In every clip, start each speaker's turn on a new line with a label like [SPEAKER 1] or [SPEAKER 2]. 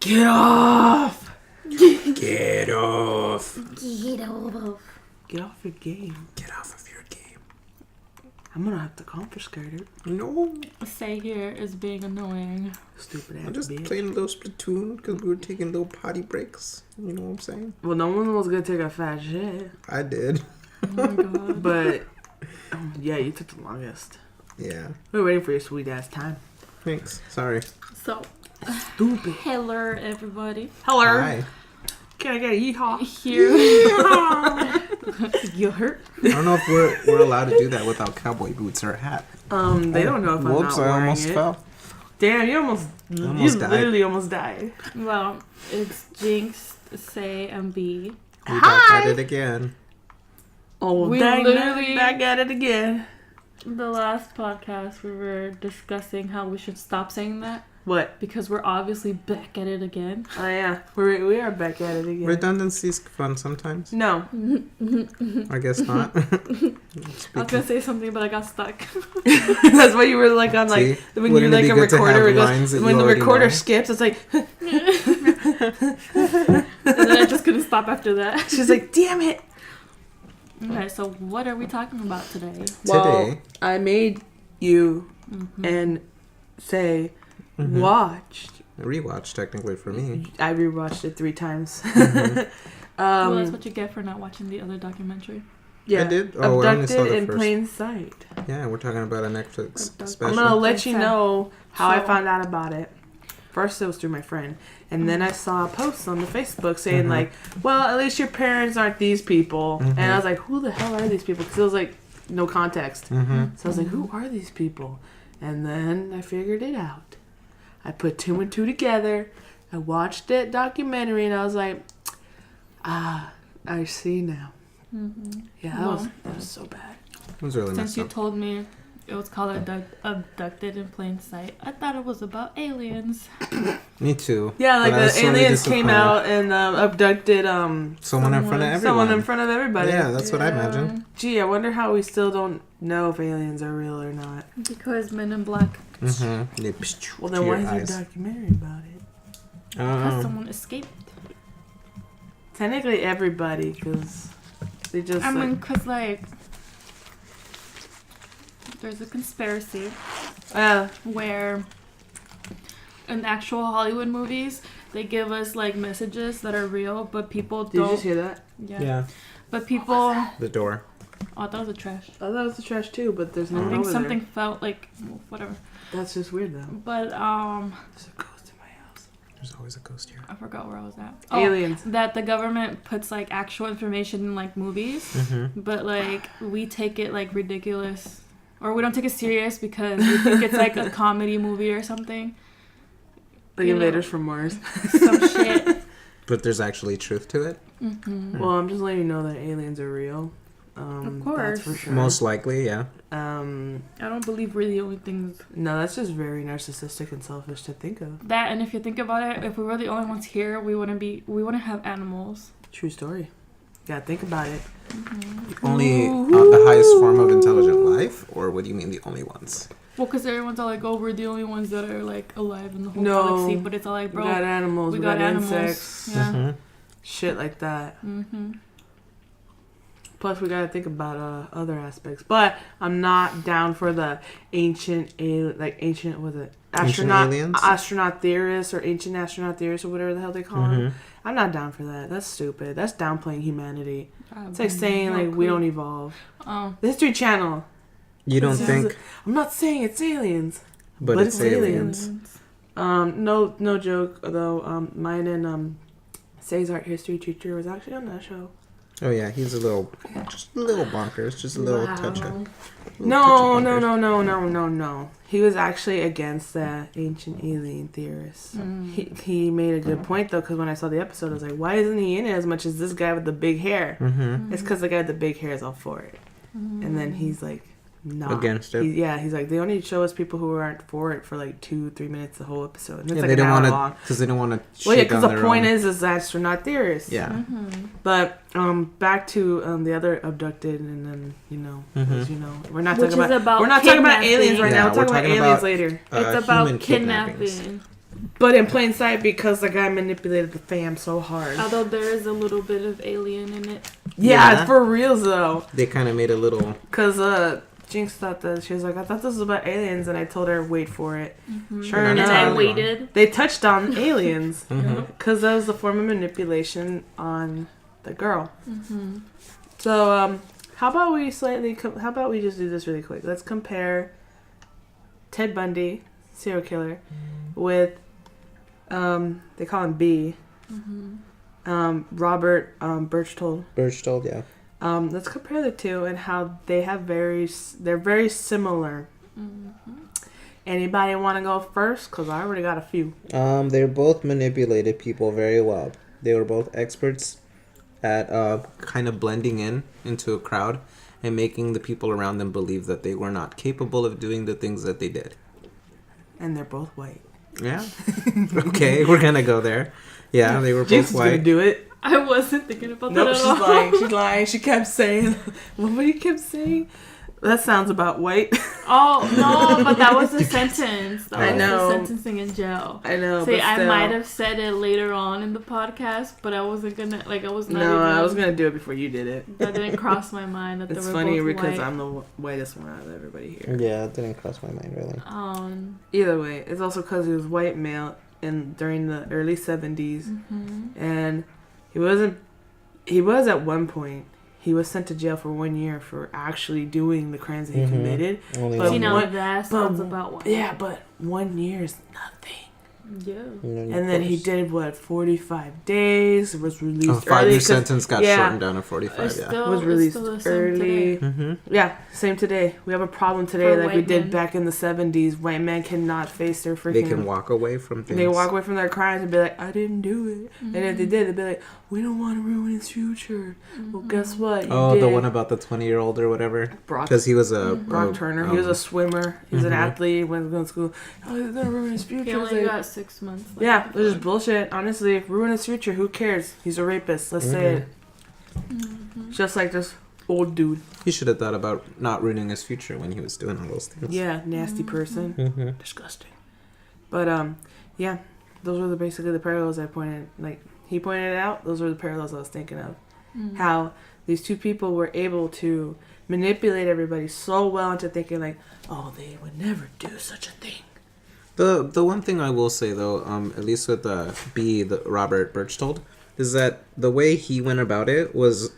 [SPEAKER 1] Get off!
[SPEAKER 2] Get off!
[SPEAKER 3] Get off.
[SPEAKER 1] Get off your game.
[SPEAKER 2] Get off of your game.
[SPEAKER 1] I'm gonna have to confiscate it.
[SPEAKER 2] No.
[SPEAKER 3] Say here is being annoying.
[SPEAKER 1] Stupid
[SPEAKER 2] I'm
[SPEAKER 1] ass
[SPEAKER 2] just
[SPEAKER 1] bitch.
[SPEAKER 2] playing a little Splatoon because we were taking little potty breaks. You know what I'm saying?
[SPEAKER 1] Well, no one was gonna take a fat shit.
[SPEAKER 2] I did.
[SPEAKER 3] Oh my god.
[SPEAKER 1] But, yeah, you took the longest.
[SPEAKER 2] Yeah.
[SPEAKER 1] We were waiting for your sweet ass time.
[SPEAKER 2] Thanks. Sorry.
[SPEAKER 3] So,
[SPEAKER 1] Stupid.
[SPEAKER 3] hello everybody.
[SPEAKER 1] Hello.
[SPEAKER 2] Hi.
[SPEAKER 1] Can I get a yeehaw?
[SPEAKER 3] Here. You hurt?
[SPEAKER 2] I don't know if we're allowed to do that without cowboy boots or a hat.
[SPEAKER 1] They don't know if I'm
[SPEAKER 2] Whoops,
[SPEAKER 1] not
[SPEAKER 2] I
[SPEAKER 1] wearing
[SPEAKER 2] almost
[SPEAKER 1] it.
[SPEAKER 2] fell.
[SPEAKER 1] Damn, you
[SPEAKER 2] Almost died.
[SPEAKER 1] literally almost died.
[SPEAKER 3] Well, it's Jinx, Say, and B.
[SPEAKER 2] We back at it again.
[SPEAKER 1] Oh,
[SPEAKER 3] We
[SPEAKER 1] dang,
[SPEAKER 3] literally-
[SPEAKER 1] back at it again.
[SPEAKER 3] The last podcast we were discussing how we should stop saying that
[SPEAKER 1] What?
[SPEAKER 3] because we're obviously back at it again.
[SPEAKER 1] Oh, yeah. We are back at it again.
[SPEAKER 2] Redundancy's fun sometimes.
[SPEAKER 1] No.
[SPEAKER 2] I guess not.
[SPEAKER 3] I was gonna say something, but I got stuck.
[SPEAKER 1] That's why you were like on like
[SPEAKER 2] See?
[SPEAKER 1] when
[SPEAKER 2] Wouldn't
[SPEAKER 1] you're
[SPEAKER 2] it
[SPEAKER 1] like
[SPEAKER 2] be
[SPEAKER 1] a
[SPEAKER 2] good to have
[SPEAKER 1] recorder. It
[SPEAKER 2] lines
[SPEAKER 1] goes,
[SPEAKER 2] that
[SPEAKER 1] when
[SPEAKER 2] you
[SPEAKER 1] the
[SPEAKER 2] already
[SPEAKER 1] recorder
[SPEAKER 2] know?
[SPEAKER 1] skips, it's like
[SPEAKER 3] And then I just couldn't stop after that.
[SPEAKER 1] she's like, damn it.
[SPEAKER 3] Okay, so what are we talking about today?
[SPEAKER 1] Well,
[SPEAKER 2] Today.
[SPEAKER 1] I made you
[SPEAKER 3] Mm-hmm.
[SPEAKER 1] and say
[SPEAKER 2] Mhm.
[SPEAKER 1] watched.
[SPEAKER 2] Rewatch technically for me.
[SPEAKER 1] I rewatched it 3 times.
[SPEAKER 3] Well, that's what you get for not watching the other documentary.
[SPEAKER 1] Yeah,
[SPEAKER 2] I did? Oh, I only saw
[SPEAKER 1] Abducted
[SPEAKER 2] the
[SPEAKER 1] in
[SPEAKER 2] first.
[SPEAKER 1] plain sight.
[SPEAKER 2] Yeah, we're talking about a Netflix
[SPEAKER 3] Abducted.
[SPEAKER 2] special.
[SPEAKER 1] I'm gonna let you
[SPEAKER 3] Okay.
[SPEAKER 1] know how I
[SPEAKER 3] So-
[SPEAKER 1] found out about it. First, it was through my friend, and then I saw a post on the Facebook saying
[SPEAKER 2] Mhm.
[SPEAKER 1] like, "Well, at least your parents aren't these people."
[SPEAKER 2] Mhm.
[SPEAKER 1] And I was like, "Who the hell are these people?" Because it was like no context.
[SPEAKER 2] Mm-hmm.
[SPEAKER 1] So I was like, "Who are these people?" And then I figured it out. I put 2 and 2 together. I watched that documentary, and I was like, "Ah, I see now."
[SPEAKER 3] Mm-hmm.
[SPEAKER 1] Yeah,
[SPEAKER 3] Well,
[SPEAKER 1] that was so bad.
[SPEAKER 2] It was really
[SPEAKER 3] Since
[SPEAKER 2] messed
[SPEAKER 3] you
[SPEAKER 2] up.
[SPEAKER 3] told me it was called Abducted in Plain Sight, I thought it was about aliens.
[SPEAKER 2] Me too.
[SPEAKER 1] Yeah, like
[SPEAKER 2] But I was
[SPEAKER 1] the
[SPEAKER 2] sorely
[SPEAKER 1] aliens came
[SPEAKER 2] disappointed.
[SPEAKER 1] out and abducted
[SPEAKER 2] Someone in front of everyone.
[SPEAKER 1] someone in front of everybody.
[SPEAKER 2] Yeah, that's what I imagined.
[SPEAKER 1] Gee, I wonder how we still don't know if aliens are real or not.
[SPEAKER 3] Because Men in Black.
[SPEAKER 2] Mm-hmm. They
[SPEAKER 1] Well, then why is there a documentary about it?
[SPEAKER 3] Because someone escaped.
[SPEAKER 1] Technically, everybody, because they just.
[SPEAKER 3] I mean,
[SPEAKER 1] like,
[SPEAKER 3] because, like, there's a conspiracy where in actual Hollywood movies, they give us, like, messages that are real, but people
[SPEAKER 1] did you
[SPEAKER 3] don't.
[SPEAKER 1] just hear that?
[SPEAKER 3] Yeah. But people.
[SPEAKER 2] The door.
[SPEAKER 3] Oh, I thought it was a trash.
[SPEAKER 1] I thought it was the trash too, but there's no
[SPEAKER 3] I
[SPEAKER 1] one
[SPEAKER 3] think
[SPEAKER 1] over
[SPEAKER 3] something
[SPEAKER 1] there.
[SPEAKER 3] felt like. Well, whatever.
[SPEAKER 1] That's just weird though.
[SPEAKER 3] But,
[SPEAKER 1] There's a ghost in my house.
[SPEAKER 2] There's always a ghost here.
[SPEAKER 3] I forgot where I was at.
[SPEAKER 1] Aliens.
[SPEAKER 3] That the government puts, like, actual information in, like, movies.
[SPEAKER 2] Mm-hmm.
[SPEAKER 3] But, like, we take it, like, ridiculous. Or we don't take it serious because we think it's, like, a comedy movie or something.
[SPEAKER 1] Like
[SPEAKER 3] You know.
[SPEAKER 1] invaders from Mars.
[SPEAKER 3] Some shit.
[SPEAKER 2] But there's actually truth to it?
[SPEAKER 3] Mm-hmm.
[SPEAKER 1] Well, I'm just letting you know that aliens are real.
[SPEAKER 3] Of course.
[SPEAKER 1] That's for sure.
[SPEAKER 2] Most likely, yeah.
[SPEAKER 3] I don't believe we're the only things.
[SPEAKER 1] No, that's just very narcissistic and selfish to think of.
[SPEAKER 3] That, and if you think about it, if we were the only ones here, we wouldn't have animals.
[SPEAKER 1] True story. Yeah, think about it.
[SPEAKER 2] Only the highest form of intelligent life? Or what do you mean the only ones?
[SPEAKER 3] Well, because everyone's all like, oh, we're the only ones that are, like, alive in the whole
[SPEAKER 1] No.
[SPEAKER 3] galaxy. But it's all like,
[SPEAKER 1] We
[SPEAKER 3] bro,
[SPEAKER 1] got animals, we got
[SPEAKER 3] animals.
[SPEAKER 1] insects,
[SPEAKER 3] Yeah.
[SPEAKER 2] Mm-hmm.
[SPEAKER 1] shit like that.
[SPEAKER 3] Mm-hmm.
[SPEAKER 1] Plus, we gotta think about other aspects. But I'm not down for the ancient was it astronaut theorists or ancient astronaut theorists or whatever the hell they call them. I'm not down for that. That's stupid. That's downplaying humanity. It's like saying like we don't evolve.
[SPEAKER 3] Oh.
[SPEAKER 1] The History Channel.
[SPEAKER 2] You don't
[SPEAKER 1] This is-
[SPEAKER 2] think,
[SPEAKER 1] I'm not saying it's aliens.
[SPEAKER 2] but it's aliens.
[SPEAKER 1] No joke though. Mine and Say's art history teacher was actually on that show.
[SPEAKER 2] Oh yeah, he's just a little bonkers, just a little touch of.
[SPEAKER 1] No. He was actually against the ancient alien theorists. He made a good point though, because when I saw the episode, I was like, why isn't he in it as much as this guy with the big hair?
[SPEAKER 2] Mm-hmm.
[SPEAKER 1] It's because the guy with the big hair is all for it, and then he's like, not
[SPEAKER 2] Against it.
[SPEAKER 1] He's like, they only show us people who aren't for it for like 2-3 minutes the whole episode. And it's
[SPEAKER 2] Yeah,
[SPEAKER 1] like
[SPEAKER 2] they
[SPEAKER 1] an
[SPEAKER 2] don't
[SPEAKER 1] hour
[SPEAKER 2] want to,
[SPEAKER 1] long.
[SPEAKER 2] because they don't want to.
[SPEAKER 1] Well, yeah, because the point is astronaut theorists.
[SPEAKER 2] Yeah.
[SPEAKER 1] But back to the other abducted, and then as you know, we're not
[SPEAKER 3] Which
[SPEAKER 1] talking
[SPEAKER 3] is about
[SPEAKER 1] we're not talking about
[SPEAKER 3] kidnapping.
[SPEAKER 1] aliens right
[SPEAKER 2] Yeah,
[SPEAKER 1] now. We're talking about aliens later.
[SPEAKER 3] It's about
[SPEAKER 2] human
[SPEAKER 3] kidnapping.
[SPEAKER 1] But in plain sight, because the guy manipulated the fam so hard.
[SPEAKER 3] Although there is a little bit of alien in it.
[SPEAKER 1] Yeah, for reals though.
[SPEAKER 2] They kind of made a little...
[SPEAKER 1] Because Jinx thought that, she was like, I thought this was about aliens, and I told her, wait for it.
[SPEAKER 3] Mm-hmm.
[SPEAKER 1] Sure
[SPEAKER 3] and
[SPEAKER 1] enough.
[SPEAKER 3] I waited.
[SPEAKER 1] They touched on aliens. Because that was the form of manipulation on the girl.
[SPEAKER 3] Mm-hmm.
[SPEAKER 1] So, how about we just do this really quick? Let's compare Ted Bundy, serial killer, with, they call him B, Robert Berchtold.
[SPEAKER 2] Berchtold, yeah.
[SPEAKER 1] Let's compare the two and how they're very similar. Anybody want to go first? Because I already got a few.
[SPEAKER 2] They both manipulated people very well. They were both experts at kind of blending into a crowd and making the people around them believe that they were not capable of doing the things that they did.
[SPEAKER 1] And they're both white.
[SPEAKER 2] Yeah. Okay, we're gonna go there. Yeah, they were both
[SPEAKER 1] Jinx is
[SPEAKER 2] white.
[SPEAKER 1] gonna do it.
[SPEAKER 3] I wasn't thinking about
[SPEAKER 1] Nope,
[SPEAKER 3] that at
[SPEAKER 1] she's
[SPEAKER 3] all.
[SPEAKER 1] lying. She's lying. She kept saying, what you kept saying? That sounds about white.
[SPEAKER 3] Oh, no, but that was the sentence. That
[SPEAKER 1] I
[SPEAKER 3] was
[SPEAKER 1] know.
[SPEAKER 3] the sentencing in jail.
[SPEAKER 1] I know,
[SPEAKER 3] See,
[SPEAKER 1] but
[SPEAKER 3] I
[SPEAKER 1] still.
[SPEAKER 3] might have said it later on in the podcast, but I wasn't gonna, I was not
[SPEAKER 1] No,
[SPEAKER 3] even...
[SPEAKER 1] I was gonna do it before you did it.
[SPEAKER 3] That didn't cross my mind that
[SPEAKER 1] It's
[SPEAKER 3] they were
[SPEAKER 1] funny
[SPEAKER 3] both
[SPEAKER 1] because
[SPEAKER 3] white.
[SPEAKER 1] I'm the whitest one out of everybody here.
[SPEAKER 2] Yeah, it didn't cross my mind really.
[SPEAKER 1] Either way, it's also because he was white male during the early 70s, and he was at one point. He was sent to jail for 1 year for actually doing the crimes that he committed.
[SPEAKER 2] Only
[SPEAKER 3] See, now that sounds about white.
[SPEAKER 1] Yeah, but 1 year is nothing.
[SPEAKER 3] Yeah.
[SPEAKER 1] And then he did 45 days. Was released early.
[SPEAKER 2] 5-year sentence got shortened down to 45. Yeah,
[SPEAKER 1] was released early. Yeah, same today. We have a problem today
[SPEAKER 3] For
[SPEAKER 1] like we
[SPEAKER 3] white
[SPEAKER 1] did
[SPEAKER 3] men.
[SPEAKER 1] back in the 70s. White men cannot face their freaking.
[SPEAKER 2] they can walk away from things.
[SPEAKER 1] They walk away from their crimes and be like, I didn't do it. And if they did, they'd be like, we don't want to ruin his future. Well, guess what? You did.
[SPEAKER 2] The one about the 20-year-old or whatever. Because he was a
[SPEAKER 1] Brock Turner. He was a swimmer. He was an athlete. Went to school. Oh, he's gonna ruin his future.
[SPEAKER 3] He only got 6 months.
[SPEAKER 1] Yeah, it was just bullshit. Honestly, ruin his future. Who cares? He's a rapist. Let's say it. Just like this old dude.
[SPEAKER 2] He should have thought about not ruining his future when he was doing all those things.
[SPEAKER 1] Yeah, nasty person. Disgusting. But yeah, those were basically the parallels I pointed. Like he pointed it out. Those were the parallels I was thinking of. How these two people were able to manipulate everybody so well into thinking like, oh, they would never do such a thing.
[SPEAKER 2] The one thing I will say though, at least with the Robert Berchtold, is that the way he went about it was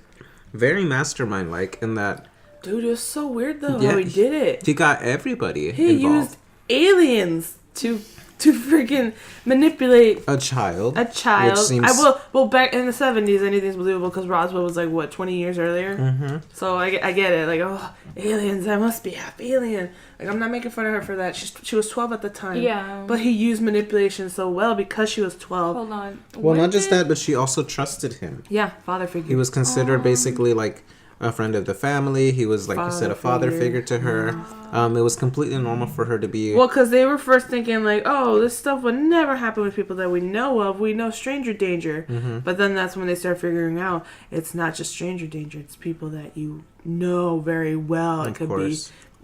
[SPEAKER 2] very mastermind like in that.
[SPEAKER 1] Dude, it was so weird though how he did it.
[SPEAKER 2] He got everybody
[SPEAKER 1] He
[SPEAKER 2] involved.
[SPEAKER 1] used aliens to freaking manipulate
[SPEAKER 2] a child.
[SPEAKER 1] Which seems... well back in the 70s anything's believable because Roswell was like what 20 years earlier. So I get it, like, oh, aliens, I must be half alien. Like, I'm not making fun of her for that. She was 12 at the time.
[SPEAKER 3] Yeah,
[SPEAKER 1] but he used manipulation so well because she was 12.
[SPEAKER 3] Hold on.
[SPEAKER 2] Well, not just that, but she also trusted him.
[SPEAKER 1] Yeah, father figure.
[SPEAKER 2] He was considered basically like a friend of the family. He was, like you said, a father figure to her. It was completely normal for her to be...
[SPEAKER 1] Well, because they were first thinking, like, oh, this stuff would never happen with people that we know of. We know stranger danger. But then that's when they start figuring out it's not just stranger danger. It's people that you know very well. It could be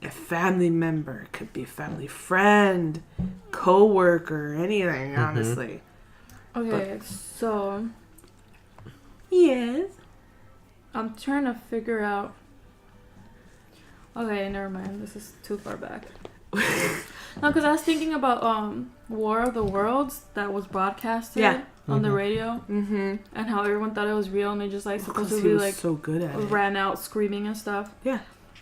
[SPEAKER 1] a family member. It could be a family friend, co-worker, anything, honestly.
[SPEAKER 3] Okay, so...
[SPEAKER 1] Yes?
[SPEAKER 3] I'm trying to figure out... Okay, never mind. This is too far back. No, because I was thinking about War of the Worlds that was broadcasted on the radio, and how everyone thought it was real, and they just like supposedly like
[SPEAKER 1] so good at
[SPEAKER 3] ran out screaming and stuff.
[SPEAKER 1] Yeah.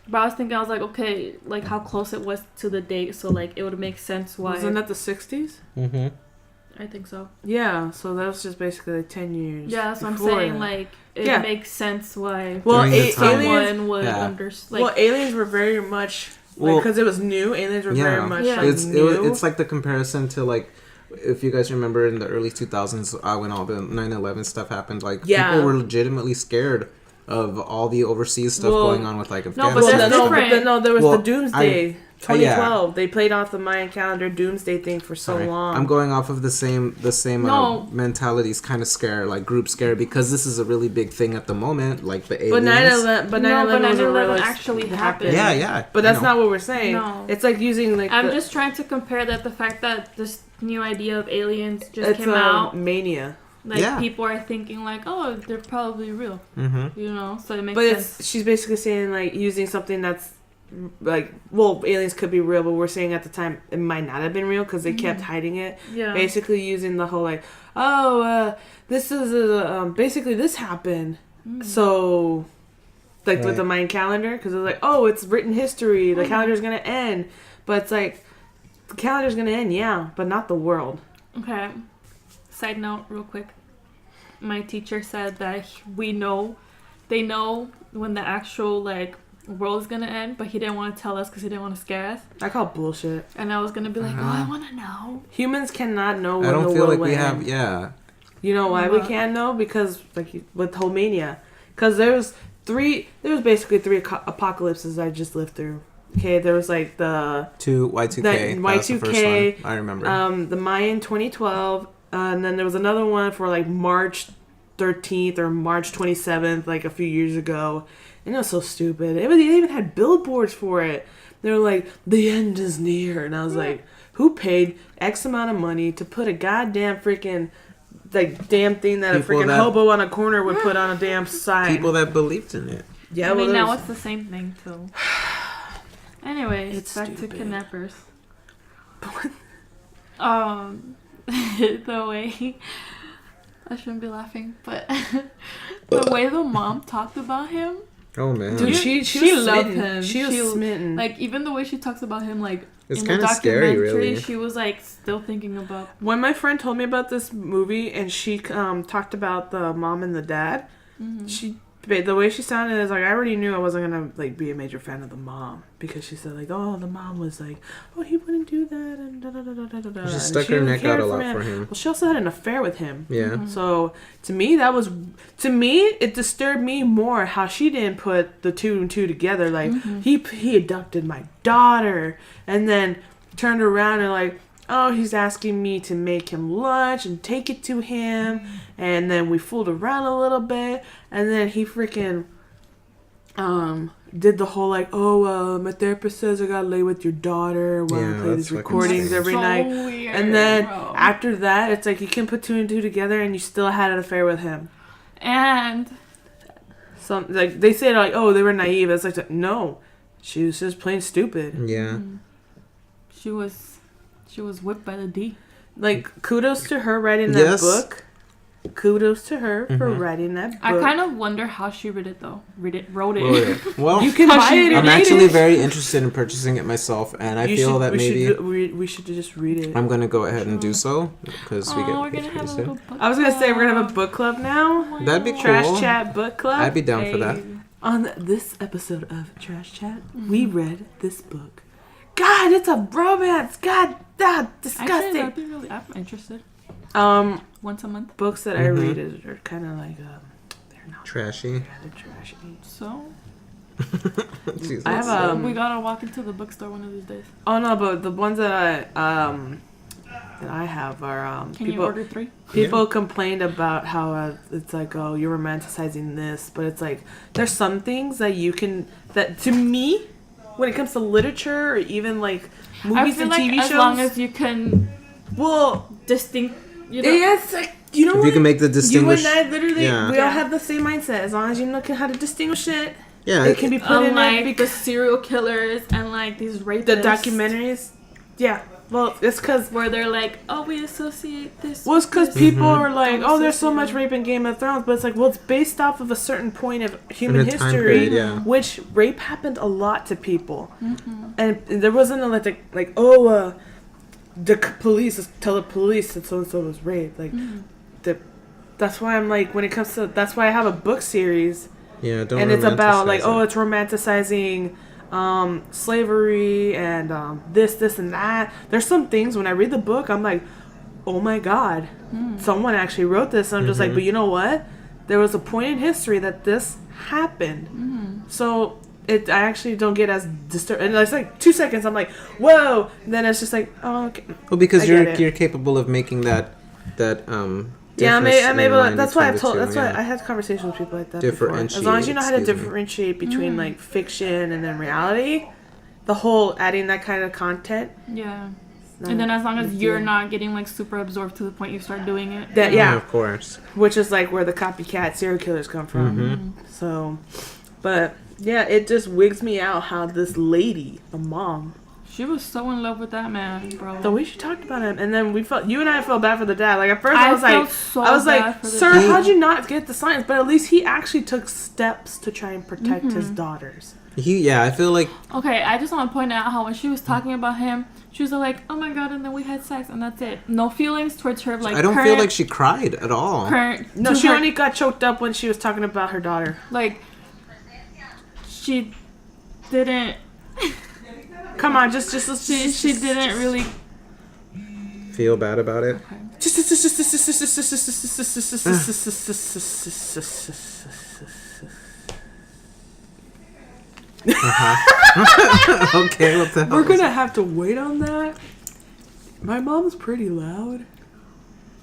[SPEAKER 3] But I was thinking, I was like, okay, like how close it was to the date, so like it would make sense why.
[SPEAKER 1] Wasn't that the 60s?
[SPEAKER 3] I think so.
[SPEAKER 1] Yeah, so that was just basically like 10 years.
[SPEAKER 3] Yeah, that's what I'm saying. Like, it makes sense why someone would understand.
[SPEAKER 1] Well, aliens were very much, because it was new, aliens were very much new.
[SPEAKER 2] It's like the comparison to, like, if you guys remember in the early 2000s when all the 9/11 stuff happened, like, people were legitimately scared of all the overseas stuff going on with, like, Afghanistan.
[SPEAKER 3] No, but that's different.
[SPEAKER 1] There was the doomsday 2012. They played off the Mayan calendar doomsday thing for so long.
[SPEAKER 2] I'm going off of the same mentalities, kind of scare, like group scare, because this is a really big thing at the moment, like the aliens.
[SPEAKER 1] But 9/11
[SPEAKER 3] actually happened.
[SPEAKER 2] Yeah.
[SPEAKER 1] But that's not what we're saying. No. It's like using like.
[SPEAKER 3] I'm just trying to compare that the fact that this new idea of aliens just came out.
[SPEAKER 1] Mania.
[SPEAKER 3] Like people are thinking like, oh, they're probably real. Mm-hmm. You know, so it makes sense.
[SPEAKER 1] She's basically saying like using something that's. Like, well, aliens could be real, but we're saying at the time it might not have been real because they kept hiding it. Yeah. Basically using the whole like, this is basically this happened. So, like with the Mayan calendar, because it's like, oh, it's written history. The calendar's gonna end, but it's like the calendar's gonna end, yeah, but not the world.
[SPEAKER 3] Okay. Side note, real quick. My teacher said that they know when the actual like. World is gonna end, but he didn't want to tell us because he didn't want to scare us.
[SPEAKER 1] I call bullshit.
[SPEAKER 3] And I was gonna be like, I want to know.
[SPEAKER 1] Humans cannot know when the world will end.
[SPEAKER 2] I don't feel like we have,
[SPEAKER 1] You know why we can't know? Because like with whole mania, because there was basically three apocalypses I just lived through. Okay, there was like the
[SPEAKER 2] Y2K.
[SPEAKER 1] Y2K.
[SPEAKER 2] I remember.
[SPEAKER 1] The Mayan 2012, and then there was another one for like March 13th or March 27th, like a few years ago. And it was so stupid. They even had billboards for it. They were like, the end is near. And I was like, who paid X amount of money to put a goddamn freaking, like, damn thing that a freaking hobo on a corner would put on a damn sign?
[SPEAKER 2] People that believed in it.
[SPEAKER 3] Yeah, I mean, now it's the same thing, too. Anyways, it's back to kidnappers. The way... I shouldn't be laughing, but the way the mom talked about him...
[SPEAKER 2] Oh man,
[SPEAKER 1] dude, she loved him. She was smitten.
[SPEAKER 3] Like even the way she talks about him, like
[SPEAKER 2] it's
[SPEAKER 3] in the
[SPEAKER 2] documentary, really.
[SPEAKER 3] She was like still thinking about.
[SPEAKER 1] When my friend told me about this movie and she talked about the mom and the dad, the way she sounded is like I already knew I wasn't gonna like be a major fan of the mom because she said like, oh, the mom was like, oh, he wouldn't do that and da da da da da da.
[SPEAKER 2] She stuck her neck out a lot for him.
[SPEAKER 1] Well, she also had an affair with him.
[SPEAKER 2] Yeah.
[SPEAKER 1] Mm-hmm. So to me, it disturbed me more how she didn't put the two and two together. Like he abducted my daughter and then turned around and like. Oh, he's asking me to make him lunch and take it to him. And then we fooled around a little bit. And then he freaking did the whole like, my therapist says I gotta lay with your daughter while I play these recordings every night. Weird, and then after that, it's like you can put two and two together and you still had an affair with him.
[SPEAKER 3] And
[SPEAKER 1] some like they say like, oh, they were naive. It's like no, she was just plain stupid.
[SPEAKER 2] Yeah,
[SPEAKER 3] she was whipped by the D.
[SPEAKER 1] Like, kudos to her writing that book. Kudos to her for writing that book.
[SPEAKER 3] I kind of wonder how she wrote it, though. Wrote it.
[SPEAKER 2] Well,
[SPEAKER 1] you can buy it.
[SPEAKER 2] I'm actually very interested in purchasing it myself, and I feel that maybe
[SPEAKER 1] we should just read it.
[SPEAKER 2] I'm gonna go ahead and do so because we're gonna have a book
[SPEAKER 1] club. I was gonna say we're gonna have a book club now.
[SPEAKER 2] That'd be cool.
[SPEAKER 1] Trash Chat book club.
[SPEAKER 2] I'd be down for that.
[SPEAKER 1] On this episode of Trash Chat, we read this book. God, it's a romance. God, disgusting.
[SPEAKER 3] Actually, I'm interested. Once a month.
[SPEAKER 1] Books that I read are kind of like they're not
[SPEAKER 2] trashy.
[SPEAKER 1] Yeah, they're trashy.
[SPEAKER 3] So.
[SPEAKER 1] I have
[SPEAKER 3] we gotta walk into the bookstore one of these days.
[SPEAKER 1] Oh no, but the ones that I have are
[SPEAKER 3] Can you order 3?
[SPEAKER 1] People complained about how it's like, oh, you're romanticizing this, but it's like there's some things that that to me. When it comes to literature or even like movies and TV shows,
[SPEAKER 3] as long as you can, distinct.
[SPEAKER 1] Yes, like, you know
[SPEAKER 2] if
[SPEAKER 1] what?
[SPEAKER 2] You can make the distinguish.
[SPEAKER 1] You and I literally, we all have the same mindset. As long as you know how to distinguish it, it can be put in
[SPEAKER 3] like because the serial killers and like these rapists.
[SPEAKER 1] The documentaries, Well, it's because
[SPEAKER 3] where they're like, oh, we associate this.
[SPEAKER 1] Well, it's because people are like, oh, there's so much rape in Game of Thrones, but it's like, well, it's based off of a certain point of human history, which rape happened a lot to people, and there wasn't the police tell the police that so and so was raped. Like, that's why I'm like, when it comes to that's why I have a book series.
[SPEAKER 2] Yeah, don't.
[SPEAKER 1] And it's about like, it's romanticizing. Slavery and this and that. There's some things when I read the book I'm like, oh my god, someone actually wrote this. And I'm just like, but you know what? There was a point in history that this happened. So I actually don't get as disturbed. And it's like 2 seconds. I'm like, whoa. And then it's just like, oh, okay.
[SPEAKER 2] Well, because you're capable of making that.
[SPEAKER 1] Yeah, I'm able. That's why I had conversations with people like that before. As long as you know how to differentiate between like fiction and then reality, the whole adding that kind of content.
[SPEAKER 3] Yeah. And then as long as you're not getting like super absorbed to the point you start doing it.
[SPEAKER 1] Yeah,
[SPEAKER 2] of course.
[SPEAKER 1] Which is like where the copycat serial killers come from. Mm-hmm. So, but yeah, it just wigs me out how this lady, the mom,
[SPEAKER 3] she was so in love with that man, bro.
[SPEAKER 1] The way she talked about him, and then you and I felt bad for the dad. Like at first, I was like, "Sir, how'd you not get the signs?" But at least he actually took steps to try and protect his daughters.
[SPEAKER 2] I feel like.
[SPEAKER 3] Okay, I just want to point out how when she was talking about him, she was like, "Oh my god," and then we had sex, and that's it. No feelings towards her. Like
[SPEAKER 2] I don't feel like she cried at all.
[SPEAKER 1] No, she only got choked up when she was talking about her daughter.
[SPEAKER 3] Like she didn't.
[SPEAKER 1] Come on, just
[SPEAKER 3] she didn't really
[SPEAKER 2] feel bad about it. Okay, what the hell?
[SPEAKER 1] We're gonna have to wait on that. My mom's pretty loud.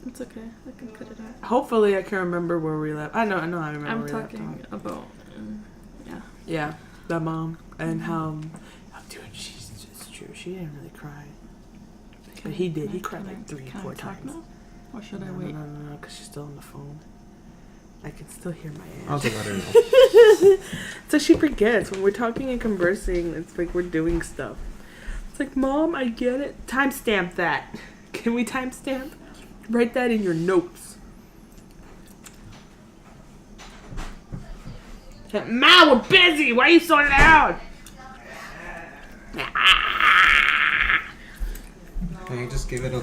[SPEAKER 3] It's okay. I can cut it out.
[SPEAKER 1] Hopefully, I can remember where we left. I know. I remember.
[SPEAKER 3] I'm talking about.
[SPEAKER 1] Yeah, the mom and how, dude, it's true. She didn't really cry, but he did. He cried like 3 or 4 times.
[SPEAKER 3] Now? Or should I wait?
[SPEAKER 1] No, because she's still on the phone. I can still hear my aunt.
[SPEAKER 2] I'll just let her know.
[SPEAKER 1] So she forgets when we're talking and conversing. It's like we're doing stuff. It's like, Mom, I get it. Timestamp that. Can we timestamp? Write that in your notes. Ma, we're busy. Why are you so loud?
[SPEAKER 2] Can you just give it a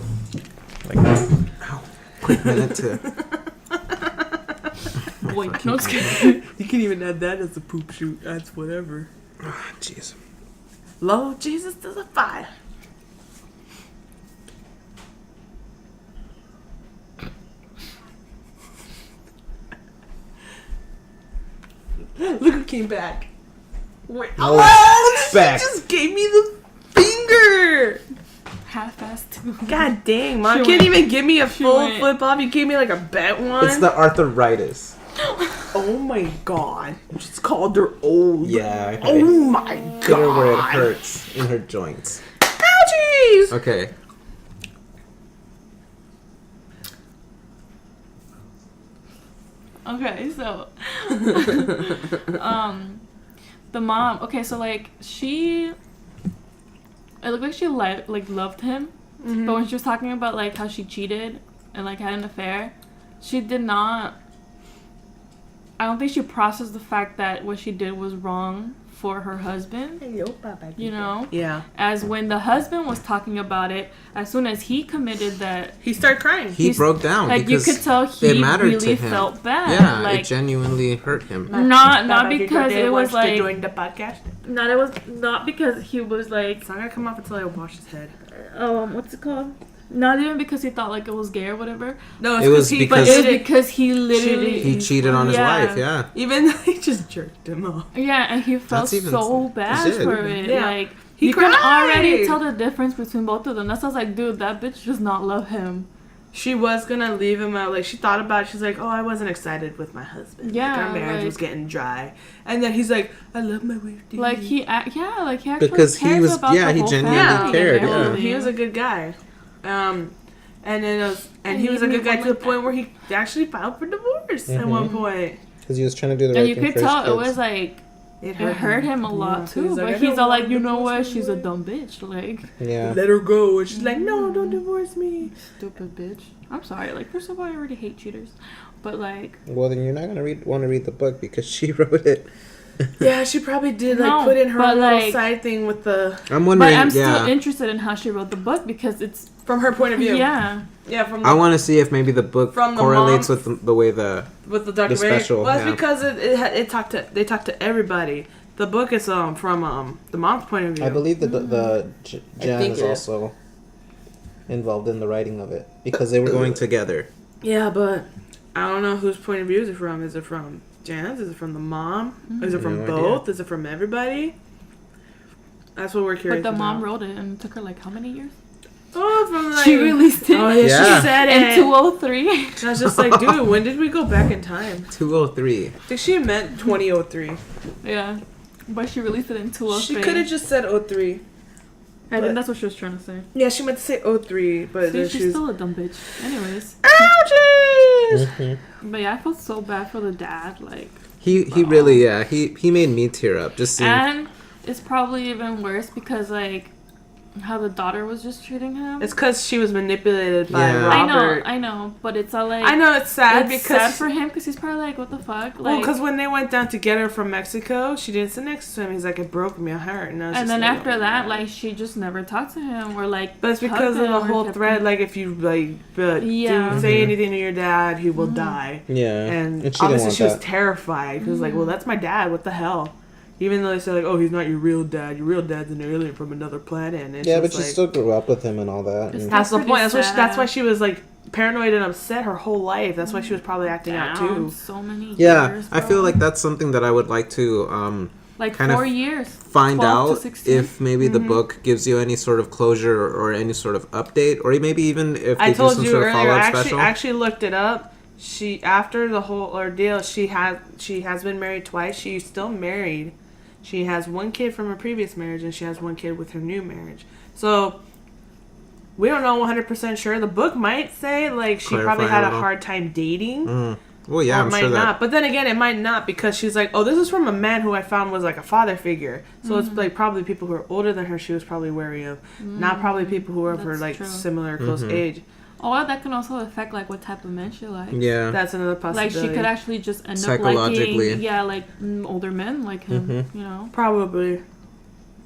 [SPEAKER 2] quick minute to?
[SPEAKER 3] Wait, no, it's kidding.
[SPEAKER 1] You can even add that as a poop shoot. That's whatever.
[SPEAKER 2] Jeez.
[SPEAKER 1] Lord Jesus to the fire. Look who came back. Wait. Oh,
[SPEAKER 2] back.
[SPEAKER 1] She just gave me the finger.
[SPEAKER 3] Half-assed.
[SPEAKER 1] God dang, Mom. You can't even give me a full flip off. You gave me like a bent one.
[SPEAKER 2] It's the arthritis.
[SPEAKER 1] Oh my god. Just called her old.
[SPEAKER 2] Yeah.
[SPEAKER 1] Oh my god.
[SPEAKER 2] Hit her where it hurts in her joints.
[SPEAKER 1] Ouchies!
[SPEAKER 2] Okay.
[SPEAKER 3] Okay, so the mom. Okay, so like it looked like she loved him, but when she was talking about like how she cheated and like had an affair, she did not. I don't think she processed the fact that what she did was wrong for her husband. You know?
[SPEAKER 1] Yeah.
[SPEAKER 3] As when the husband was talking about it, as soon as he committed that,
[SPEAKER 1] he started crying.
[SPEAKER 2] He broke down.
[SPEAKER 3] Like you could tell he really felt bad.
[SPEAKER 2] Yeah,
[SPEAKER 3] like,
[SPEAKER 2] it genuinely hurt him.
[SPEAKER 3] Not because it was like
[SPEAKER 1] doing the podcast.
[SPEAKER 3] Not because he was like.
[SPEAKER 1] It's not gonna come off until I wash his head.
[SPEAKER 3] What's it called? Not even because he thought like it was gay or whatever.
[SPEAKER 1] No,
[SPEAKER 2] it was
[SPEAKER 3] because he literally
[SPEAKER 2] he cheated on his wife. Yeah,
[SPEAKER 1] even though he just jerked him off.
[SPEAKER 3] Yeah, and he felt so bad for it.
[SPEAKER 1] Yeah.
[SPEAKER 3] Like
[SPEAKER 1] you
[SPEAKER 3] can already tell the difference between both of them. That's why I was like, dude, that bitch does not love him.
[SPEAKER 1] She was gonna leave him out. Like she thought about it. She's like, oh, I wasn't excited with my husband.
[SPEAKER 3] Yeah,
[SPEAKER 1] like, our marriage was getting dry. And then he's like, I love my wife.
[SPEAKER 3] Like he actually
[SPEAKER 2] because
[SPEAKER 3] cares
[SPEAKER 2] he was
[SPEAKER 3] about the
[SPEAKER 2] he
[SPEAKER 3] whole
[SPEAKER 2] genuinely cared. Yeah,
[SPEAKER 1] he was a good guy. And then he was a good guy to the point where he actually filed for divorce at one point.
[SPEAKER 2] Because he was trying to do the right thing.
[SPEAKER 3] And you could tell it was like it hurt him a lot too. But he's all like, you know what? She's a dumb bitch. Like,
[SPEAKER 1] let her go. And she's like, no, don't divorce me.
[SPEAKER 3] Stupid bitch. I'm sorry. Like, first of all, I already hate cheaters. But like,
[SPEAKER 2] well, then you're not gonna want to read the book because she wrote it.
[SPEAKER 1] Yeah, she probably did put in her own little side thing with the.
[SPEAKER 2] I'm wondering.
[SPEAKER 3] But I'm still interested in how she wrote the book because it's
[SPEAKER 1] from her point of view.
[SPEAKER 3] Yeah.
[SPEAKER 1] Yeah.
[SPEAKER 2] I want to see if maybe the book correlates with the way the
[SPEAKER 1] documentary.
[SPEAKER 2] special.
[SPEAKER 1] Well, that's because they talked to everybody. The book is from the mom's point of view.
[SPEAKER 2] I believe the Jan is also involved in the writing of it because they were going together.
[SPEAKER 1] Yeah, but I don't know whose point of view is it from. Is it from Jan's? Is it from the mom? Is it from both? Idea. Is it from everybody? That's what we're curious about.
[SPEAKER 3] But the mom wrote it and it took her like how many years?
[SPEAKER 1] Oh, from like...
[SPEAKER 3] She released it.
[SPEAKER 1] Oh, yeah, she said it.
[SPEAKER 3] In 203.
[SPEAKER 1] I was just like, dude, when did we go back in time?
[SPEAKER 2] 203.
[SPEAKER 1] I think she meant 2003.
[SPEAKER 3] Yeah. But she released it in 203.
[SPEAKER 1] She could have just said 03.
[SPEAKER 3] I think that's what she was trying to say.
[SPEAKER 1] Yeah, she meant to say 03, but
[SPEAKER 3] see, she's still a dumb bitch. Anyways.
[SPEAKER 1] Ouchies!
[SPEAKER 3] But yeah, I felt so bad for the dad. Like
[SPEAKER 2] he really he made me tear up just seeing.
[SPEAKER 3] And it's probably even worse because like how the daughter was just treating him.
[SPEAKER 1] It's because she was manipulated by Robert.
[SPEAKER 3] I know, but it's all like...
[SPEAKER 1] I know, it's sad
[SPEAKER 3] it's sad for him because he's probably like, what the fuck? Like,
[SPEAKER 1] well, because when they went down to get her from Mexico, she didn't sit next to him. He's like, it broke my heart. And
[SPEAKER 3] then like, after that, like, she just never talked to him or like...
[SPEAKER 1] But it's because of the whole thread, like, if you, like, don't say anything to your dad, he will die.
[SPEAKER 2] Yeah.
[SPEAKER 1] And obviously she was terrified because, like, well, that's my dad. What the hell? Even though they said, like, oh, he's not your real dad. Your real dad's an alien from another planet. And it's
[SPEAKER 2] but she still grew up with him and all that. And
[SPEAKER 1] that's the point. That's why she was, like, paranoid and upset her whole life. That's why she was probably acting out, too.
[SPEAKER 3] So many years,
[SPEAKER 2] bro. I feel like that's something that I would like to,
[SPEAKER 3] like,
[SPEAKER 2] kind
[SPEAKER 3] 4 years.
[SPEAKER 2] Find out if maybe the book gives you any sort of closure or any sort of update. Or maybe even if they do some sort of follow-up special.
[SPEAKER 1] I actually looked it up. She, after the whole ordeal, she has been married twice. She's still married. She has one kid from her previous marriage, and she has one kid with her new marriage. So, we don't know 100% sure. The book might say, like, she probably had a hard time dating.
[SPEAKER 2] Well, yeah, I'm sure that...
[SPEAKER 1] not. But then again, it might not, because she's like, oh, this is from a man who I found was, like, a father figure. So, it's, like, probably people who are older than her she was probably wary of. Not probably people who are of her, like, similar, close age.
[SPEAKER 3] Or that can also affect, like, what type of men she likes.
[SPEAKER 2] Yeah.
[SPEAKER 1] That's another possibility.
[SPEAKER 3] Like, she could actually just end up liking, like, older men like him, you know?
[SPEAKER 1] Probably.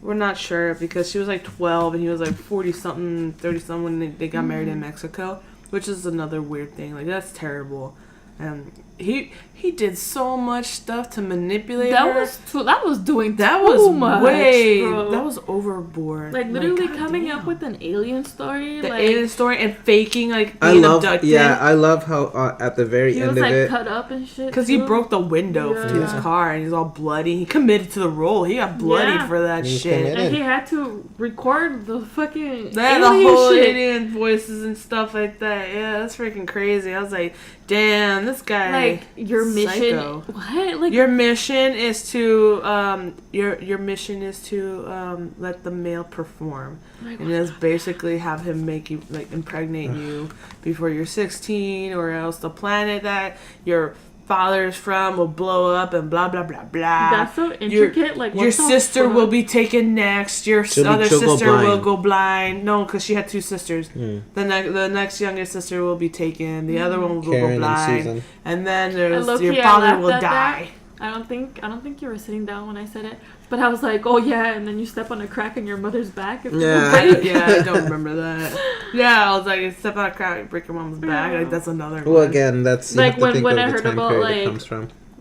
[SPEAKER 1] We're not sure, because she was, like, 12, and he was, like, 40-something, 30-something when they got married in Mexico, which is another weird thing. Like, that's terrible. And he did so much stuff to manipulate her.
[SPEAKER 3] That was doing
[SPEAKER 1] that
[SPEAKER 3] too
[SPEAKER 1] was
[SPEAKER 3] much,
[SPEAKER 1] way
[SPEAKER 3] bro.
[SPEAKER 1] That was overboard.
[SPEAKER 3] Like literally coming up with an alien story,
[SPEAKER 1] alien story, and faking like being abducted.
[SPEAKER 2] Yeah, I love how at the very end of it,
[SPEAKER 3] he was like cut up and shit.
[SPEAKER 1] Because he broke the window to his car and he's all bloody. He committed to the role. He got bloodied for that shit.
[SPEAKER 3] Committed. And he had to record the fucking
[SPEAKER 1] the whole alien voices and stuff like that. Yeah, that's freaking crazy. I was like, damn, this guy.
[SPEAKER 3] Like your mission.
[SPEAKER 1] Psycho.
[SPEAKER 3] What? Like
[SPEAKER 1] your mission is to your mission is to let the male perform, and it's basically have him make you like impregnate you before you're 16, or else the planet that your father's from will blow up and blah blah blah blah.
[SPEAKER 3] That's so intricate.
[SPEAKER 1] Your sister will be taken next. Your other sister will go blind. No, because she had two sisters. The next youngest sister will be taken. The other one will go blind. And then there's your father will die.
[SPEAKER 3] I don't think you were sitting down when I said it, but I was like, oh yeah, and then you step on a crack in your mother's back.
[SPEAKER 1] I don't remember that. Yeah, I was like, step on a crack, break your mom's back. Like that's another.
[SPEAKER 2] Well, again, that's
[SPEAKER 3] like when I heard about like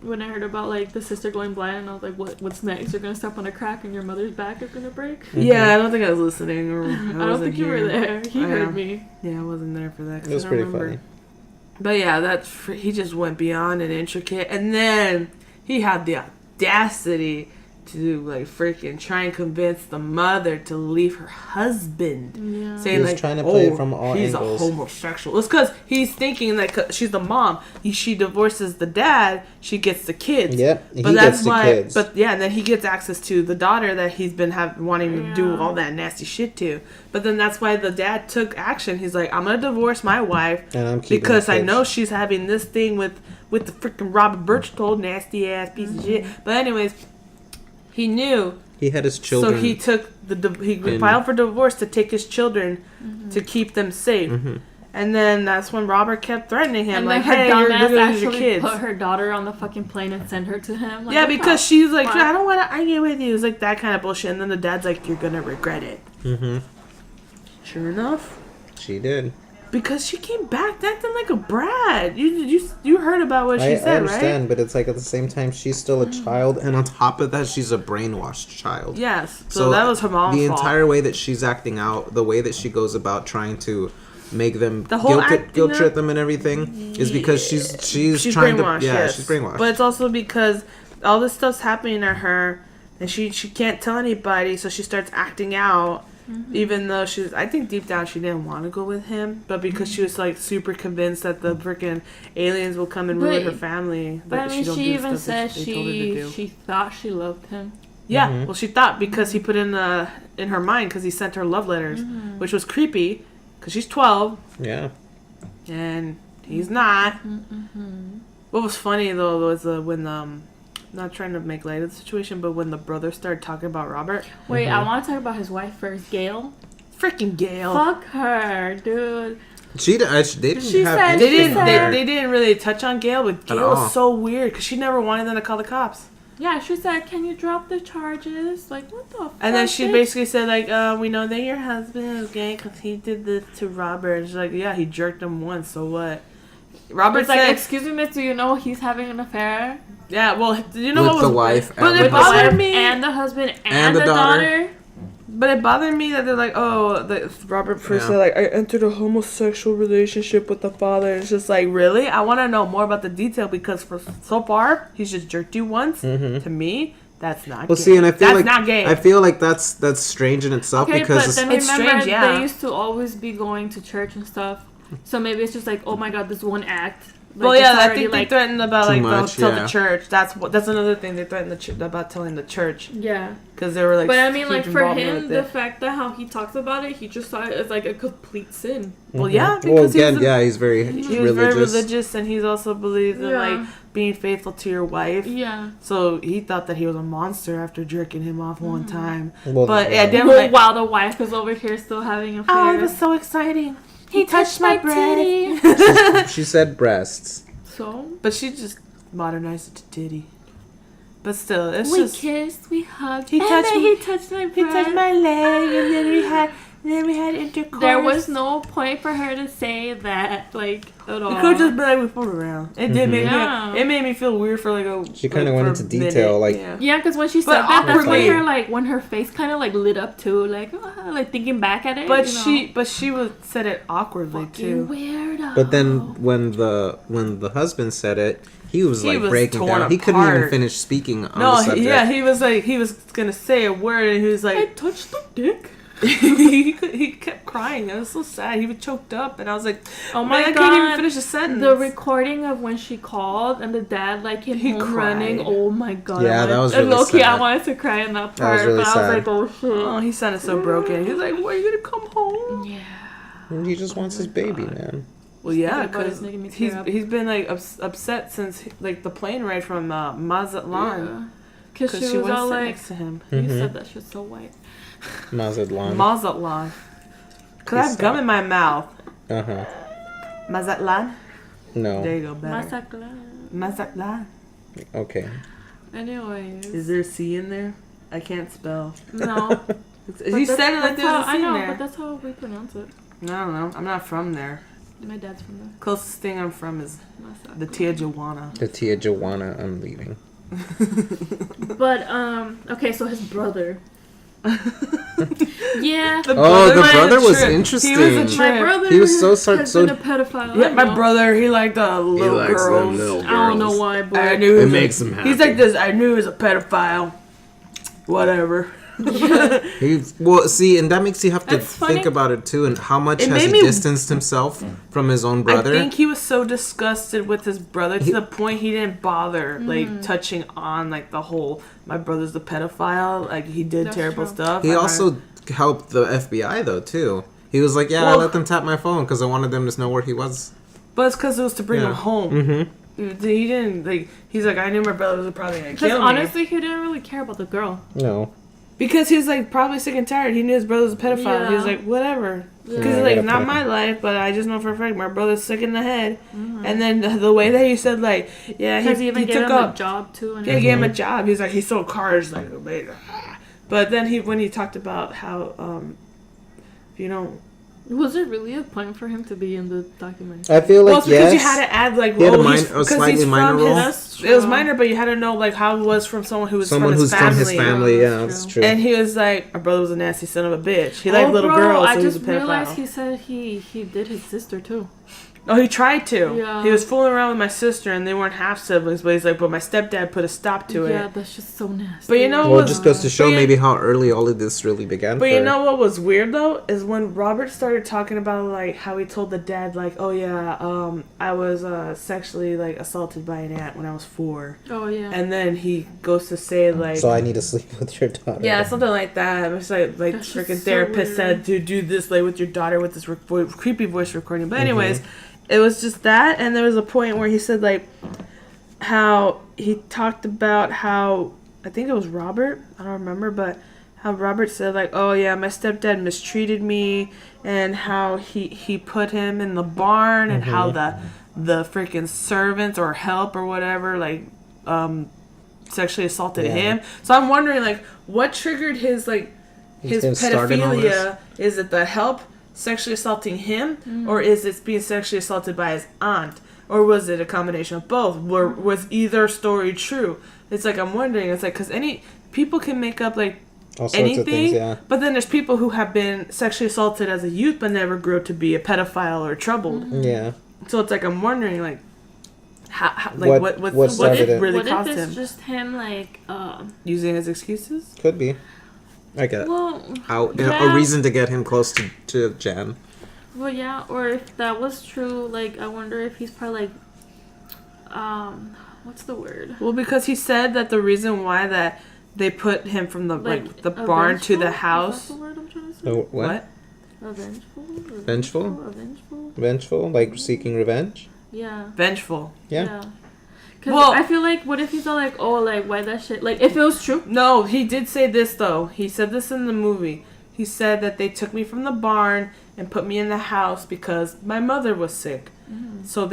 [SPEAKER 3] when I heard about like the sister going blind, and I was like, what's next? You're gonna step on a crack and your mother's back is gonna break?
[SPEAKER 1] Yeah, I don't think I was listening. Or
[SPEAKER 3] I don't think you were there. He heard me.
[SPEAKER 1] Yeah, I wasn't there for that.
[SPEAKER 2] It was pretty funny.
[SPEAKER 1] But yeah, he just went beyond and intricate, and then he had the audacity to like freaking try and convince the mother to leave her husband, saying like,
[SPEAKER 2] trying to play it from all
[SPEAKER 1] he's
[SPEAKER 2] angles.
[SPEAKER 1] a homosexual. It's because he's thinking like she's the mom. She divorces the dad, she gets the kids.
[SPEAKER 2] Yep,
[SPEAKER 1] but that's why. Kids. But yeah, and then he gets access to the daughter that he's been wanting to do all that nasty shit to. But then that's why the dad took action. He's like, I'm gonna divorce my wife because I know she's having this thing with the freaking Robert Berchtold, nasty ass piece of shit. But anyways. He knew.
[SPEAKER 2] He had his children.
[SPEAKER 1] So he took he filed for divorce to take his children to keep them safe. And then that's when Robert kept threatening him,
[SPEAKER 3] and
[SPEAKER 1] like,
[SPEAKER 3] her
[SPEAKER 1] "Hey,
[SPEAKER 3] dumbass
[SPEAKER 1] you're losing
[SPEAKER 3] actually
[SPEAKER 1] your kids."
[SPEAKER 3] Put her daughter on the fucking plane and send her to him. Like,
[SPEAKER 1] yeah, because she's like, "I don't want to argue with you." It's like that kind of bullshit. And then the dad's like, "You're gonna regret it." Sure enough,
[SPEAKER 2] she did.
[SPEAKER 1] Because she came back acting like a brat. You heard about what she said, right? I
[SPEAKER 2] understand, but it's like at the same time she's still a child, and on top of that she's a brainwashed child.
[SPEAKER 1] Yes, so that was her mom's
[SPEAKER 2] fault. The
[SPEAKER 1] fault.
[SPEAKER 2] entire way that she's acting out, the way that she goes about trying to make them
[SPEAKER 1] the whole
[SPEAKER 2] guilt trip them and everything is because she's trying to she's brainwashed.
[SPEAKER 1] But it's also because all this stuff's happening to her and she can't tell anybody, so she starts acting out. Even though I think deep down she didn't want to go with him, but because she was like super convinced that the freaking aliens will come and ruin her family.
[SPEAKER 3] But I mean, she even said she thought she loved him.
[SPEAKER 1] Yeah, well, she thought because he put in her mind because he sent her love letters, which was creepy because she's 12.
[SPEAKER 2] Yeah,
[SPEAKER 1] and he's not. What was funny though was when not trying to make light of the situation, but when the brother started talking about Robert.
[SPEAKER 3] Wait, I want to talk about his wife first, Gail.
[SPEAKER 1] Freaking Gail.
[SPEAKER 3] Fuck her, dude.
[SPEAKER 2] They
[SPEAKER 1] didn't really touch on Gail, but Gail was so weird because she never wanted them to call the cops.
[SPEAKER 3] Yeah, she said, "Can you drop the charges?" Like, what the fuck?
[SPEAKER 1] And then she basically said, like, we know that your husband is gay because he did this to Robert. And she's like, yeah, he jerked him once, so what? Robert said,
[SPEAKER 3] like, excuse me, miss, do you know he's having an affair?
[SPEAKER 1] Yeah, well, you know
[SPEAKER 2] with
[SPEAKER 1] what was
[SPEAKER 2] the wife,
[SPEAKER 1] but it bothered me,
[SPEAKER 3] and the husband, and the daughter.
[SPEAKER 1] But it bothered me that they're like, Robert first said, like, I entered a homosexual relationship with the father. It's just like, really? I want to know more about the detail because so far, he's just jerked you once. To me, that's not gay.
[SPEAKER 2] See, and I feel
[SPEAKER 1] that's not gay.
[SPEAKER 2] I feel like that's strange in itself because
[SPEAKER 3] but then
[SPEAKER 1] it's
[SPEAKER 3] remember,
[SPEAKER 1] strange, yeah.
[SPEAKER 3] They used to always be going to church and stuff. So maybe it's just like, oh my god, this one act.
[SPEAKER 1] Like, well, yeah, I think they threatened about like they'll tell the church. That's another thing they threatened about telling the church.
[SPEAKER 3] Yeah,
[SPEAKER 1] because they were like.
[SPEAKER 3] But I mean, like for him, the fact that how he talks about it, he just saw it as like a complete sin.
[SPEAKER 1] Well, yeah, because
[SPEAKER 2] he's very religious.
[SPEAKER 1] He was very religious, and he's also believes in like being faithful to your wife.
[SPEAKER 3] Yeah.
[SPEAKER 1] So he thought that he was a monster after jerking him off one time.
[SPEAKER 2] Well,
[SPEAKER 1] but
[SPEAKER 3] while the wife was over here still having an affair.
[SPEAKER 1] Oh, it was so exciting. He touched my titty.
[SPEAKER 2] She said breasts.
[SPEAKER 3] So?
[SPEAKER 1] But she just modernized it to titty. But still, it's
[SPEAKER 3] we
[SPEAKER 1] just...
[SPEAKER 3] We kissed, we hugged,
[SPEAKER 1] he touched
[SPEAKER 3] my breast.
[SPEAKER 1] He touched my leg, and then we had intercourse.
[SPEAKER 3] There was no point for her to say that, like, at all.
[SPEAKER 1] You could just be like, we fooled around. It did make me... It made me feel weird for, like, a...
[SPEAKER 2] She kind of went into detail, like...
[SPEAKER 3] Yeah, because when she said that, that's when her face kind of, like, lit up, too. Like, thinking back at it,
[SPEAKER 1] But she said it awkwardly, too.
[SPEAKER 3] Weirdo.
[SPEAKER 2] But then, when the husband said it... He was breaking down.
[SPEAKER 1] Apart.
[SPEAKER 2] He couldn't even finish speaking on the subject.
[SPEAKER 1] Yeah, he was gonna say a word, and he was like,
[SPEAKER 3] I touched the dick.
[SPEAKER 1] he kept crying. It was so sad. He was choked up, and I was like, oh my god, I can't even finish a sentence.
[SPEAKER 3] The recording of when she called and the dad came home running. Oh my god.
[SPEAKER 2] Yeah, that was really sad.
[SPEAKER 3] I wanted to cry in that part,
[SPEAKER 2] really
[SPEAKER 3] but
[SPEAKER 2] sad.
[SPEAKER 3] I was like, oh shit.
[SPEAKER 1] Oh, he sounded so broken. He was like, "When are you gonna come home?"
[SPEAKER 3] Yeah.
[SPEAKER 2] He just wants his baby, man.
[SPEAKER 1] Well, yeah, because he's been like upset since like the plane ride from Mazatlan.
[SPEAKER 3] Because she was all like
[SPEAKER 1] next to him.
[SPEAKER 3] You said that shit's so white.
[SPEAKER 2] Mazatlan.
[SPEAKER 1] Cause I have gum in my mouth. Mazatlan.
[SPEAKER 2] No.
[SPEAKER 1] There you go. Better. Mazatlan.
[SPEAKER 2] Okay.
[SPEAKER 3] Anyways.
[SPEAKER 1] Is there a C in there? I can't spell.
[SPEAKER 3] No.
[SPEAKER 1] You said it like there's a C in there.
[SPEAKER 3] But that's how we pronounce it.
[SPEAKER 1] I don't know. I'm not from there.
[SPEAKER 3] My dad's from there.
[SPEAKER 1] Closest thing I'm from is the Tia Joanna.
[SPEAKER 2] The Tia Joanna, I'm leaving.
[SPEAKER 3] But okay, so his brother. Yeah.
[SPEAKER 2] The brother was interesting.
[SPEAKER 1] He was a trip.
[SPEAKER 3] My brother
[SPEAKER 2] he was so
[SPEAKER 3] been a pedophile.
[SPEAKER 1] Yeah, my brother, he liked little girls.
[SPEAKER 3] I don't know why, but
[SPEAKER 2] I knew it makes him happy.
[SPEAKER 1] He's like this. I knew he was a pedophile. Whatever.
[SPEAKER 2] Well, see, and that makes you have to think about it too, and how much has he distanced himself from his own brother.
[SPEAKER 1] I think he was so disgusted with his brother to the point he didn't bother like touching on like the whole my brother's the pedophile. Like he did terrible stuff.
[SPEAKER 2] He also helped the FBI though too. He was like, I let them tap my phone because I wanted them to know where he was.
[SPEAKER 1] But it's because it was to bring him home. He didn't like. He's like, I knew my brother was probably gonna kill me.
[SPEAKER 3] Because honestly, he didn't really care about the girl.
[SPEAKER 2] No.
[SPEAKER 1] Because he was like probably sick and tired. He knew his brother was a pedophile. Yeah. He was like, whatever. Because he's like, not my life, but I just know for a fact my brother's sick in the head. And then the way that he said, like, he
[SPEAKER 3] took
[SPEAKER 1] him
[SPEAKER 3] a job too.
[SPEAKER 1] And he gave him a job. He's like, he sold cars, like, but then when he talked about how,
[SPEAKER 3] was it really a point for him to be in the documentary?
[SPEAKER 2] I feel like
[SPEAKER 1] because you had to add like,
[SPEAKER 2] he had a slightly minor role.
[SPEAKER 3] That's
[SPEAKER 1] It was minor, but you had to know like how it was from someone who was from his family.
[SPEAKER 2] Yeah, that's true.
[SPEAKER 1] And he was like, "My brother was a nasty son of a bitch. He liked little girls, so he was a pedophile." I just realized
[SPEAKER 3] he said he did his sister too.
[SPEAKER 1] Oh, he tried to.
[SPEAKER 3] Yeah.
[SPEAKER 1] He was fooling around with my sister, and they weren't half siblings. But he's like, but my stepdad put a stop to it.
[SPEAKER 3] Yeah, that's just so nasty.
[SPEAKER 1] But you know,
[SPEAKER 2] well, it just goes to show maybe how early all of this really began.
[SPEAKER 1] But you know what was weird though is when Robert started talking about like how he told the dad like, oh yeah, I was sexually like assaulted by an aunt when I was 4.
[SPEAKER 3] Oh yeah.
[SPEAKER 1] And then he goes to say like,
[SPEAKER 2] so I need to sleep with your daughter.
[SPEAKER 1] Yeah, something like that. It's like freaking therapist said to do this like with your daughter with this creepy voice recording. But anyways. It was just that, and there was a point where he said, like, how he talked about how, I think it was Robert, I don't remember, but how Robert said, like, oh, yeah, my stepdad mistreated me, and how he put him in the barn, and how the freaking servants or help or whatever, like, sexually assaulted him. So I'm wondering, like, what triggered his pedophilia? Is it the help sexually assaulting him, or is it being sexually assaulted by his aunt, or was it a combination of both? Was either story true? It's like I'm wondering. It's like because people can make up like all anything, of things, but then there's people who have been sexually assaulted as a youth but never grew to be a pedophile or troubled.
[SPEAKER 2] Yeah.
[SPEAKER 1] So it's like I'm wondering like how like what really
[SPEAKER 3] what
[SPEAKER 1] caused
[SPEAKER 3] if it's
[SPEAKER 1] him?
[SPEAKER 3] just him like
[SPEAKER 1] using his excuses?
[SPEAKER 2] Could be. I get it.
[SPEAKER 3] Well,
[SPEAKER 2] a reason to get him close to Jan.
[SPEAKER 3] Well, yeah, or if that was true, like, I wonder if he's probably, like, what's the word?
[SPEAKER 1] Well, because he said that the reason why that they put him from the, like the barn to the house.
[SPEAKER 3] Is that the word I'm trying to say?
[SPEAKER 2] Oh, what?
[SPEAKER 3] Vengeful?
[SPEAKER 2] Vengeful? Like seeking revenge?
[SPEAKER 3] Yeah.
[SPEAKER 1] Vengeful.
[SPEAKER 3] Yeah. Because I feel like, what if he's all like, oh, like, why that shit? Like, if it was true.
[SPEAKER 1] No, he did say this, though. He said this in the movie. He said that they took me from the barn and put me in the house because my mother was sick. Mm-hmm. So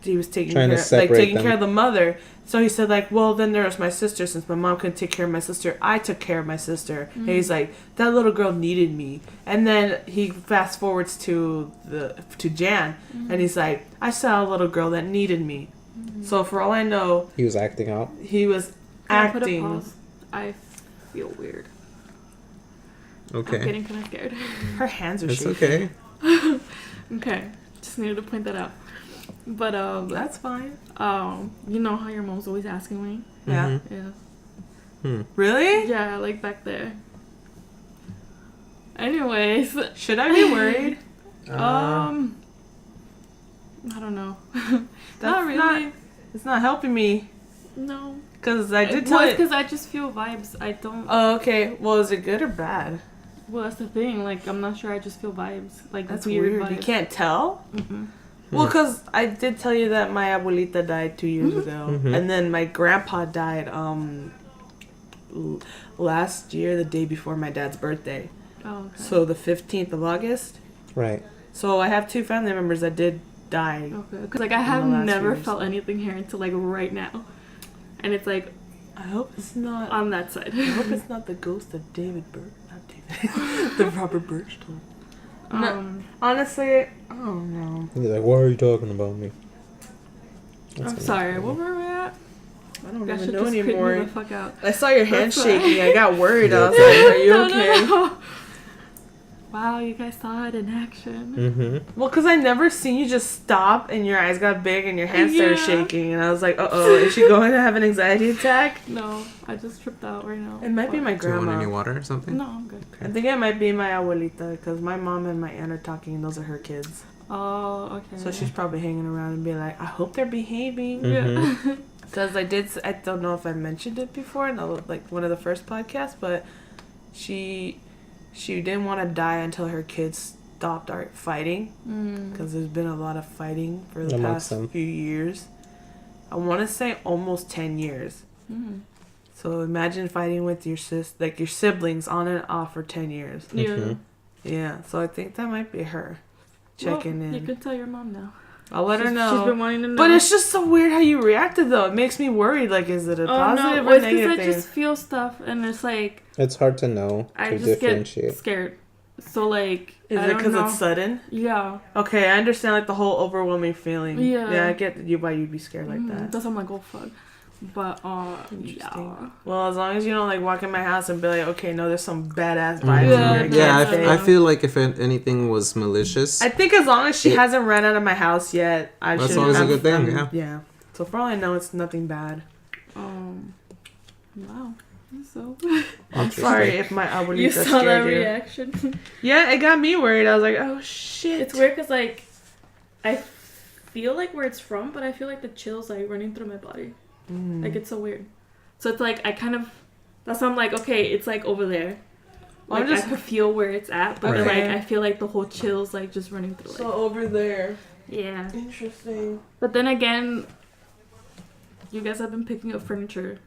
[SPEAKER 1] he was taking care of the mother. So he said, like, well, then there was my sister. Since my mom couldn't take care of my sister, I took care of my sister. Mm-hmm. And he's like, that little girl needed me. And then he fast forwards to Jan. Mm-hmm. And he's like, I saw a little girl that needed me. So for all I know,
[SPEAKER 2] he was acting out.
[SPEAKER 1] He was acting.
[SPEAKER 3] I feel weird.
[SPEAKER 2] Okay.
[SPEAKER 3] I'm getting kind of scared.
[SPEAKER 1] Her hands are shaking.
[SPEAKER 2] It's
[SPEAKER 3] okay. Okay. Just needed to point that out. But
[SPEAKER 1] that's fine.
[SPEAKER 3] You know how your mom's always asking me?
[SPEAKER 1] Yeah.
[SPEAKER 3] Yeah.
[SPEAKER 1] Really?
[SPEAKER 3] Yeah, like back there. Anyways,
[SPEAKER 1] should I be worried?
[SPEAKER 3] I don't know.
[SPEAKER 1] Not really. It's not helping me.
[SPEAKER 3] No.
[SPEAKER 1] Because I did tell
[SPEAKER 3] you. Because I just feel vibes. I don't.
[SPEAKER 1] Oh, okay. Well, is it good or bad?
[SPEAKER 3] Well, that's the thing. Like, I'm not sure. I just feel vibes. Like,
[SPEAKER 1] that's weird. Vibes. You can't tell?
[SPEAKER 3] Mm-hmm.
[SPEAKER 1] Well, because I did tell you that my abuelita died 2 years ago. Mm-hmm. And then my grandpa died last year, the day before my dad's birthday.
[SPEAKER 3] Oh, okay.
[SPEAKER 1] So the 15th of August.
[SPEAKER 2] Right.
[SPEAKER 1] So I have 2 family members that did die.
[SPEAKER 3] Okay. Because, like, I have never felt anything here until, like, right now. And it's, like...
[SPEAKER 1] I hope it's not...
[SPEAKER 3] On that side.
[SPEAKER 1] I hope it's not the ghost of David Birch. Not David. The Robert Birch told. No, honestly, I don't know.
[SPEAKER 2] He's like, why are you talking about me?
[SPEAKER 3] I'm sorry, what were we at?
[SPEAKER 1] I don't even know anymore.
[SPEAKER 3] Me the fuck out.
[SPEAKER 1] I saw your hand shaking. I got worried. I was like, are you okay?
[SPEAKER 3] No. Wow, you guys saw it in action.
[SPEAKER 2] Mm-hmm.
[SPEAKER 1] Well, because I never seen you just stop and your eyes got big and your hand started shaking. And I was like, uh-oh, is she going to have an anxiety attack?
[SPEAKER 3] No, I just tripped out right now.
[SPEAKER 1] It might be my grandma.
[SPEAKER 2] Do you want any water or something?
[SPEAKER 3] No, I'm good.
[SPEAKER 1] Okay. I think it might be my abuelita because my mom and my aunt are talking and those are her kids.
[SPEAKER 3] Oh, okay.
[SPEAKER 1] So she's probably hanging around and being like, I hope they're behaving.
[SPEAKER 3] Mm-hmm.
[SPEAKER 1] Yeah. Because I don't know if I mentioned it before in like one of the first podcasts, but she didn't want to die until her kids stopped fighting because there's been a lot of fighting for the past few years. I want to say almost 10 years. Mm. So imagine fighting with your your siblings on and off for 10 years.
[SPEAKER 3] Yeah.
[SPEAKER 2] Mm-hmm.
[SPEAKER 1] Yeah. So I think that might be her checking in.
[SPEAKER 3] You can tell your mom now.
[SPEAKER 1] I'll let her know.
[SPEAKER 3] She's been wanting to know.
[SPEAKER 1] But it's just so weird how you reacted, though. It makes me worried. Like, is it a positive or negative thing?
[SPEAKER 3] I just feel stuff, and it's like...
[SPEAKER 2] It's hard to know.
[SPEAKER 3] I just get scared. So like,
[SPEAKER 1] is it because it's sudden?
[SPEAKER 3] Yeah.
[SPEAKER 1] Okay, I understand like the whole overwhelming feeling.
[SPEAKER 3] Yeah.
[SPEAKER 1] I get you why you'd be scared like that.
[SPEAKER 3] That's I'm like, oh fuck. But yeah.
[SPEAKER 1] Well, as long as you don't like walk in my house and be like, okay, no, there's some badass vibes in here.
[SPEAKER 2] Yeah, I feel like if anything was malicious,
[SPEAKER 1] I think as long as she hasn't ran out of my house yet,
[SPEAKER 2] that's always a good thing.
[SPEAKER 1] Yeah. So for all I know, it's nothing bad.
[SPEAKER 3] Wow. So
[SPEAKER 1] I'm sorry if my abuelita
[SPEAKER 3] you saw
[SPEAKER 1] scared
[SPEAKER 3] that
[SPEAKER 1] you.
[SPEAKER 3] reaction.
[SPEAKER 1] Yeah, it got me worried. I was like, oh shit.
[SPEAKER 3] It's weird because like I feel like where it's from, but I feel like the chills like running through my body. Like it's so weird. So it's like I kind of that's why I'm like, okay, it's like over there. Like I could feel where it's at, but then, like I feel like the whole chills like just running through.
[SPEAKER 1] So over there.
[SPEAKER 3] Yeah.
[SPEAKER 1] Interesting.
[SPEAKER 3] But then again, you guys have been picking up furniture.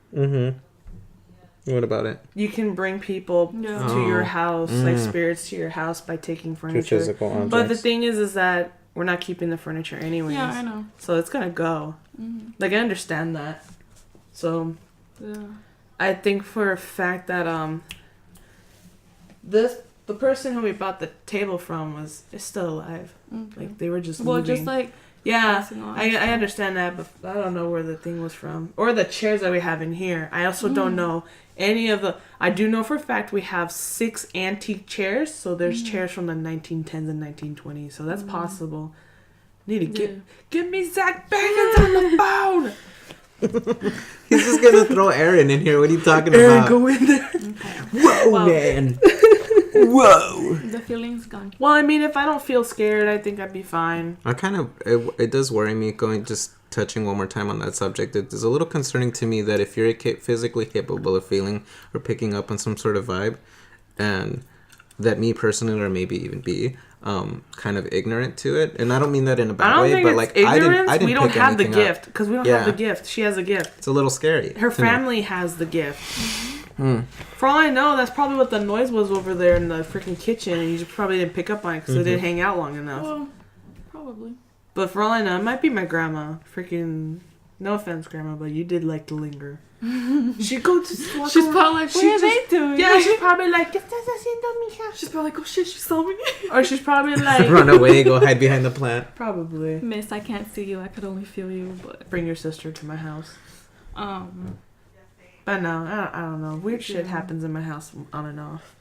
[SPEAKER 2] What about it?
[SPEAKER 1] You can bring people to your house, like spirits to your house by taking furniture.
[SPEAKER 2] Physical objects.
[SPEAKER 1] But the thing is that we're not keeping the furniture anyways.
[SPEAKER 3] Yeah, I know.
[SPEAKER 1] So it's gonna go. Like I understand that. So I think for a fact that the person who we bought the table from is still alive. Like they were just moving.
[SPEAKER 3] Just like
[SPEAKER 1] I understand that, but I don't know where the thing was from or the chairs that we have in here. I also don't know any of the. I do know for a fact we have 6 antique chairs. So there's chairs from the 1910s and 1920s. So that's possible. Need to get me Zach Bagans on the phone.
[SPEAKER 2] He's just gonna throw Aaron in here. What are you talking
[SPEAKER 1] Aaron,
[SPEAKER 2] about?
[SPEAKER 1] go in there.
[SPEAKER 2] Whoa, man. Whoa.
[SPEAKER 3] The feeling's gone.
[SPEAKER 1] Well, I mean, if I don't feel scared, I think I'd be fine.
[SPEAKER 2] I kind of it does worry me touching one more time on that subject. It is a little concerning to me that if you're physically capable of feeling or picking up on some sort of vibe, and that me personally or maybe even be kind of ignorant to it, and I don't mean that in a bad way, but like
[SPEAKER 1] ignorance.
[SPEAKER 2] I didn't
[SPEAKER 1] we don't
[SPEAKER 2] pick
[SPEAKER 1] have the
[SPEAKER 2] anything
[SPEAKER 1] gift because we don't have the gift. She has a gift.
[SPEAKER 2] It's a little scary.
[SPEAKER 1] Her family has the gift. For all I know, that's probably what the noise was over there in the freaking kitchen, and you just probably didn't pick up on it because it didn't hang out long enough.
[SPEAKER 3] Well, probably.
[SPEAKER 1] But for all I know, it might be my grandma. Freaking, no offense, grandma, but you did like to linger. She'd go to walk
[SPEAKER 3] She's
[SPEAKER 1] around.
[SPEAKER 3] probably like, what are they doing?
[SPEAKER 1] Yeah, she's probably like, ¿Qué estás haciendo, mija?
[SPEAKER 3] She's probably like, oh shit, she saw me.
[SPEAKER 1] Or she's probably like,
[SPEAKER 2] run away, go hide behind the plant.
[SPEAKER 1] Probably.
[SPEAKER 3] Miss, I can't see you. I could only feel you. But
[SPEAKER 1] bring your sister to my house. But no, I don't know. Weird shit happens in my house on and off.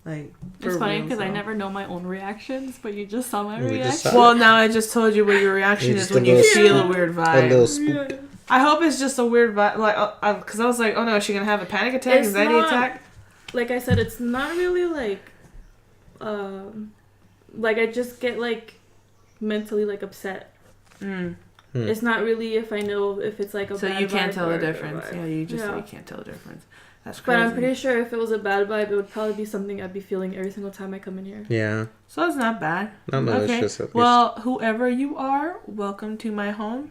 [SPEAKER 1] Like,
[SPEAKER 3] it's funny because I never know my own reactions, but you just saw my reaction.
[SPEAKER 1] Well, now I just told you what your reaction is when you feel a weird vibe.
[SPEAKER 2] A little spook.
[SPEAKER 1] I hope it's just a weird vibe. Like, because I was like, oh no, is she gonna have a panic attack, anxiety attack?
[SPEAKER 3] Like I said, it's not really like I just get like mentally like upset. It's not really if I know if it's like a bad vibe. So you can't tell the difference. Yeah, you just say you can't tell the difference. That's crazy. But I'm pretty sure if it was a bad vibe, it would probably be something I'd be feeling every single time I come in here.
[SPEAKER 2] Yeah.
[SPEAKER 1] So it's not bad.
[SPEAKER 2] Not malicious, at least.
[SPEAKER 1] Well, whoever you are, welcome to my home.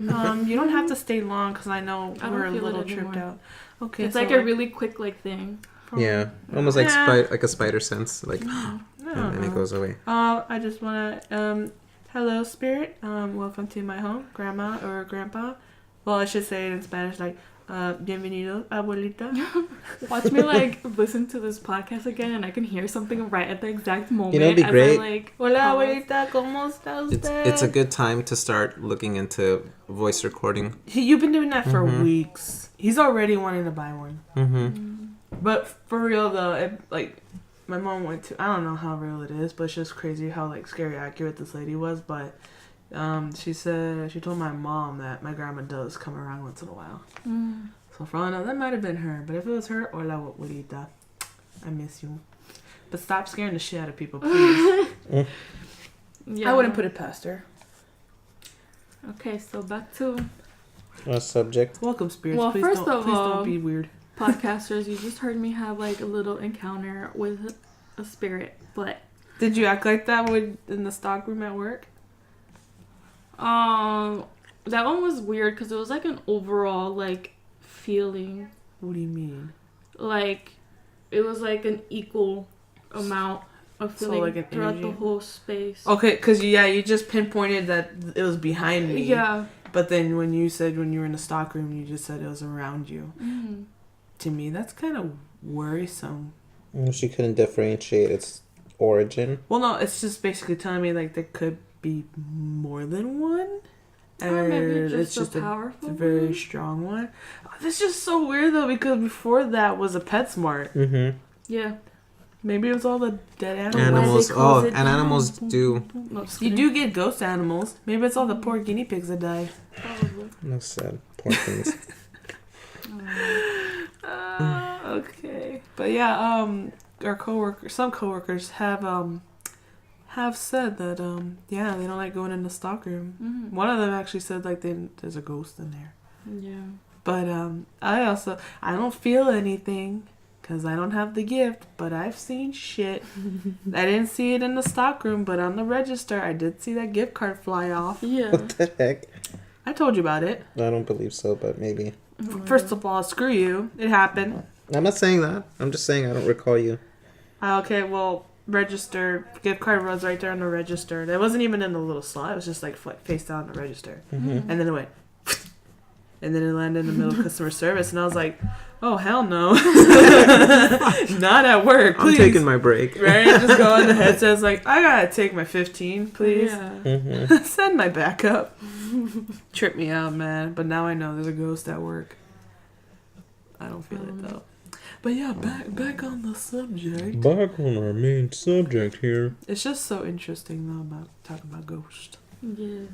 [SPEAKER 1] You don't have to stay long because I know we're a little tripped out. Okay.
[SPEAKER 3] It's like a really quick like thing.
[SPEAKER 2] Yeah. Almost like like a spider sense. Like, and it goes away.
[SPEAKER 1] I just want to... hello, spirit. Welcome to my home, grandma or grandpa. Well, I should say it in Spanish, like, bienvenido, abuelita.
[SPEAKER 3] Watch me, like, listen to this podcast again, and I can hear something right at the exact moment.
[SPEAKER 2] You know, it'd be great.
[SPEAKER 3] Like,
[SPEAKER 1] hola, abuelita, ¿cómo está usted?
[SPEAKER 2] It's a good time to start looking into voice recording.
[SPEAKER 1] You've been doing that for weeks. He's already wanting to buy one. But for real, though, my mom went to, I don't know how real it is, but it's just crazy how like scary accurate this lady was. But she told my mom that my grandma does come around once in a while. So for all I know, that might have been her. But if it was her, hola abuelita, I miss you. But stop scaring the shit out of people, please. I wouldn't put it past her.
[SPEAKER 3] Okay, so back to
[SPEAKER 2] our subject.
[SPEAKER 1] Welcome, spirits.
[SPEAKER 3] Well,
[SPEAKER 1] please don't be weird.
[SPEAKER 3] Podcasters, you just heard me have like a little encounter with a spirit, but
[SPEAKER 1] did you act like that in the stock room at work?
[SPEAKER 3] That one was weird because it was like an overall like feeling.
[SPEAKER 1] What do you mean?
[SPEAKER 3] Like it was like an equal amount of feeling throughout the whole space.
[SPEAKER 1] Okay, because you just pinpointed that it was behind me.
[SPEAKER 3] Yeah.
[SPEAKER 1] But then when you said when you were in the stock room, you just said it was around you. To me, that's kind of worrisome.
[SPEAKER 2] She couldn't differentiate its origin.
[SPEAKER 1] Well, no, it's just basically telling me like there could be more than one.
[SPEAKER 3] Or maybe
[SPEAKER 1] It's just
[SPEAKER 3] a powerful
[SPEAKER 1] a very
[SPEAKER 3] one.
[SPEAKER 1] strong one. That's just so weird though, because before that was a PetSmart.
[SPEAKER 2] Mm-hmm.
[SPEAKER 3] Yeah.
[SPEAKER 1] Maybe it was all the dead animals.
[SPEAKER 2] Animals. Oh, and animals do.
[SPEAKER 3] No, just
[SPEAKER 1] You
[SPEAKER 3] kidding.
[SPEAKER 1] do get ghost animals. Maybe it's all the poor guinea pigs that die.
[SPEAKER 3] Probably.
[SPEAKER 2] No sad. Poor things.
[SPEAKER 1] Okay, but yeah, some coworkers have said that yeah, they don't like going in the stockroom.
[SPEAKER 3] Mm-hmm.
[SPEAKER 1] One of them actually said like there's a ghost in there.
[SPEAKER 3] Yeah.
[SPEAKER 1] But I don't feel anything because I don't have the gift, but I've seen shit. I didn't see it in the stockroom, but on the register I did see that gift card fly off.
[SPEAKER 3] Yeah.
[SPEAKER 2] What the heck?
[SPEAKER 1] I told you about it.
[SPEAKER 2] I don't believe so, but maybe.
[SPEAKER 1] First of all, screw you. It happened.
[SPEAKER 2] I'm not saying that. I'm just saying I don't recall you.
[SPEAKER 1] Okay, well, register gift card was right there on the register. It wasn't even in the little slot. It was just like face down on the register,
[SPEAKER 2] Mm-hmm.
[SPEAKER 1] and then it went, and then it landed in the middle of customer service, and I was like, oh hell no, not at work. Please.
[SPEAKER 2] I'm taking my break.
[SPEAKER 1] Right, just go on the headset. It's like I gotta take my 15, please.
[SPEAKER 3] Yeah.
[SPEAKER 2] Mm-hmm.
[SPEAKER 1] Send my backup. Trip me out, man. But now I know there's a ghost at work. I don't feel it though. But yeah, back on the subject.
[SPEAKER 2] Back on our main subject here.
[SPEAKER 1] It's just so interesting though about talking about ghosts.
[SPEAKER 3] Yeah.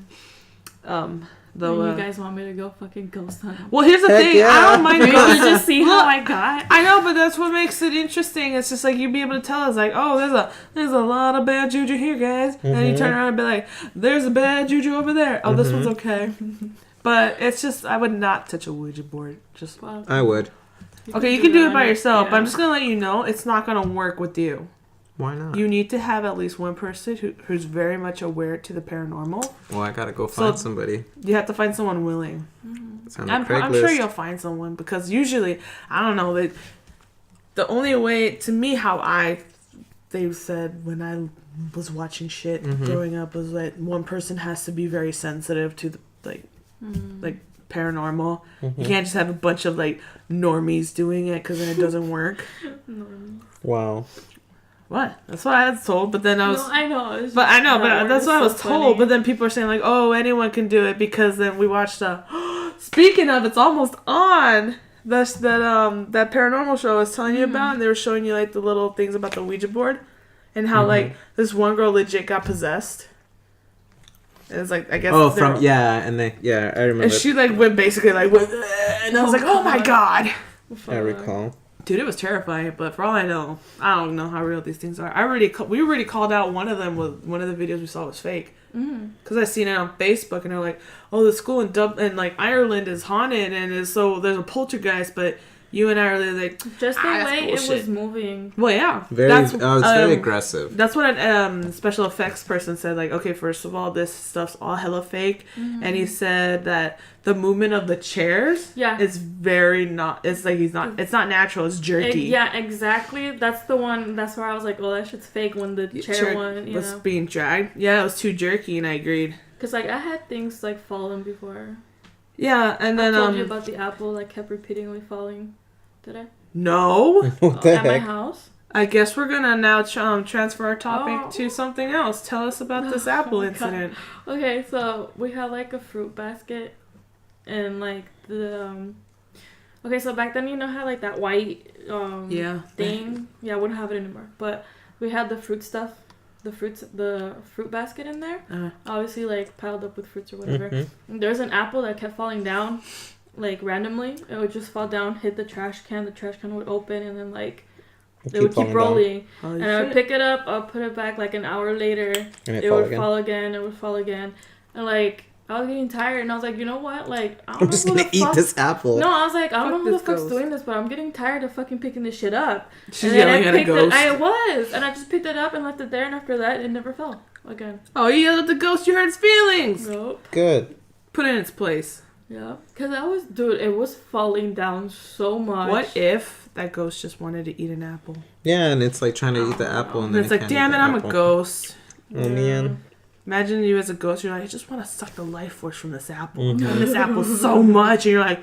[SPEAKER 1] Though
[SPEAKER 3] And you guys want me to go fucking ghost hunt?
[SPEAKER 1] well, here's the
[SPEAKER 2] Heck
[SPEAKER 1] thing.
[SPEAKER 2] yeah.
[SPEAKER 1] I don't mind
[SPEAKER 3] Maybe
[SPEAKER 1] ghosts.
[SPEAKER 3] just see how I got.
[SPEAKER 1] I know, but that's what makes it interesting. It's just like you'd be able to tell us, like, oh, there's a lot of bad juju here, guys. And you turn around and be like, there's a bad juju over there. Oh, this one's okay. But it's just, I would not touch a Ouija board. Just
[SPEAKER 2] I would.
[SPEAKER 1] okay, you can do it by
[SPEAKER 3] on
[SPEAKER 1] yourself,
[SPEAKER 3] yeah.
[SPEAKER 1] but I'm just gonna let you know it's not gonna work with you.
[SPEAKER 2] Why not?
[SPEAKER 1] You need to have at least one person who's very much aware to the paranormal.
[SPEAKER 2] Well, I gotta go find
[SPEAKER 1] So-
[SPEAKER 2] somebody.
[SPEAKER 1] You have to find someone willing.
[SPEAKER 2] It's on
[SPEAKER 1] I'm
[SPEAKER 2] Craigslist.
[SPEAKER 1] sure you'll find someone because usually, I don't know, the only way, to me, they said when I was watching shit growing up was that one person has to be very sensitive to the, like paranormal. You can't just have a bunch of like normies doing it because then it doesn't work.
[SPEAKER 2] Wow.
[SPEAKER 1] What? That's what I was told, but then I was...
[SPEAKER 3] No, I know. It's
[SPEAKER 1] But I know,
[SPEAKER 3] that
[SPEAKER 1] but
[SPEAKER 3] word
[SPEAKER 1] that's
[SPEAKER 3] is
[SPEAKER 1] what I
[SPEAKER 3] so
[SPEAKER 1] was told.
[SPEAKER 3] funny.
[SPEAKER 1] But then people are saying like, oh, anyone can do it because then we watched speaking of, it's almost on. That paranormal show I was telling you about, and they were showing you like the little things about the Ouija board, and how like this one girl legit got possessed. And it's like I guess.
[SPEAKER 2] Oh, from I remember.
[SPEAKER 1] And she like went basically like went, and I was like, oh my god.
[SPEAKER 2] I recall.
[SPEAKER 1] Dude, it was terrifying, but for all I know, I don't know how real these things are. We already called out one of them with one of the videos we saw was fake. Because I seen it on Facebook, and they're like, oh, the school in like Ireland is haunted, and there's a poltergeist, but you and I are like...
[SPEAKER 3] Just the
[SPEAKER 1] that's
[SPEAKER 3] way it
[SPEAKER 1] bullshit.
[SPEAKER 3] was moving.
[SPEAKER 1] Well, yeah.
[SPEAKER 2] It's very aggressive.
[SPEAKER 1] That's what a special effects person said. Like, okay, first of all, this stuff's all hella fake. And he said that the movement of the chairs is very not... It's like it's not natural. It's jerky.
[SPEAKER 3] Yeah, exactly. That's the one... That's where I was like, oh, that shit's fake when the chair one,
[SPEAKER 1] was being dragged. Yeah, it was too jerky, and I agreed.
[SPEAKER 3] Because, like, I had things, like, falling before.
[SPEAKER 1] Yeah, and then...
[SPEAKER 3] I told you about the apple that kept repeatedly falling. Did I?
[SPEAKER 1] No.
[SPEAKER 2] What the
[SPEAKER 3] At my
[SPEAKER 2] heck?
[SPEAKER 3] house?
[SPEAKER 1] I guess we're gonna now transfer our topic to something else. Tell us about this apple incident.
[SPEAKER 3] Okay, so we had like a fruit basket, and like the okay, so back then you know how like that white thing. Yeah, I wouldn't have it anymore. But we had the fruit stuff, the fruit basket in there. Obviously, like piled up with fruits or whatever. And there's an apple that kept falling down, like randomly. It would just fall down, hit the trash can. The trash can would open, and then like. It would keep rolling, and I would pick it up. I'll put it back like an hour later.
[SPEAKER 2] And
[SPEAKER 3] it would fall again. It would fall again, and like I was getting tired, and I was like, you know what? Like
[SPEAKER 2] I'm just gonna eat this apple.
[SPEAKER 3] No, I was like, I don't know who the fuck's
[SPEAKER 1] ghost.
[SPEAKER 3] doing this, but I'm getting tired of fucking picking this shit up.
[SPEAKER 1] She's yelling at a ghost.
[SPEAKER 3] I was, and I just picked it up and left it there, and after that, it never fell again.
[SPEAKER 1] Oh, you yelled at the ghost. You hurt its feelings.
[SPEAKER 3] Nope.
[SPEAKER 2] Good.
[SPEAKER 1] Put it in its place.
[SPEAKER 3] Yeah, because it was falling down so much.
[SPEAKER 1] What if that ghost just wanted to eat an apple?
[SPEAKER 2] Yeah, and it's like trying to eat the apple, and then
[SPEAKER 1] it's like, damn it, I'm a ghost.
[SPEAKER 2] Oh man.
[SPEAKER 1] Imagine you as a ghost. You're like, I just want to suck the life force from this apple. And this apple so much, and you're like,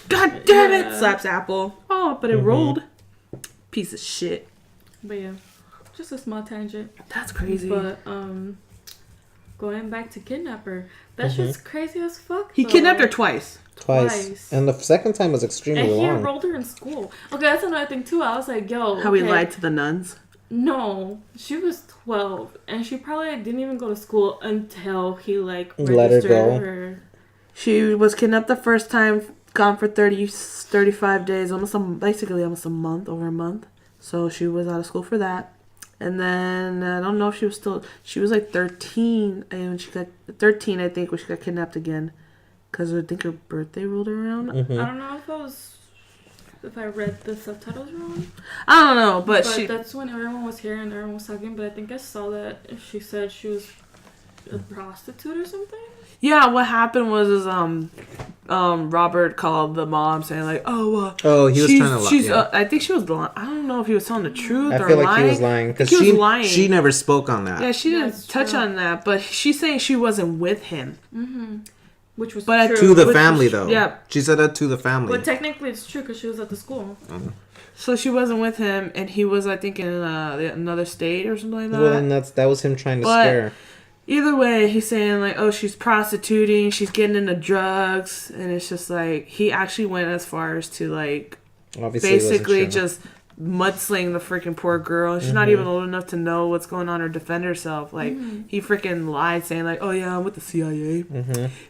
[SPEAKER 1] God damn it! Slaps apple. Oh, but it rolled. Piece of shit.
[SPEAKER 3] But yeah. just a small tangent.
[SPEAKER 1] That's crazy.
[SPEAKER 3] But going back to kidnapper, that's just crazy as fuck.
[SPEAKER 1] He kidnapped her twice.
[SPEAKER 2] And the second time was extremely long.
[SPEAKER 3] And he enrolled her in school. Okay, that's another thing too. I was like, yo.
[SPEAKER 1] How he lied to the nuns?
[SPEAKER 3] No, she was 12, and she probably didn't even go to school until he like
[SPEAKER 2] let her go.
[SPEAKER 3] Her.
[SPEAKER 1] She was kidnapped the first time, gone for 35 days, almost a month, over a month. So she was out of school for that. And then I don't know if she was like 13, and when she got 13, I think, when she got kidnapped again, because I think her birthday rolled around.
[SPEAKER 3] I don't know if I read the subtitles wrong.
[SPEAKER 1] I don't know, but
[SPEAKER 3] that's when everyone was here and everyone was talking. But I think I saw that she said she was a prostitute or something.
[SPEAKER 1] Yeah, what happened was Robert called the mom saying like, he was
[SPEAKER 2] trying to lie.
[SPEAKER 1] I think she was lying. I don't know if he was telling the truth or lying.
[SPEAKER 2] I feel like he was lying because she never spoke on that.
[SPEAKER 1] Yeah, she didn't touch on that, but she's saying she wasn't with him.
[SPEAKER 3] Mm-hmm. Which was
[SPEAKER 2] true. To the family, though. Yeah. She said that to the family.
[SPEAKER 3] But technically it's true because she was at the school.
[SPEAKER 2] Mm-hmm.
[SPEAKER 1] So she wasn't with him, and he was, I think, in another state or something like that.
[SPEAKER 2] Well, then that was him trying to scare her.
[SPEAKER 1] Either way, he's saying, like, oh, she's prostituting, she's getting into drugs, and it's just, like, he actually went as far as to, like, obviously basically just mudsling the freaking poor girl. She's not even old enough to know what's going on or defend herself. Like, he freaking lied, saying, like, oh, yeah, I'm with the CIA.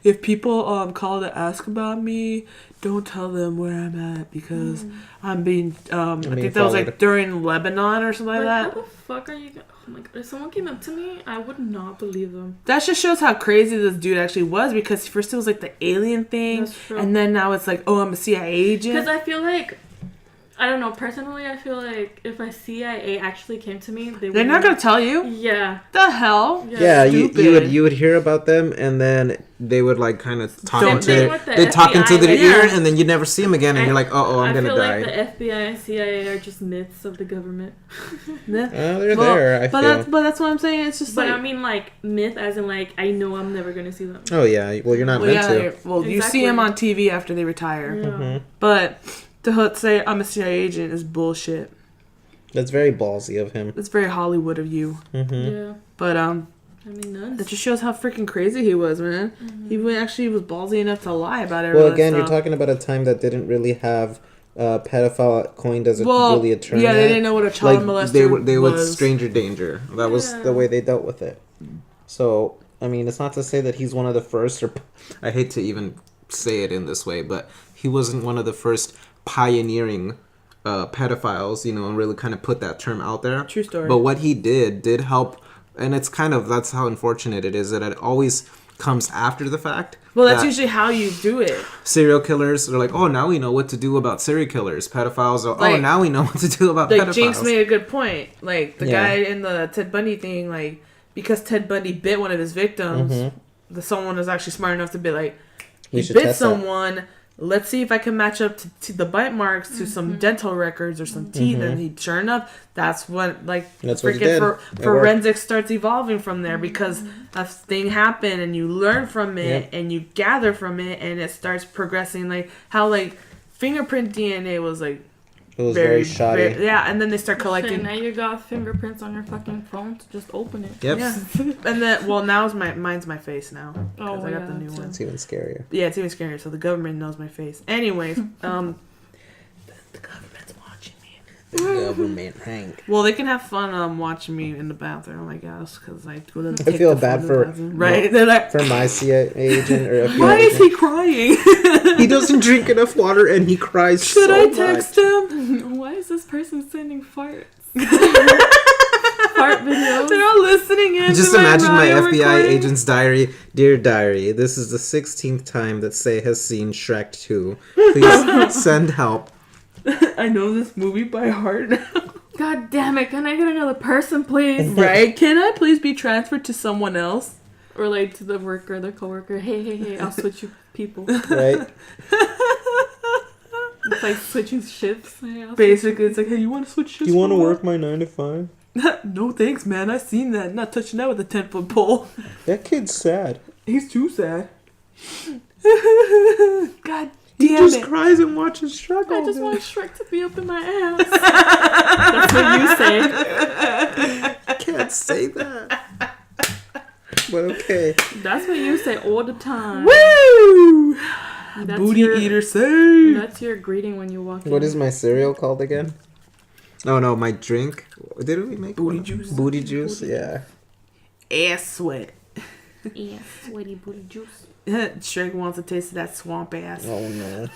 [SPEAKER 1] If people call to ask about me, don't tell them where I'm at, because I'm being, I think that was, like, during Lebanon or something like that.
[SPEAKER 3] How the fuck are you... Oh my god, if someone came up to me, I would not believe them.
[SPEAKER 1] That just shows how crazy this dude actually was, because first it was like the alien thing, and then now it's like, oh, I'm a CIA agent.
[SPEAKER 3] Because I feel like, I don't know, personally, I feel like if a CIA actually came to me, they're
[SPEAKER 1] not going to tell you?
[SPEAKER 3] Yeah.
[SPEAKER 1] The hell?
[SPEAKER 2] Yeah, you would hear about them, and then they would like kind of talk into their ear, and then you'd never see them again, and you're like, I'm going to die.
[SPEAKER 3] I feel like the FBI and CIA are just myths of the government.
[SPEAKER 2] They're there, I feel.
[SPEAKER 1] But that's what I'm saying. It's just
[SPEAKER 3] I mean, like, myth as in, like, I know I'm never going to see them.
[SPEAKER 2] Oh, yeah. Well, you're not meant to.
[SPEAKER 1] Well, you see them on TV after they retire.
[SPEAKER 3] Yeah.
[SPEAKER 1] But to say I'm a CIA agent is bullshit.
[SPEAKER 2] That's very ballsy of him.
[SPEAKER 1] It's very Hollywood of you.
[SPEAKER 3] Yeah.
[SPEAKER 1] But,
[SPEAKER 3] I mean, nuts.
[SPEAKER 1] that just shows how freaking crazy he was, man. He actually was ballsy enough to lie about everything.
[SPEAKER 2] Well, again, you're talking about a time that didn't really have pedophile coined as really a term.
[SPEAKER 1] Yeah, they didn't know what a child molester was.
[SPEAKER 2] They were stranger danger. That was the way they dealt with it. So, I mean, it's not to say that he's one of the first, or I hate to even say it in this way, but he wasn't one of the first pioneering pedophiles, and really kind of put that term out there.
[SPEAKER 1] True story.
[SPEAKER 2] But what he did help, and it's that's how unfortunate it is that it always comes after the fact.
[SPEAKER 1] Well, that's usually how you do it.
[SPEAKER 2] Serial killers are like, oh, now we know what to do about serial killers. Pedophiles are, now we know what to do about pedophiles.
[SPEAKER 1] Jinx made a good point. Like, the guy in the Ted Bundy thing, like, because Ted Bundy bit one of his victims, someone was actually smart enough to be like, he bit someone... Let's see if I can match up to the bite marks to some dental records or some teeth. And sure enough, that's what, like, freaking forensics starts evolving from there, because a thing happened and you learn from it and you gather from it, and it starts progressing. Like, how, like, fingerprint DNA was, like,
[SPEAKER 2] it was very shoddy.
[SPEAKER 1] And then they start collecting.
[SPEAKER 3] Shit, now you got fingerprints on your fucking phone to just open it.
[SPEAKER 2] Yep.
[SPEAKER 1] Yeah. And then, now mine's my face now.
[SPEAKER 3] Oh,
[SPEAKER 1] I got the new one.
[SPEAKER 2] It's even scarier.
[SPEAKER 1] Yeah, it's even scarier. So the government knows my face. Anyways, the government's watching me.
[SPEAKER 2] The government, Hank.
[SPEAKER 1] Well, they can have fun watching me in the bathroom, I guess, because I go to the
[SPEAKER 2] I feel bad for
[SPEAKER 1] right. They're like,
[SPEAKER 2] for my CIA agent or FBI
[SPEAKER 1] why is he crying?
[SPEAKER 2] He doesn't drink enough water and he cries.
[SPEAKER 1] Should I text him?
[SPEAKER 3] Why is this person sending farts? Fart videos.
[SPEAKER 1] They're all listening in.
[SPEAKER 2] Just imagine my FBI agent's diary. Dear diary, this is the 16th time that Say has seen Shrek 2. Please send help.
[SPEAKER 1] I know this movie by heart now.
[SPEAKER 3] God damn it, can I get another person, please?
[SPEAKER 1] Right? Can I please be transferred to someone else?
[SPEAKER 3] Or like to the worker, the coworker. Hey, I'll switch you people.
[SPEAKER 2] Right?
[SPEAKER 3] It's like switching shifts.
[SPEAKER 1] Basically, it's like, hey, you want to switch shifts?
[SPEAKER 2] You want to work my 9 to 5?
[SPEAKER 1] No thanks, man. I seen that. Not touching that with a 10-foot pole.
[SPEAKER 2] That kid's sad.
[SPEAKER 1] He's too sad. God
[SPEAKER 2] he
[SPEAKER 1] damn
[SPEAKER 2] just
[SPEAKER 1] it.
[SPEAKER 2] cries and watches Shrek.
[SPEAKER 3] I just want Shrek to be up in my ass. That's what you say.
[SPEAKER 2] can't say that. But okay.
[SPEAKER 3] That's what you say all the time.
[SPEAKER 1] Woo! Booty eater say.
[SPEAKER 3] That's your greeting when you walk in.
[SPEAKER 2] What is my cereal called again? Oh no, my drink. Didn't we make
[SPEAKER 1] booty
[SPEAKER 2] one?
[SPEAKER 1] juice?
[SPEAKER 2] Booty juice, yeah.
[SPEAKER 1] Ass sweat.
[SPEAKER 3] Yeah, sweaty booty juice.
[SPEAKER 1] Shrek wants a taste of that swamp ass.
[SPEAKER 2] Oh no.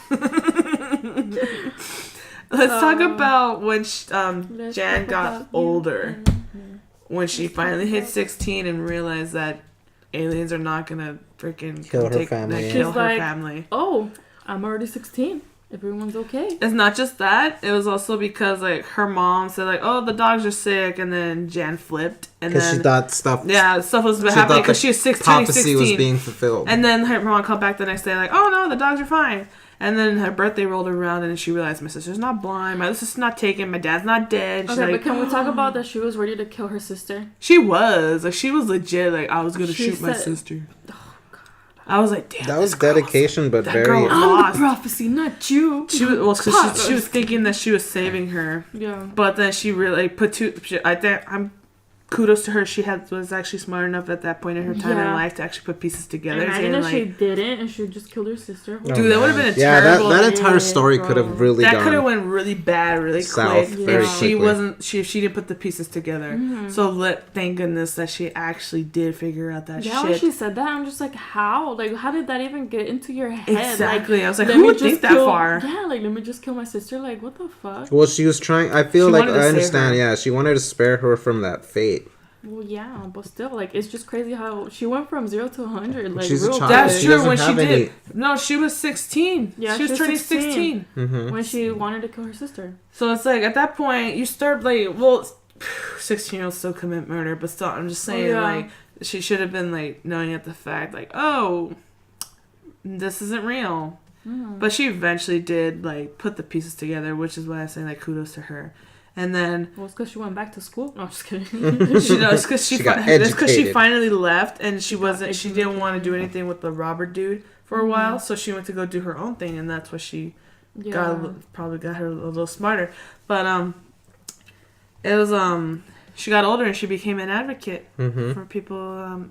[SPEAKER 1] Let's talk about when Jan got older. When she finally hit 16 and realized that aliens are not gonna freaking
[SPEAKER 2] kill her family.
[SPEAKER 1] Kill her family.
[SPEAKER 3] Oh, I'm already 16. Everyone's okay.
[SPEAKER 1] It's not just that. It was also because like her mom said like, "Oh, the dogs are sick," and then Jan flipped, and then
[SPEAKER 2] she thought stuff.
[SPEAKER 1] Yeah, stuff was happening because she was 16.
[SPEAKER 2] Prophecy was being fulfilled.
[SPEAKER 1] And then her mom called back the next day like, "Oh no, the dogs are fine." And then her birthday rolled around, and she realized my sister's not blind, my sister's not taken, my dad's not dead. She's
[SPEAKER 3] okay,
[SPEAKER 1] like,
[SPEAKER 3] but can we talk about that she was ready to kill her sister?
[SPEAKER 1] She was legit like, I was gonna shoot my sister. Oh God! I was like, damn.
[SPEAKER 2] That was dedication, but very.
[SPEAKER 3] I'm the prophecy, not you.
[SPEAKER 1] She was because she was thinking that she was saving her.
[SPEAKER 3] Yeah.
[SPEAKER 1] But then she really put I think kudos to her. She was actually smart enough at that point in her time in life to actually put pieces together.
[SPEAKER 3] Imagine if she didn't and she just killed her sister.
[SPEAKER 1] Dude, that would have been a terrible.
[SPEAKER 2] That entire story could have really
[SPEAKER 1] that could have went really bad, really
[SPEAKER 2] south,
[SPEAKER 1] quick
[SPEAKER 2] very
[SPEAKER 1] if she
[SPEAKER 2] quickly.
[SPEAKER 1] wasn't. She didn't put the pieces together. Mm-hmm. So thank goodness that she actually did figure out that shit.
[SPEAKER 3] Yeah, when she said that, I'm just like, how? Like, how did that even get into your head?
[SPEAKER 1] Exactly.
[SPEAKER 3] Like,
[SPEAKER 1] I was like, who would think that far?
[SPEAKER 3] Yeah, like let me just kill my sister. Like, what the fuck?
[SPEAKER 2] Well, she was trying. I feel like I understand. Yeah, she wanted to spare her from that fate.
[SPEAKER 3] Well, yeah, but still, like, it's just crazy how she went from 0 to 100. Like,
[SPEAKER 2] she's a child.
[SPEAKER 1] That's
[SPEAKER 2] she
[SPEAKER 1] true. When she did,
[SPEAKER 2] any...
[SPEAKER 1] no, she was 16.
[SPEAKER 3] Yeah,
[SPEAKER 1] she was turning 16
[SPEAKER 3] when she wanted to kill her sister.
[SPEAKER 1] So it's like at that point you start like, 16-year-olds still commit murder, but still, I'm just saying like she should have been like knowing at the fact like, oh, this isn't real. But she eventually did like put the pieces together, which is why I say like kudos to her. And then
[SPEAKER 3] it's because she went back to school. No, I'm just kidding.
[SPEAKER 1] It's because she
[SPEAKER 2] educated.
[SPEAKER 1] finally left and she didn't want to do anything with the robber dude for a while, so she went to go do her own thing, and that's what she probably got her a little smarter. But it was she got older and she became an advocate for people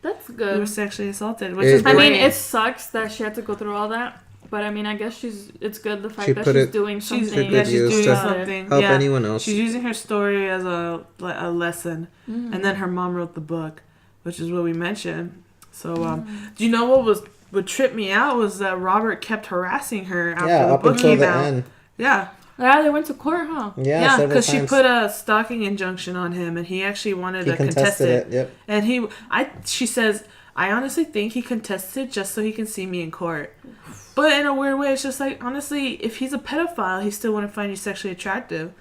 [SPEAKER 3] that's good.
[SPEAKER 1] who were sexually assaulted, which is great.
[SPEAKER 3] I mean, it sucks that she had to go through all that. But I mean, I guess it's good the fact that she's doing something.
[SPEAKER 1] She's doing something.
[SPEAKER 2] Help anyone else.
[SPEAKER 1] She's using her story as a lesson, and then her mom wrote the book, which is what we mentioned. So, do you know what tripped me out was that Robert kept harassing her after the book came out. End. Yeah,
[SPEAKER 3] they went to court, huh?
[SPEAKER 1] Yeah, because she put a stalking injunction on him, and he actually wanted to contest it.
[SPEAKER 2] Yep.
[SPEAKER 1] And she says, I honestly think he contested just so he can see me in court. But in a weird way, it's just like, honestly, if he's a pedophile, he still wouldn't find you sexually attractive.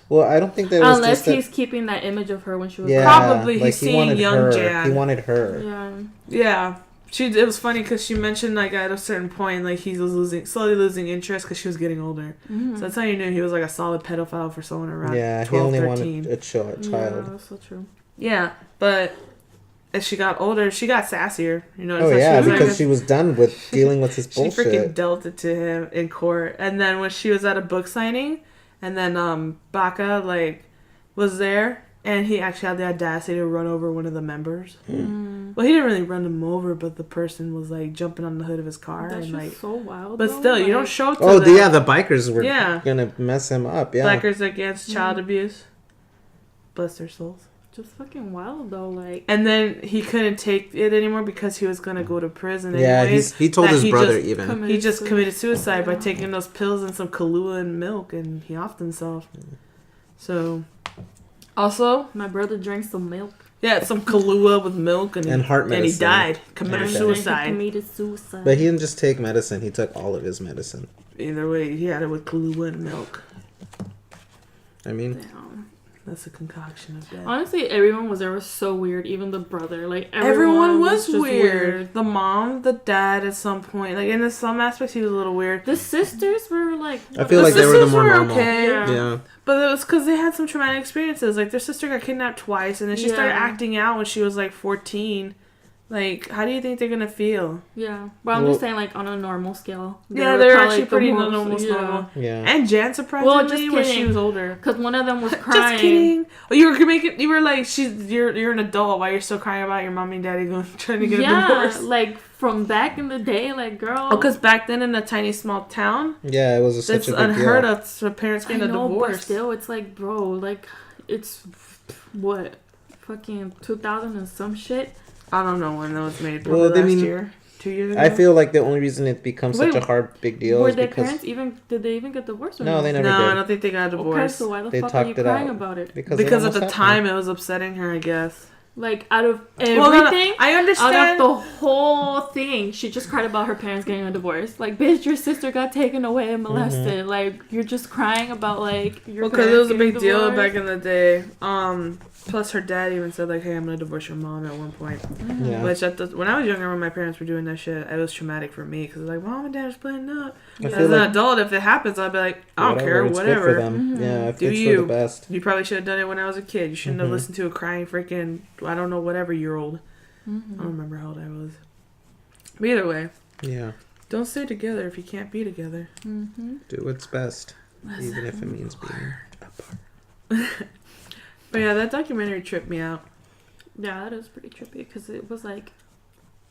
[SPEAKER 2] Well, I don't think that was
[SPEAKER 3] unless he's keeping that image of her when she was
[SPEAKER 1] probably
[SPEAKER 2] like
[SPEAKER 1] he's seeing young Jan.
[SPEAKER 2] He wanted her.
[SPEAKER 1] Yeah. It was funny because she mentioned like at a certain point like he was slowly losing interest because she was getting older. So that's how you knew he was like a solid pedophile for someone around 12,
[SPEAKER 2] he only
[SPEAKER 1] 13.
[SPEAKER 2] wanted a child.
[SPEAKER 3] Yeah, that's so true.
[SPEAKER 1] Yeah, but as she got older, she got sassier. You know?
[SPEAKER 2] Because she was done with dealing with his bullshit.
[SPEAKER 1] She freaking dealt it to him in court. And then when she was at a book signing, and then Baca like was there, and he actually had the audacity to run over one of the members. Well, he didn't really run him over, but the person was like jumping on the hood of his car.
[SPEAKER 3] That's
[SPEAKER 1] and like
[SPEAKER 3] so wild.
[SPEAKER 1] But still, you don't show it to them.
[SPEAKER 2] The bikers were gonna mess him up. Yeah,
[SPEAKER 1] bikers against child abuse. Bless their souls.
[SPEAKER 3] Just fucking wild though, like.
[SPEAKER 1] And then he couldn't take it anymore because he was gonna go to prison.
[SPEAKER 2] Yeah,
[SPEAKER 1] anyways,
[SPEAKER 2] he told his brother
[SPEAKER 1] he just committed suicide by taking those pills and some Kahlua and milk, and he offed himself. So, also,
[SPEAKER 3] my brother drank some milk.
[SPEAKER 1] Yeah, some Kahlua with milk and
[SPEAKER 2] heart medicine.
[SPEAKER 1] And he died. Committed suicide.
[SPEAKER 3] But
[SPEAKER 2] he didn't just take medicine; he took all of his medicine.
[SPEAKER 1] Either way, he had it with Kahlua and milk.
[SPEAKER 2] I mean.
[SPEAKER 3] Damn.
[SPEAKER 1] That's a concoction of death.
[SPEAKER 3] Honestly, everyone was ever so weird. Even the brother, like
[SPEAKER 1] everyone was weird. The mom, the dad, at some point, like in some aspects, he was a little weird.
[SPEAKER 3] The sisters were like.
[SPEAKER 2] I feel like they were the more normal.
[SPEAKER 1] Okay.
[SPEAKER 2] Yeah.
[SPEAKER 1] But it was because they had some traumatic experiences. Like their sister got kidnapped twice, and then she started acting out when she was like 14. Like, how do you think they're gonna feel?
[SPEAKER 3] Yeah, but I'm just saying, like, on a normal scale.
[SPEAKER 1] They're actually pretty normal.
[SPEAKER 2] Yeah.
[SPEAKER 1] And Jan surprisingly, when she was older,
[SPEAKER 3] because one of them was crying.
[SPEAKER 1] Just kidding. Oh, you were like, you're an adult. Why you're still crying about your mommy and daddy trying to get a divorce?
[SPEAKER 3] Like from back in the day, like girl.
[SPEAKER 1] Oh, because back then in a tiny small town,
[SPEAKER 2] yeah, it was such a big
[SPEAKER 1] unheard
[SPEAKER 2] deal.
[SPEAKER 1] of for parents getting a divorce.
[SPEAKER 3] But still, it's like, bro, like it's what fucking 2000 and some shit.
[SPEAKER 1] I don't know when that was made. Probably last year, 2 years ago.
[SPEAKER 2] I feel like the only reason it becomes such a hard big deal is because
[SPEAKER 3] did they even get divorced? Or
[SPEAKER 2] no, they never did.
[SPEAKER 1] No, I don't think they got divorced.
[SPEAKER 3] Okay, so why the fuck are you crying about it?
[SPEAKER 1] Because at the time it was upsetting her, I guess.
[SPEAKER 3] Like, out of everything,
[SPEAKER 1] I understand.
[SPEAKER 3] Out of the whole thing, she just cried about her parents getting a divorce. Like, bitch, your sister got taken away and molested. Mm-hmm. Like, you're just crying about, like, your parents. Because it was a big deal
[SPEAKER 1] back in the day. Plus, her dad even said, like, hey, I'm going to divorce your mom at one point. Mm-hmm. Yeah. Which, when I was younger, when my parents were doing that shit, it was traumatic for me. Because, like, mom and dad are splitting up. As an adult, if it happens, I'd be like, I don't care, whatever.
[SPEAKER 2] Good for them. Mm-hmm. Yeah, if it's for the best.
[SPEAKER 1] You probably should have done it when I was a kid. You shouldn't have listened to a crying freaking, I don't know, whatever year old. Mm-hmm. I don't remember how old I was. But either way.
[SPEAKER 2] Yeah.
[SPEAKER 1] Don't stay together if you can't be together.
[SPEAKER 3] Mm-hmm.
[SPEAKER 2] Do what's best. Even if it means being apart.
[SPEAKER 1] But yeah, that documentary tripped me out.
[SPEAKER 3] Yeah, that is pretty trippy because it was like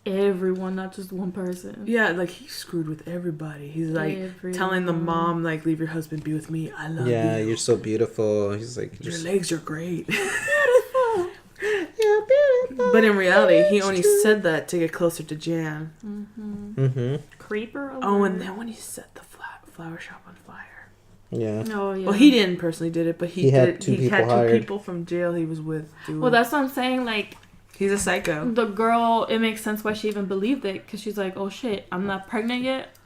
[SPEAKER 3] everyone, not just one person.
[SPEAKER 1] Yeah, like he screwed with everybody. He's like telling the mom, like, leave your husband, be with me. I love you.
[SPEAKER 2] Yeah, you're so beautiful. He's like,
[SPEAKER 1] your legs are great.
[SPEAKER 3] Beautiful.
[SPEAKER 1] You're beautiful. But in reality, he only said that to get closer to Jan.
[SPEAKER 3] Mm-hmm.
[SPEAKER 2] Mm-hmm.
[SPEAKER 3] Creeper alert.
[SPEAKER 1] Oh, and then when he set the flower shop on fire.
[SPEAKER 2] Yeah.
[SPEAKER 3] Oh, yeah.
[SPEAKER 1] Well, he didn't personally did it, but he
[SPEAKER 2] had two
[SPEAKER 1] people from jail he was with.
[SPEAKER 3] Well, that's what I'm saying. Like,
[SPEAKER 1] he's a psycho.
[SPEAKER 3] The girl, it makes sense why she even believed it, because she's like, oh shit, I'm not pregnant yet.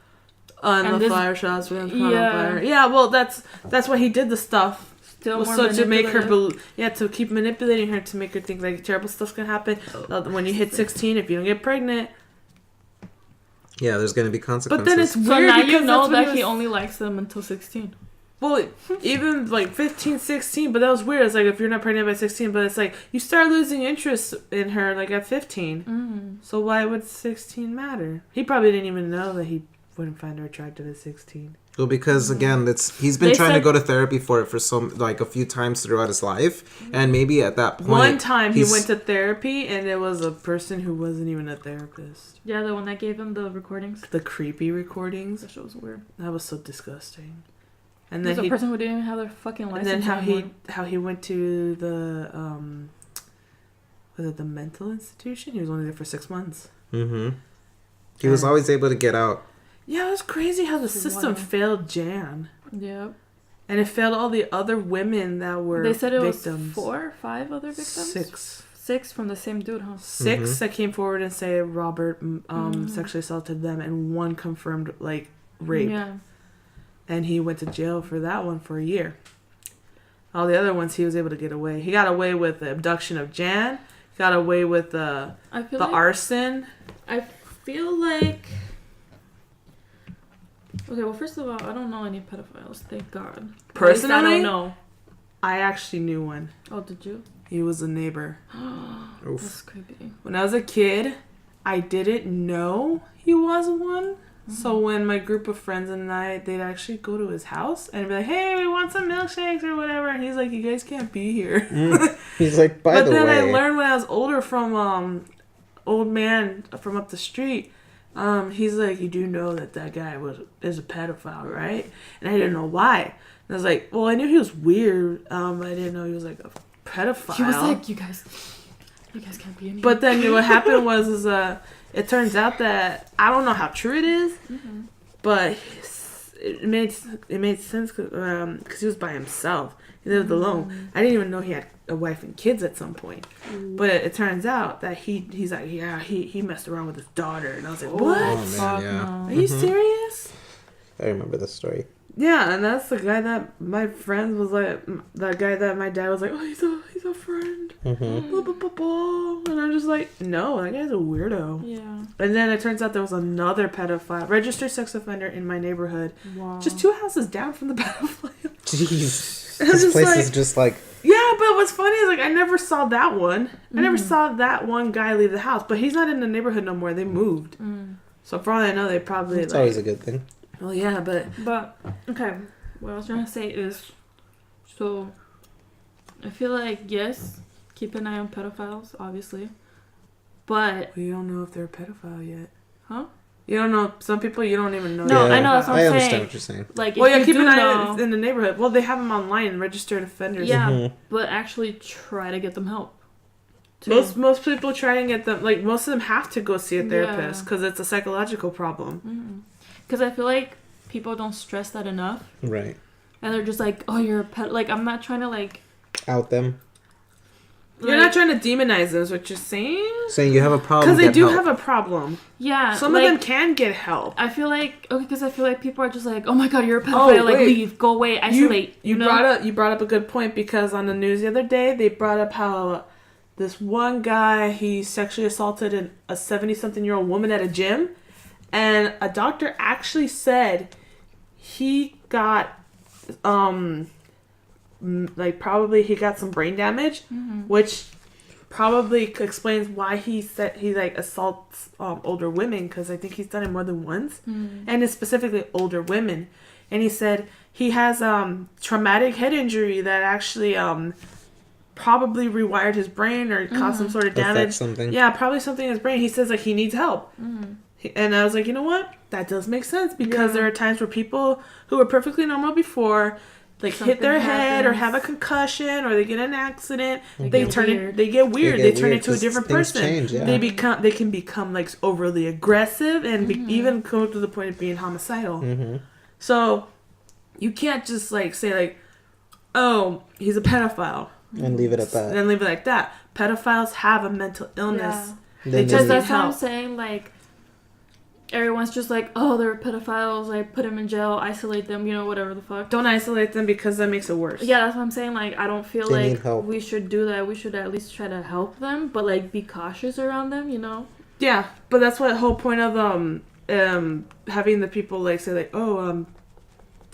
[SPEAKER 1] And the flower shops were on fire. Yeah, well, that's why he did the stuff.
[SPEAKER 3] Still more
[SPEAKER 1] so to make her to keep manipulating her to make her think like terrible stuff's gonna happen. When you hit 16, if you don't get pregnant.
[SPEAKER 2] Yeah, there's gonna be consequences.
[SPEAKER 1] But then it's weird.
[SPEAKER 3] So now you know that he only likes them until 16.
[SPEAKER 1] Well, even like 15, 16, but that was weird. It's like if you're not pregnant by 16, but it's like you start losing interest in her like at 15.
[SPEAKER 3] Mm.
[SPEAKER 1] So why would 16 matter? He probably didn't even know that he wouldn't find her attractive at 16.
[SPEAKER 2] Well, because again, he's been trying to go to therapy for a few times throughout his life, and maybe at that point,
[SPEAKER 1] one time he went to therapy, and it was a person who wasn't even a therapist.
[SPEAKER 3] Yeah, the one that gave him the recordings,
[SPEAKER 1] the creepy recordings.
[SPEAKER 3] That shit was weird.
[SPEAKER 1] That was so disgusting.
[SPEAKER 3] And then a person who didn't even have their fucking license.
[SPEAKER 1] And then how he went to the was it the mental institution? He was only there for 6 months.
[SPEAKER 2] Mm-hmm. He was always able to get out.
[SPEAKER 1] Yeah, it was crazy how the system failed Jan.
[SPEAKER 3] Yep.
[SPEAKER 1] And it failed all the other women that were victims. They said it was
[SPEAKER 3] 4 or 5 other victims? 6 from the same dude, huh?
[SPEAKER 1] 6 that came forward and say Robert sexually assaulted them, and 1 confirmed, like, rape. Yeah. And he went to jail for that one for a year. All the other ones, he was able to get away. He got away with the abduction of Jan. Got away with the arson.
[SPEAKER 3] I feel like... Okay, well, first of all, I don't know any pedophiles. Thank God.
[SPEAKER 1] Personally?
[SPEAKER 3] I don't know.
[SPEAKER 1] I actually knew one.
[SPEAKER 3] Oh, did you?
[SPEAKER 1] He was a neighbor.
[SPEAKER 3] That's creepy.
[SPEAKER 1] When I was a kid, I didn't know he was one. Mm-hmm. So when my group of friends and I, they'd actually go to his house and be like, hey, we want some milkshakes or whatever. And he's like, you guys can't be here.
[SPEAKER 2] He's like, by the way.
[SPEAKER 1] But then I learned when I was older from old man from up the street. He's like, you do know that guy is a pedophile, right? And I didn't know why. And I was like, well, I knew he was weird. I didn't know he was like a pedophile.
[SPEAKER 3] He was like, you guys can't be in here.
[SPEAKER 1] But then what happened was it turns out that I don't know how true it is, but it made sense because he was by himself. He lived alone. I didn't even know he had a wife and kids at some point. But it turns out that he's like, yeah, he messed around with his daughter. And I was like, what?
[SPEAKER 2] Oh, man, yeah.
[SPEAKER 1] Are you serious?
[SPEAKER 2] I remember the story.
[SPEAKER 1] Yeah, and that's the guy that my friend was like, that guy that my dad was like, oh, he's a friend. Mm-hmm. Blah, blah, blah, blah. And I'm just like, no, that guy's a weirdo.
[SPEAKER 3] Yeah.
[SPEAKER 1] And then it turns out there was another pedophile, registered sex offender in my neighborhood.
[SPEAKER 3] Wow.
[SPEAKER 1] Just 2 houses down from the pedophile.
[SPEAKER 2] Jeez. This place is just like
[SPEAKER 1] Yeah, but what's funny is, like, I never saw that one. I never saw that one guy leave the house. But he's not in the neighborhood no more. They moved. So for all I know, they probably,
[SPEAKER 2] It's always a good thing.
[SPEAKER 1] Well, yeah, but...
[SPEAKER 3] But, okay. What I was trying to say is... So, I feel like, yes, keep an eye on pedophiles, obviously. But...
[SPEAKER 1] We don't know if they're a pedophile yet.
[SPEAKER 3] Huh?
[SPEAKER 1] You don't know. Some people you don't even know.
[SPEAKER 3] No, I know. That's what I'm saying.
[SPEAKER 2] I understand what you're saying.
[SPEAKER 3] Like,
[SPEAKER 1] well, yeah, keep an eye
[SPEAKER 3] know,
[SPEAKER 1] in the neighborhood. Well, they have them online, registered offenders.
[SPEAKER 3] Yeah, but actually try to get them help. Too.
[SPEAKER 1] Most people try and get them. Like, most of them have to go see a therapist because it's a psychological problem.
[SPEAKER 3] Because I feel like people don't stress that enough.
[SPEAKER 2] Right.
[SPEAKER 3] And they're just like, oh, you're a pet. Like, I'm not trying to, like...
[SPEAKER 2] Out them.
[SPEAKER 1] You're not trying to demonize them, is what you're saying?
[SPEAKER 2] Saying you have a problem.
[SPEAKER 1] Because they do have a problem.
[SPEAKER 3] Yeah.
[SPEAKER 1] Some of them can get help.
[SPEAKER 3] I feel like, because I feel like people are just like, oh my god, you're a pedophile, like, leave, go away, isolate.
[SPEAKER 1] You brought up a good point, because on the news the other day, they brought up how this one guy, he sexually assaulted a 70-something-year-old woman at a gym, and a doctor actually said he got, probably he got some brain damage, which probably explains why he assaults older women, because I think he's done it more than once, and it's specifically older women. And he said he has traumatic head injury that actually probably rewired his brain or caused some sort of damage.
[SPEAKER 2] Something.
[SPEAKER 1] Yeah, probably something in his brain. He says like he needs help. And I was like, you know what? That does make sense, because there are times where people who were perfectly normal before, like, hit their head or have a concussion or they get in an accident, they get weird. They turn into a different person.
[SPEAKER 2] Change, yeah.
[SPEAKER 1] They can become like overly aggressive and even come to the point of being homicidal. So you can't just like say like, oh, he's a pedophile
[SPEAKER 2] and leave it at that.
[SPEAKER 1] And leave it like that. Pedophiles have a mental illness.
[SPEAKER 3] Yeah.
[SPEAKER 1] They just
[SPEAKER 3] that's what I'm saying. Like, everyone's just like, oh, they're pedophiles, like, put them in jail, isolate them, whatever the fuck.
[SPEAKER 1] Don't isolate them, because that makes it worse.
[SPEAKER 3] Yeah, that's what I'm saying. Like, I don't feel like we should do that. We should at least try to help them, but, like, be cautious around them,
[SPEAKER 1] Yeah, but that's what the whole point of having the people, like, say, like, oh,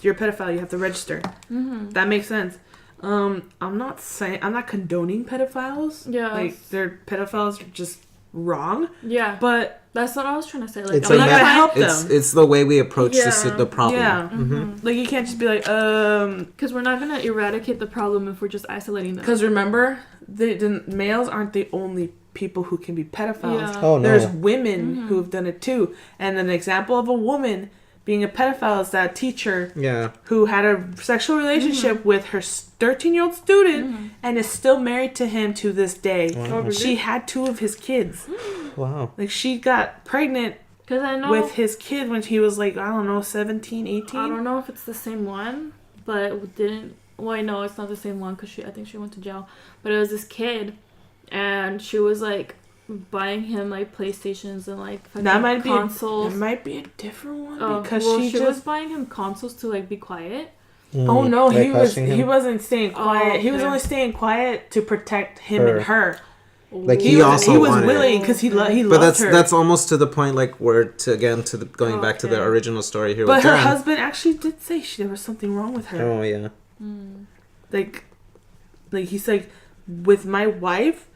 [SPEAKER 1] you're a pedophile, you have to register. That makes sense. I'm not condoning pedophiles. Yeah. Like, they're pedophiles are just wrong.
[SPEAKER 3] Yeah.
[SPEAKER 1] But
[SPEAKER 3] that's what I was trying to say. Like,
[SPEAKER 1] I'm not gonna help them.
[SPEAKER 2] It's the way we approach the problem.
[SPEAKER 1] Yeah. Like, you can't just be like,
[SPEAKER 3] because we're not gonna eradicate the problem if we're just isolating them.
[SPEAKER 1] Because remember, the males aren't the only people who can be pedophiles.
[SPEAKER 3] Yeah.
[SPEAKER 2] Oh, no.
[SPEAKER 1] There's women who have done it too. And an example of a woman being a pedophile is that teacher who had a sexual relationship with her 13-year-old student and is still married to him to this day. Wow. She had 2 of his kids.
[SPEAKER 2] Wow.
[SPEAKER 1] Like, she got pregnant with his kid when he was like, I don't know, 17, 18.
[SPEAKER 3] I don't know if it's the same one, but it didn't... Well, I know it's not the same one because I think she went to jail. But it was this kid, and she was like buying him like PlayStations and like fucking consoles.
[SPEAKER 1] It might be a different one because
[SPEAKER 3] she was buying him consoles to like be quiet.
[SPEAKER 1] Oh no, like he wasn't staying quiet. Okay. He was only staying quiet to protect him and her.
[SPEAKER 2] Like
[SPEAKER 1] he was willing because he loved her.
[SPEAKER 2] But that's almost to the point, like going back to the original story here.
[SPEAKER 1] But her husband actually did say there was something wrong with her.
[SPEAKER 2] Oh yeah.
[SPEAKER 1] Like he's like, with my wife,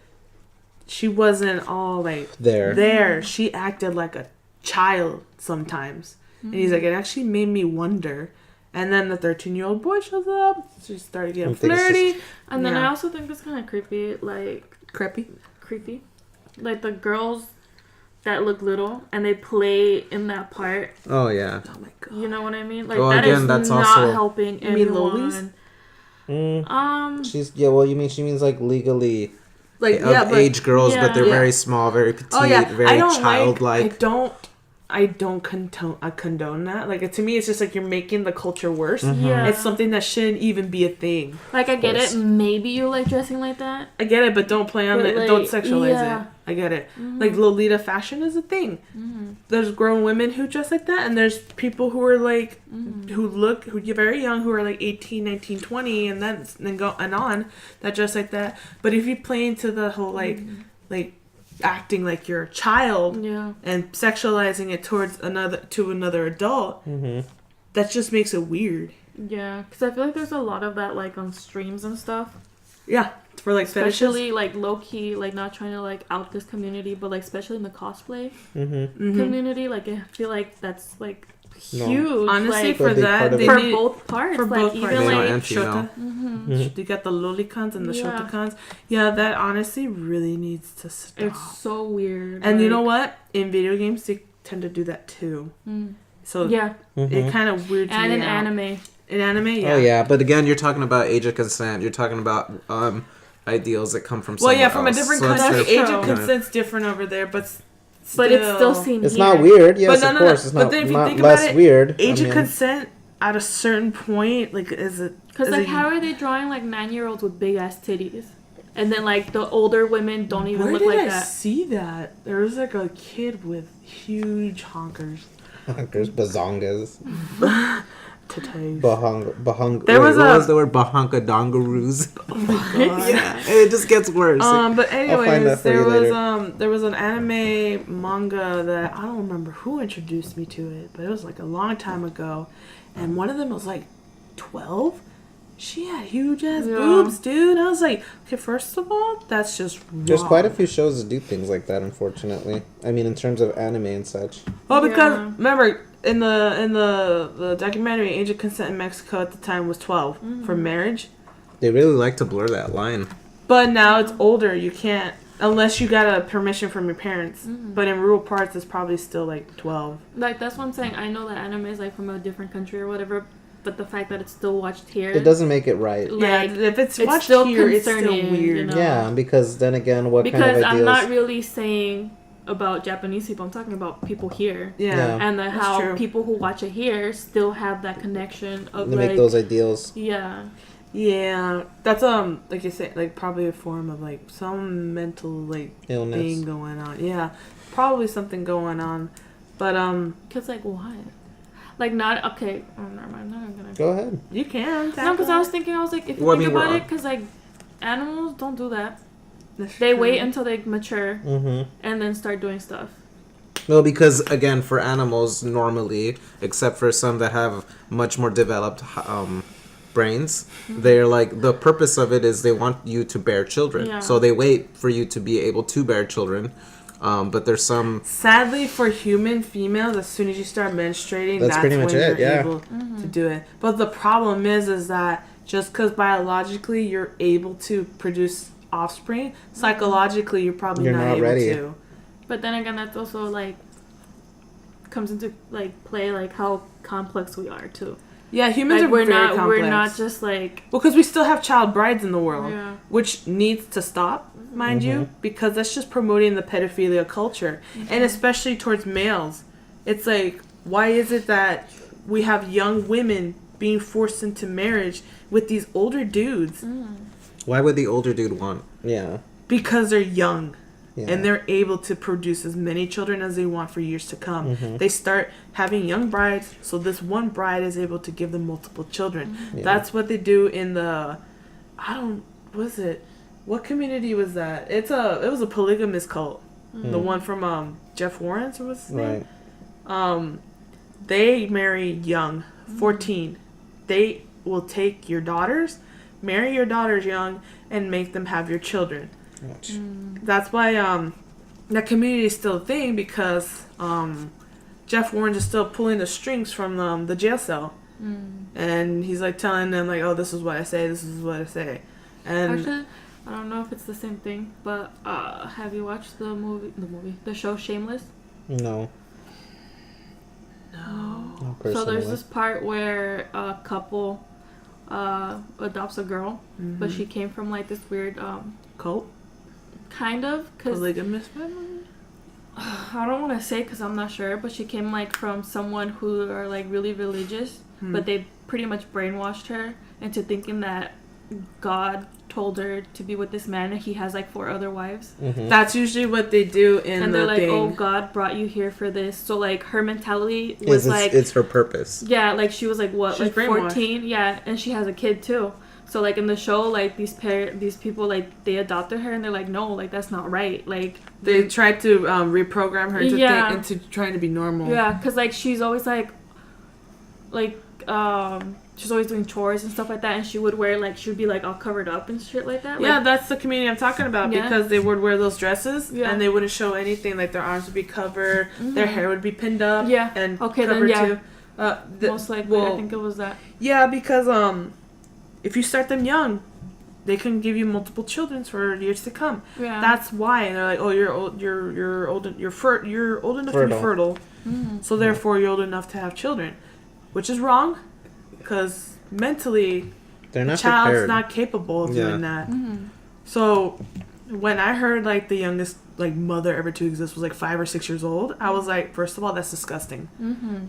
[SPEAKER 1] she wasn't all like there. She acted like a child sometimes. And he's like, it actually made me wonder. And then the 13-year-old boy shows up. She started getting flirty.
[SPEAKER 3] And then I also think it's kind of creepy. Like... Creepy. Like the girls that look little and they play in that part.
[SPEAKER 2] Oh, yeah.
[SPEAKER 1] Oh, my God.
[SPEAKER 3] You know what I mean? Like, that's not also helping anyone.
[SPEAKER 2] She means like legally...
[SPEAKER 1] Like,
[SPEAKER 2] age girls, but they're very small, very petite, very childlike.
[SPEAKER 1] I don't condone that. Like, to me, it's just like you're making the culture worse.
[SPEAKER 3] Yeah.
[SPEAKER 1] It's something that shouldn't even be a thing.
[SPEAKER 3] Like, I get it. Maybe you like dressing like that.
[SPEAKER 1] I get it, but don't play on it. Like, don't sexualize it. I get it. Like, Lolita fashion is a thing. There's grown women who dress like that, and there's people who are like, who are very young, who are like 18, 19, 20, and then go on that dress like that. But if you play into the whole like acting like you're a child and sexualizing it towards another adult, that just makes it weird.
[SPEAKER 3] Yeah, because I feel like there's a lot of that like on streams and stuff.
[SPEAKER 1] Yeah, for like
[SPEAKER 3] especially
[SPEAKER 1] fetishes.
[SPEAKER 3] like low key, like not trying to like out this community, but like especially in the cosplay
[SPEAKER 2] Mm-hmm.
[SPEAKER 3] community, like I feel like that's like
[SPEAKER 2] No.
[SPEAKER 3] huge.
[SPEAKER 1] Honestly,
[SPEAKER 3] like,
[SPEAKER 1] for that, they
[SPEAKER 3] for
[SPEAKER 1] need,
[SPEAKER 3] both parts,
[SPEAKER 1] for
[SPEAKER 3] like
[SPEAKER 1] both
[SPEAKER 3] even
[SPEAKER 1] parts.
[SPEAKER 2] Male
[SPEAKER 3] like
[SPEAKER 2] and female.
[SPEAKER 1] Shota.
[SPEAKER 3] mm-hmm.
[SPEAKER 1] You got the lolicons and the
[SPEAKER 3] Yeah.
[SPEAKER 1] shotacons. Yeah, that honestly really needs to stop.
[SPEAKER 3] It's so weird.
[SPEAKER 1] And you
[SPEAKER 3] like,
[SPEAKER 1] know what? In video games, they tend to do that too. So
[SPEAKER 3] yeah,
[SPEAKER 1] it kind of weirds
[SPEAKER 3] and
[SPEAKER 1] me
[SPEAKER 3] in
[SPEAKER 1] out.
[SPEAKER 3] anime.
[SPEAKER 1] In anime, yeah.
[SPEAKER 2] Oh yeah, but again, you're talking about age of consent. You're talking about ideals that come from somewhere
[SPEAKER 1] from
[SPEAKER 2] else.
[SPEAKER 1] a different
[SPEAKER 2] So it's
[SPEAKER 1] country.
[SPEAKER 3] true.
[SPEAKER 1] Age of consent's different over there, but
[SPEAKER 3] But it's still seen
[SPEAKER 2] It's
[SPEAKER 3] here.
[SPEAKER 2] not weird. Yes,
[SPEAKER 1] But
[SPEAKER 2] of course. It's
[SPEAKER 1] but
[SPEAKER 2] not,
[SPEAKER 1] then if you
[SPEAKER 2] not
[SPEAKER 1] think
[SPEAKER 2] less
[SPEAKER 1] about it,
[SPEAKER 2] weird.
[SPEAKER 1] Age of consent at a certain point, like, is it?
[SPEAKER 3] Because like, how are they drawing like 9-year-olds with big ass titties, and then like the older women don't even look like
[SPEAKER 1] Where did I
[SPEAKER 3] that?
[SPEAKER 1] see that? There was like a kid with huge honkers.
[SPEAKER 2] Honkers, bazongas,
[SPEAKER 1] Titties.
[SPEAKER 2] bahang.
[SPEAKER 1] There was
[SPEAKER 2] what was the word? Bahanga dongaroos.
[SPEAKER 1] Oh my god.
[SPEAKER 2] Yeah, it just gets worse.
[SPEAKER 1] But anyways,
[SPEAKER 2] there
[SPEAKER 1] there was an anime manga that I don't remember who introduced me to it, but it was like a long time ago, and one of them was like 12. She had huge ass boobs, dude. I was like, okay, first of all, that's just wrong.
[SPEAKER 2] There's quite a few shows that do things like that, unfortunately. I mean, in terms of anime and such.
[SPEAKER 1] Well, because remember in the documentary, age of consent in Mexico at the time was 12 for marriage.
[SPEAKER 2] They really like to blur that line.
[SPEAKER 1] But now it's older. You can't unless you got a permission from your parents. But in rural parts, it's probably still like 12.
[SPEAKER 3] Like that's what I'm saying. I know that anime is like from a different country or whatever, but the fact that it's still watched here,
[SPEAKER 2] It doesn't make it right.
[SPEAKER 1] Like, yeah, if it's watched
[SPEAKER 3] still
[SPEAKER 1] here, it's still
[SPEAKER 3] concerning,
[SPEAKER 1] weird.
[SPEAKER 3] you know?
[SPEAKER 2] Yeah, because then again, what kind of ideals?
[SPEAKER 3] Because I'm not really saying about Japanese people. I'm talking about people here.
[SPEAKER 1] Yeah.
[SPEAKER 3] And how
[SPEAKER 1] true.
[SPEAKER 3] people who watch it here still have that connection of
[SPEAKER 2] They
[SPEAKER 3] like
[SPEAKER 2] make those ideals.
[SPEAKER 3] Yeah.
[SPEAKER 1] Yeah, that's like you said, like probably a form of like some mental like
[SPEAKER 2] Illness
[SPEAKER 1] thing going on. Yeah, probably something going on, but
[SPEAKER 3] cause like what? Like not okay. Oh, never mind. I'm not gonna.
[SPEAKER 2] Go ahead.
[SPEAKER 1] You can.
[SPEAKER 3] No, because I was thinking, I was like, if you think about it, because like animals don't do that. They wait until they mature and then start doing stuff.
[SPEAKER 2] Well, because again, for animals, normally, except for some that have much more developed brains, they're like, the purpose of it is they want you to bear children.
[SPEAKER 3] Yeah.
[SPEAKER 2] So they wait for you to be able to bear children. But there's some...
[SPEAKER 1] Sadly, for human females, as soon as you start menstruating, that's
[SPEAKER 2] pretty
[SPEAKER 1] when
[SPEAKER 2] much it,
[SPEAKER 1] you're
[SPEAKER 2] yeah.
[SPEAKER 1] able to do it. But the problem is that just because biologically you're able to produce offspring, psychologically you're probably not able
[SPEAKER 2] ready.
[SPEAKER 1] to.
[SPEAKER 3] But then again, that's also like comes into like play like how complex we are too.
[SPEAKER 1] Yeah, humans
[SPEAKER 3] like,
[SPEAKER 1] are very complex.
[SPEAKER 3] We're not just like
[SPEAKER 1] because we still have child brides in the world,
[SPEAKER 3] Yeah.
[SPEAKER 1] which needs to stop, mind you, because that's just promoting the pedophilia culture, and especially towards males. It's like, why is it that we have young women being forced into marriage with these older dudes?
[SPEAKER 2] Why would the older dude want? Yeah.
[SPEAKER 1] Because they're young.
[SPEAKER 2] Yeah.
[SPEAKER 1] And they're able to produce as many children as they want for years to come. They start having young brides, so this one bride is able to give them multiple children.
[SPEAKER 2] Yeah.
[SPEAKER 1] That's what they do in the, what community was that? It was a polygamous cult. The one from Jeff Warren's, or what's his name?
[SPEAKER 2] Right.
[SPEAKER 1] They marry young, 14. They will take your daughters, marry your daughters young, and make them have your children. That's why that community is still a thing, because Jeff Warren is still pulling the strings from the jail cell, and he's like telling them like, oh, this is what I say, this is what I say. And
[SPEAKER 3] actually, I don't know if it's the same thing, but have you watched the show Shameless?
[SPEAKER 2] No.
[SPEAKER 1] No.
[SPEAKER 3] So there's this part where a couple adopts a girl, but she came from like this weird
[SPEAKER 1] Cult?
[SPEAKER 3] kind of, cause
[SPEAKER 1] Polygamous family?
[SPEAKER 3] I don't want to say because I'm not sure, but she came like from someone who are like really religious, but they pretty much brainwashed her into thinking that God told her to be with this man and he has like 4 other wives.
[SPEAKER 1] That's usually what they do in
[SPEAKER 3] and
[SPEAKER 1] the
[SPEAKER 3] they're like,
[SPEAKER 1] thing.
[SPEAKER 3] oh, God brought you here for this. So like her mentality was
[SPEAKER 2] It's her purpose.
[SPEAKER 3] yeah, like she was like what,
[SPEAKER 1] She's
[SPEAKER 3] like 14, yeah, and she has a kid too. So like in the show, like these people like they adopted her and they're like, no, like that's not right. Like
[SPEAKER 1] they tried to reprogram her to
[SPEAKER 3] Yeah.
[SPEAKER 1] think into trying to be normal.
[SPEAKER 3] yeah, because like she's always like, like she's always doing chores and stuff like that, and she would wear like she would be like all covered up and shit like that.
[SPEAKER 1] Yeah,
[SPEAKER 3] like,
[SPEAKER 1] that's the community I'm talking about because they would wear those dresses and they wouldn't show anything. Like their arms would be covered, their hair would be pinned up, and covered too.
[SPEAKER 3] Most likely, I think it was that.
[SPEAKER 1] Yeah, because if you start them young, they can give you multiple children for years to come. Yeah, that's why. And they're like, oh, you're old, you're old enough to be fertile, so therefore you're old enough to have children, which is wrong, because mentally, the child's prepared. Not capable of doing that. So when I heard like the youngest like mother ever to exist was like 5 or 6 years old, I was like, first of all, that's disgusting.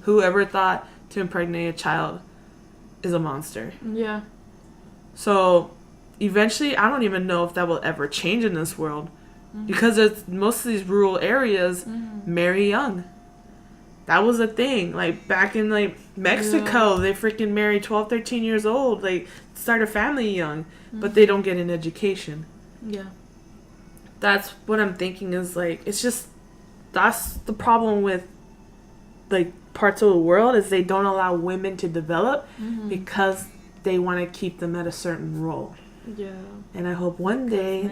[SPEAKER 1] Whoever thought to impregnate a child is a monster. Yeah. So eventually, I don't even know if that will ever change in this world, because it's most of these rural areas marry young. That was a thing. Like back in like Mexico, they freaking marry 12, 13 years old. Like start a family young, but they don't get an education. Yeah. That's what I'm thinking is like, it's just, that's the problem with like parts of the world is they don't allow women to develop because they want to keep them at a certain role. Yeah. And I hope one day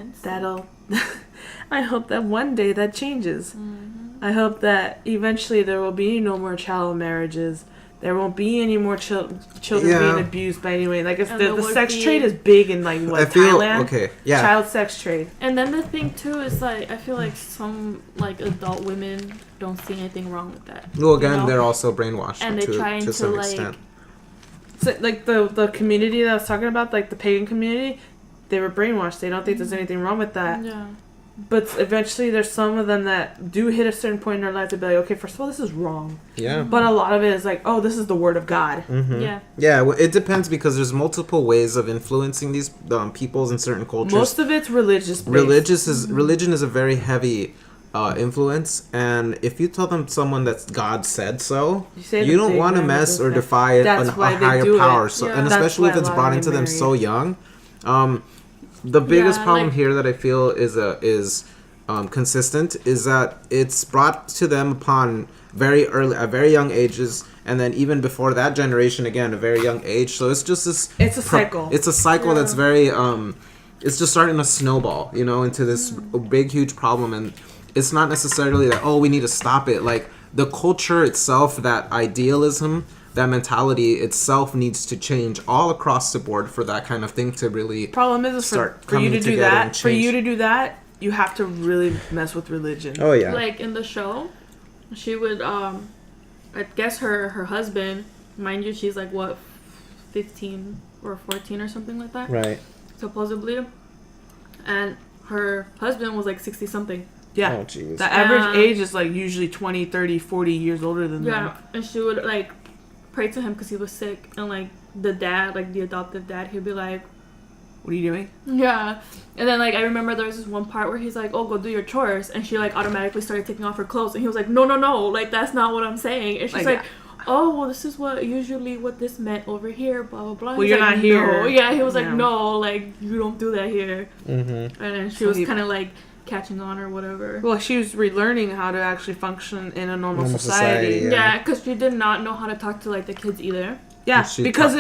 [SPEAKER 1] I hope that one day that changes. I hope that eventually there will be no more child marriages. There won't be any more children being abused by anyone. Like, the sex trade is big in, like, Thailand? Okay, yeah. Child sex trade.
[SPEAKER 3] And then the thing, too, is, like, I feel like some, like, adult women don't see anything wrong with that.
[SPEAKER 2] Well, again, they're also brainwashed
[SPEAKER 3] and they're trying
[SPEAKER 2] to some extent.
[SPEAKER 1] So, like, the community that I was talking about, like, the pagan community, they were brainwashed. They don't think there's anything wrong with that. Yeah. But eventually there's some of them that do hit a certain point in their life to be like, okay, first of all, this is wrong. Yeah. But a lot of it is like, oh, this is the word of God.
[SPEAKER 2] Yeah. Yeah, well, it depends because there's multiple ways of influencing these peoples in certain cultures.
[SPEAKER 1] Most of it's religious-based.
[SPEAKER 2] Religion is a very heavy influence, and if you tell them someone that God said so, you don't want to mess or defy a higher power. So, and especially if it's brought into them so young. The biggest problem here that I feel is consistent is that it's brought to them upon at very young ages, and then even before that generation, again, a very young age. So it's just this.
[SPEAKER 1] It's a cycle.
[SPEAKER 2] It's a cycle that's very. It's just starting to snowball, into this big, huge problem, and it's not necessarily that we need to stop it. Like the culture itself, that idealism. That mentality itself needs to change all across the board for that kind of thing to really
[SPEAKER 1] problem is for you to do that. For you to do that, you have to really mess with religion.
[SPEAKER 2] Oh yeah.
[SPEAKER 3] Like in the show, she would I guess her husband, mind you, she's like what 15 or 14 or something like that.
[SPEAKER 2] Right.
[SPEAKER 3] Supposedly, and her husband was like 60 something.
[SPEAKER 1] Yeah. Oh jeez. The average age is like usually 20, 30, 40 years older than them.
[SPEAKER 3] Yeah, and she would like pray to him because he was sick, and like the dad, like the adoptive dad, he'd be like,
[SPEAKER 1] what are you doing?
[SPEAKER 3] Yeah. And then like I remember there was this one part where he's like, oh, go do your chores, and she like automatically started taking off her clothes, and he was like, no, like that's not what I'm saying. And she's like oh, well, this is what this meant over here, blah blah blah.
[SPEAKER 1] Well, you're not here.
[SPEAKER 3] No. Yeah, he was like, no, like you don't do that here. And then she was kind of like catching on or whatever.
[SPEAKER 1] Well, she was relearning how to actually function in a normal society.
[SPEAKER 3] Yeah, because she did not know how to talk to like the kids either.
[SPEAKER 1] Yeah, because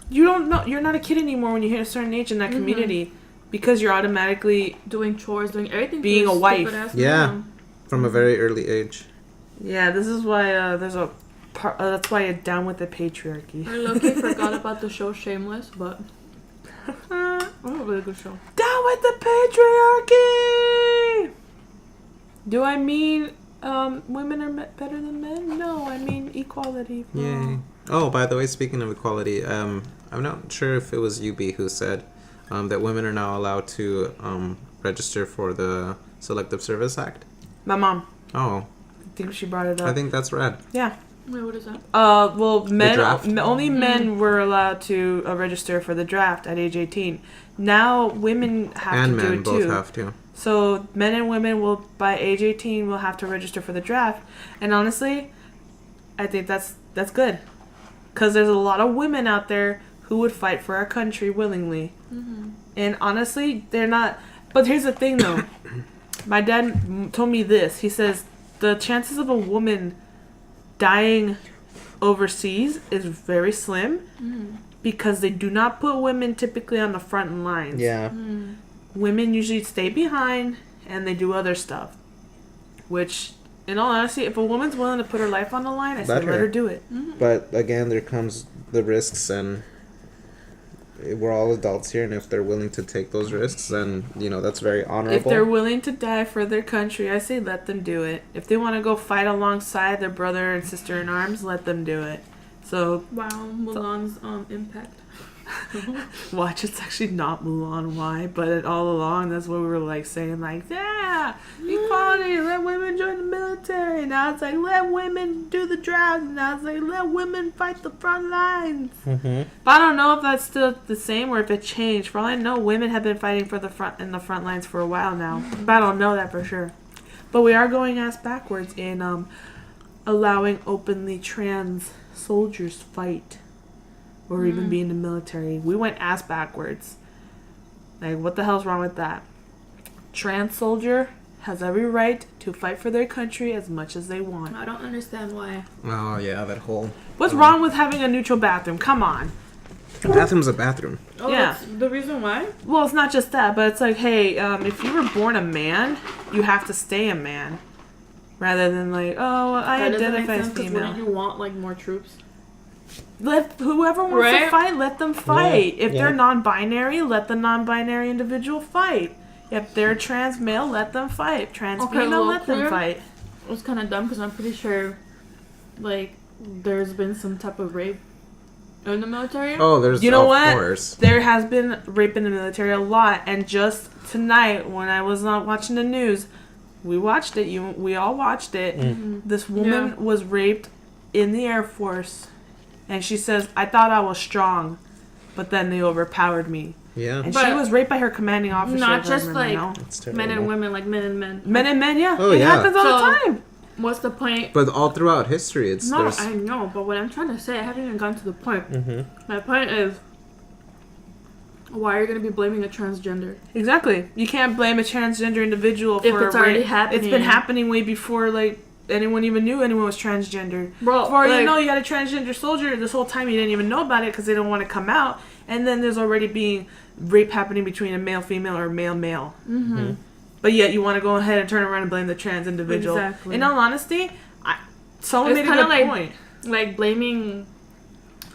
[SPEAKER 1] you don't know, you're not a kid anymore when you hit a certain age in that community, because you're automatically
[SPEAKER 3] doing chores, doing everything,
[SPEAKER 1] being a wife.
[SPEAKER 2] From a very early age.
[SPEAKER 1] Yeah, this is why there's a part. That's why you're down with the patriarchy.
[SPEAKER 3] I low-key forgot about the show Shameless, but. Oh, a really good show.
[SPEAKER 1] Down with the patriarchy! Do I mean women are better than men? No, I mean equality.
[SPEAKER 2] Yay. Oh, by the way, speaking of equality, I'm not sure if it was UB who said that women are now allowed to register for the Selective Service Act.
[SPEAKER 1] My mom.
[SPEAKER 2] Oh.
[SPEAKER 1] I think she brought it up.
[SPEAKER 2] I think that's rad.
[SPEAKER 1] Yeah.
[SPEAKER 3] Wait, what is that?
[SPEAKER 1] Well, only men were allowed to register for the draft at age 18. Now women have to do it too. And men both have to. So men and women will, by age 18, will have to register for the draft. And honestly, I think that's good, because there's a lot of women out there who would fight for our country willingly. And honestly, they're not. But here's the thing, though. My dad told me this. He says the chances of a woman dying overseas is very slim because they do not put women typically on the front lines.
[SPEAKER 2] Yeah.
[SPEAKER 1] Women usually stay behind and they do other stuff. Which, in all honesty, if a woman's willing to put her life on the line, I say let her do it.
[SPEAKER 2] But again, there comes the risks, and we're all adults here, and if they're willing to take those risks, then, that's very honorable.
[SPEAKER 1] If they're willing to die for their country, I say let them do it. If they want to go fight alongside their brother and sister in arms, let them do it. So
[SPEAKER 3] wow, Mulan's impact.
[SPEAKER 1] Watch, it's actually not Mulan. Why? But all along, that's what we were like saying, like, yeah, equality, let women join the military. Now it's like, let women do the draft. Now it's like, let women fight the front lines. But I don't know if that's still the same or if it changed. For all I know, women have been fighting for the front lines for a while now. But I don't know that for sure. But we are going ass backwards in allowing openly trans soldiers fight. Or even be in the military. We went ass backwards. Like, what the hell's wrong with that? Trans soldier has every right to fight for their country as much as they want.
[SPEAKER 3] I don't understand why.
[SPEAKER 2] Oh, yeah, that whole...
[SPEAKER 1] What's wrong with having a neutral bathroom? Come on.
[SPEAKER 2] A bathroom's a bathroom.
[SPEAKER 3] Oh, yeah. That's the reason why?
[SPEAKER 1] Well, it's not just that, but it's like, hey, if you were born a man, you have to stay a man. Rather than like, oh, I identify as female.
[SPEAKER 3] Wouldn't you want, like, more troops?
[SPEAKER 1] Let whoever wants to fight, let them fight. If they're non-binary, let the non-binary individual fight. If they're trans male, let them fight. Trans female, let them fight.
[SPEAKER 3] It was kind of dumb because I'm pretty sure, like, there's been some type of rape in the military.
[SPEAKER 2] Oh, there's,
[SPEAKER 1] you know what?
[SPEAKER 2] Course.
[SPEAKER 1] There has been rape in the military a lot, and just tonight when I was not watching the news, we watched it. We all watched it. This woman was raped in the Air Force. And she says, I thought I was strong, but then they overpowered me.
[SPEAKER 2] Yeah.
[SPEAKER 1] And she was raped by her commanding officer.
[SPEAKER 3] Not just like men and women, like men and men.
[SPEAKER 1] Men and men, yeah.
[SPEAKER 2] Oh,
[SPEAKER 1] it happens all the time.
[SPEAKER 3] What's the point?
[SPEAKER 2] But all throughout history, it's...
[SPEAKER 3] No, I know, but what I'm trying to say, I haven't even gotten to the point. My point is, why are you going to be blaming a transgender?
[SPEAKER 1] Exactly. You can't blame a transgender individual for
[SPEAKER 3] if it's already happening.
[SPEAKER 1] It's been happening way before, like, anyone even knew anyone was transgender.
[SPEAKER 3] Bro,
[SPEAKER 1] before you know, you got a transgender soldier. This whole time you didn't even know about it because they don't want to come out. And then there's already being rape happening between a male-female or male-male. But yet you want to go ahead and turn around and blame the trans individual.
[SPEAKER 3] Exactly.
[SPEAKER 1] In all honesty, someone made a good point.
[SPEAKER 3] Like blaming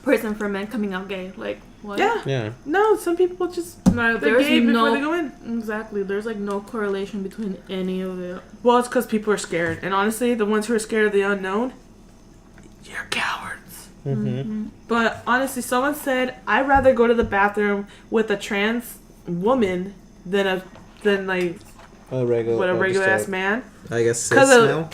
[SPEAKER 3] person for men coming out gay. Like, what?
[SPEAKER 1] Yeah. No, some people just they're gay before they go in.
[SPEAKER 3] Exactly. There's like no correlation between any of it.
[SPEAKER 1] Well, it's because people are scared. And honestly, the ones who are scared of the unknown, you're cowards. But honestly, someone said, I'd rather go to the bathroom with a trans woman than a regular ass man.
[SPEAKER 2] I guess cis male.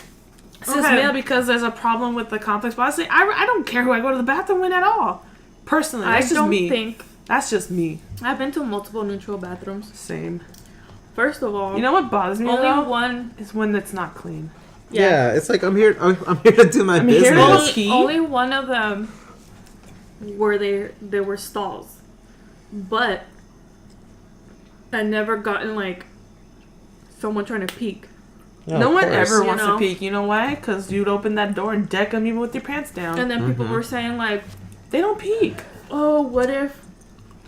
[SPEAKER 1] Cis male, because there's a problem with the complex. But honestly, I don't care who I go to the bathroom with at all. Personally, that's just me. That's just me.
[SPEAKER 3] I've been to multiple neutral bathrooms.
[SPEAKER 1] Same.
[SPEAKER 3] First of all,
[SPEAKER 1] you know what bothers me?
[SPEAKER 3] Only one
[SPEAKER 1] is when it's not clean.
[SPEAKER 2] Yeah, it's like I'm here to do my business.
[SPEAKER 3] Only one of them there were stalls, but I never gotten like someone trying to peek.
[SPEAKER 1] Oh, no one ever wants to peek. You know why? Because you'd open that door and deck them even with your pants down.
[SPEAKER 3] And then people were saying like,
[SPEAKER 1] they don't peek.
[SPEAKER 3] Oh, what if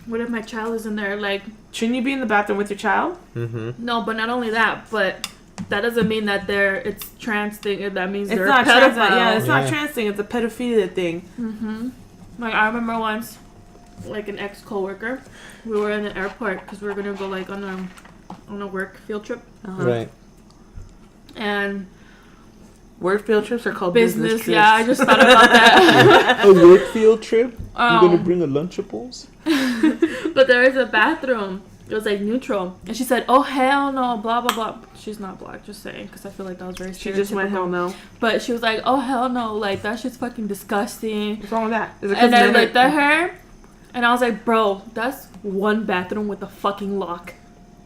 [SPEAKER 3] my child is in there? Like,
[SPEAKER 1] shouldn't you be in the bathroom with your child?
[SPEAKER 3] No, but not only that, but that doesn't mean that it's trans thing. That means
[SPEAKER 1] it's
[SPEAKER 3] they're
[SPEAKER 1] not
[SPEAKER 3] pedophile.
[SPEAKER 1] Trans. It's not trans thing. It's a pedophilia thing.
[SPEAKER 3] Like I remember once, like an ex-coworker, we were in the airport because we were gonna go like on a work field trip.
[SPEAKER 2] Right.
[SPEAKER 3] And
[SPEAKER 1] work field trips are called business trips.
[SPEAKER 3] Yeah, I just thought about that.
[SPEAKER 2] A work field trip? You're gonna bring a Lunchables?
[SPEAKER 3] But there is a bathroom. It was like neutral, and she said, "Oh hell no, blah blah blah." She's not black, just saying, because I feel like that was very stereotypical.
[SPEAKER 1] She just went hell no.
[SPEAKER 3] But she was like, "Oh hell no, like that shit's fucking disgusting."
[SPEAKER 1] What's wrong with that?
[SPEAKER 3] And I looked at her, and I was like, "Bro, that's one bathroom with a fucking lock."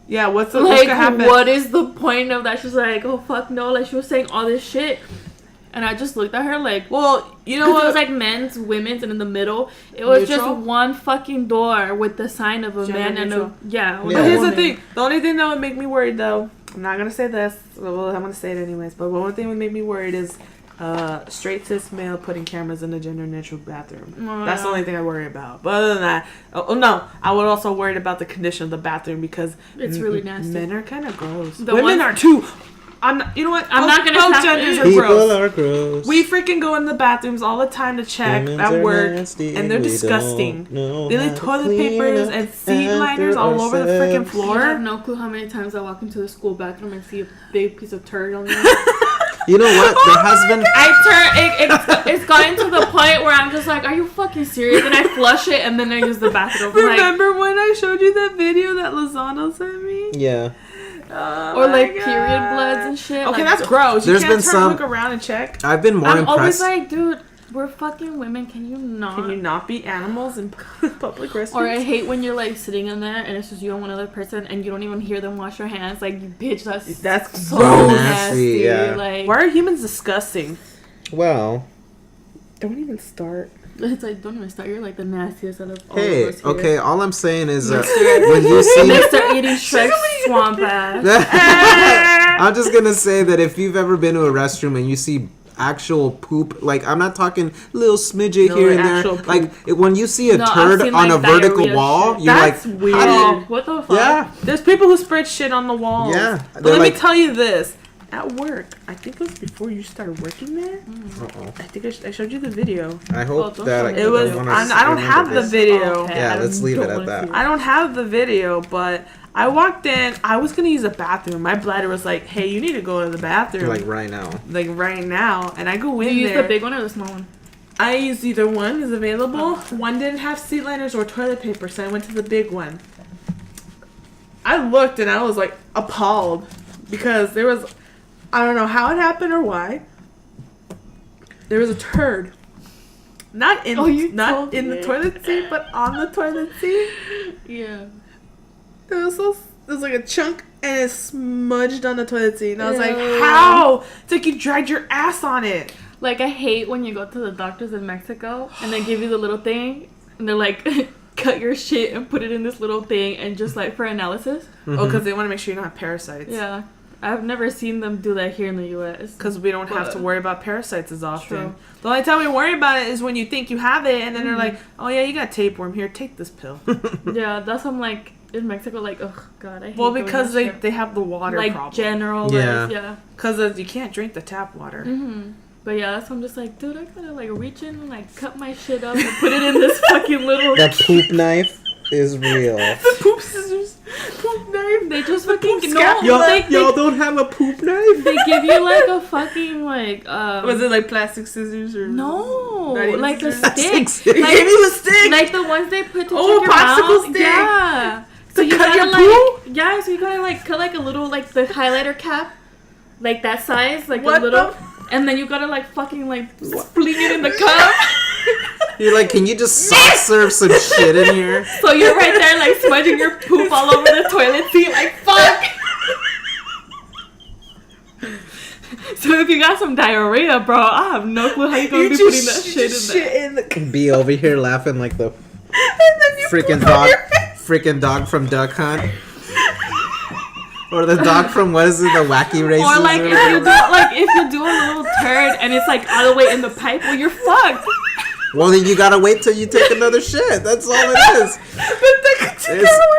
[SPEAKER 1] Yeah, what's
[SPEAKER 3] like?
[SPEAKER 1] What's happen?
[SPEAKER 3] What is the point of that? She's like, "Oh fuck no!" Like she was saying all this shit. And I just looked at her like,
[SPEAKER 1] well, you know what?
[SPEAKER 3] It was like men's, women's, and in the middle, it was neutral? Just one fucking door with the sign of a
[SPEAKER 1] gender
[SPEAKER 3] man
[SPEAKER 1] neutral.
[SPEAKER 3] and a
[SPEAKER 1] But here's the thing. The only thing that would make me worried, though, I'm not gonna say this. Well, I'm gonna say it anyways. But one thing that would make me worried is straight cis male putting cameras in a gender neutral bathroom. That's the only thing I worry about. But other than that, no, I would also worry about the condition of the bathroom because
[SPEAKER 3] it's really nasty.
[SPEAKER 1] Men are kind of gross. Women are too. You know what?
[SPEAKER 3] I'm not gonna.
[SPEAKER 1] Both genders are
[SPEAKER 2] People
[SPEAKER 1] gross.
[SPEAKER 2] are gross.
[SPEAKER 1] We freaking go in the bathrooms all the time to check at work, and they're disgusting. They leave toilet papers and seat liners all over the freaking floor.
[SPEAKER 3] I have no clue how many times I walk into the school bathroom and see a big piece of turd on there.
[SPEAKER 2] You know what? There has been.
[SPEAKER 3] It's gotten to the point where I'm just like, are you fucking serious? And I flush it and then I use the bathroom.
[SPEAKER 1] Remember when I showed you that video that Lozano sent me?
[SPEAKER 2] Yeah.
[SPEAKER 3] Or like period bloods and shit.
[SPEAKER 1] Okay,
[SPEAKER 3] like,
[SPEAKER 1] that's gross. You
[SPEAKER 2] there's
[SPEAKER 1] can't
[SPEAKER 2] been
[SPEAKER 1] look around and check.
[SPEAKER 2] I've been more impressed.
[SPEAKER 3] I'm always like, dude, we're fucking women. Can you not
[SPEAKER 1] be animals in public restrooms?
[SPEAKER 3] Or I hate when you're like sitting in there and it's just you and one other person and you don't even hear them wash your hands. Like, you bitch, that's so nasty.
[SPEAKER 2] Yeah.
[SPEAKER 3] Like,
[SPEAKER 1] why are humans disgusting?
[SPEAKER 2] Well,
[SPEAKER 1] don't even start.
[SPEAKER 3] It's like, don't even start. You're like the nastiest out of all
[SPEAKER 2] hey,
[SPEAKER 3] of us here.
[SPEAKER 2] okay, all I'm saying is when you see
[SPEAKER 3] Mr. Eating Shrek's swamp ass.
[SPEAKER 2] I'm just gonna say that if you've ever been to a restroom and you see actual poop, like, I'm not talking little smidget here and there.
[SPEAKER 1] Poop.
[SPEAKER 2] Like, when you see a turd on
[SPEAKER 3] like
[SPEAKER 2] a vertical wall,
[SPEAKER 3] shit.
[SPEAKER 2] you're
[SPEAKER 1] That's
[SPEAKER 2] like,
[SPEAKER 1] weird.
[SPEAKER 3] What the fuck?
[SPEAKER 2] Yeah.
[SPEAKER 1] There's people who spread shit on the walls.
[SPEAKER 2] Yeah.
[SPEAKER 1] But let
[SPEAKER 2] like,
[SPEAKER 1] me tell you this. At work, I think it was before you started working there. I think I showed you the video.
[SPEAKER 2] I hope that
[SPEAKER 1] it was. I don't have the video.
[SPEAKER 3] Okay.
[SPEAKER 2] Yeah, let's leave it at that.
[SPEAKER 1] I don't have the video, but I walked in. I was gonna use a bathroom. My bladder was like, "Hey, you need to go to the bathroom."
[SPEAKER 2] Like right now.
[SPEAKER 1] And I go in
[SPEAKER 3] You use
[SPEAKER 1] there.
[SPEAKER 3] the big one or the small one?
[SPEAKER 1] I used either one is available. One didn't have seat liners or toilet paper, so I went to the big one. I looked and I was like appalled because there was. I don't know how it happened or why. There was a turd. Not in the toilet seat, but on the toilet seat.
[SPEAKER 3] Yeah.
[SPEAKER 1] It was like a chunk and it smudged on the toilet seat. And I was like, how? It's like you dragged your ass on it.
[SPEAKER 3] Like, I hate when you go to the doctors in Mexico and they give you the little thing and they're like, cut your shit and put it in this little thing and just like for analysis.
[SPEAKER 1] Mm-hmm. Oh, because they want to make sure you don't have parasites.
[SPEAKER 3] Yeah. I've never seen them do that here in the U.S.
[SPEAKER 1] Because we don't have to worry about parasites as often.
[SPEAKER 3] True.
[SPEAKER 1] The only time we worry about it is when you think you have it and then they're like, oh yeah, you got tapeworm. Here, take this pill.
[SPEAKER 3] Yeah, that's I'm like, in Mexico, like, oh god, I hate
[SPEAKER 1] because they have the water
[SPEAKER 3] like
[SPEAKER 1] problem.
[SPEAKER 3] general, yeah.
[SPEAKER 1] Because you can't drink the tap water.
[SPEAKER 3] Mm-hmm. But yeah, that's why I'm just like, dude, I gotta like reach in and like cut my shit up and put it in this fucking little...
[SPEAKER 2] That poop knife is real.
[SPEAKER 1] The poop scissors, poop knife.
[SPEAKER 3] They just fucking
[SPEAKER 2] Y'all don't have a poop knife?
[SPEAKER 3] They give you like a fucking like
[SPEAKER 1] was it like plastic scissors or
[SPEAKER 3] no, like
[SPEAKER 1] scissors?
[SPEAKER 3] a stick.
[SPEAKER 1] They
[SPEAKER 3] Like,
[SPEAKER 1] gave you a stick.
[SPEAKER 3] Like the ones they put to
[SPEAKER 1] popsicle
[SPEAKER 3] check your mouth.
[SPEAKER 1] stick.
[SPEAKER 3] Yeah. So you
[SPEAKER 1] cut
[SPEAKER 3] gotta
[SPEAKER 1] your
[SPEAKER 3] like yeah, so you gotta like cut like a little like the highlighter cap, like that size, like
[SPEAKER 1] what
[SPEAKER 3] a little, and then you gotta like fucking like fling it in the cup.
[SPEAKER 2] You're like, can you just soft serve some shit in here?
[SPEAKER 3] So you're right there like smudging your poop all over the toilet seat, like fuck. So if you got some diarrhea, bro, I have no clue how you're gonna be putting that shit in there.
[SPEAKER 2] Be over here laughing like the freaking dog from Duck Hunt. Or the dog from, what is it, the Wacky Races?
[SPEAKER 3] Or like if you do a little turd and it's like all the way in the pipe, well you're fucked.
[SPEAKER 2] Well, then you gotta wait till you take another shit. That's all it is.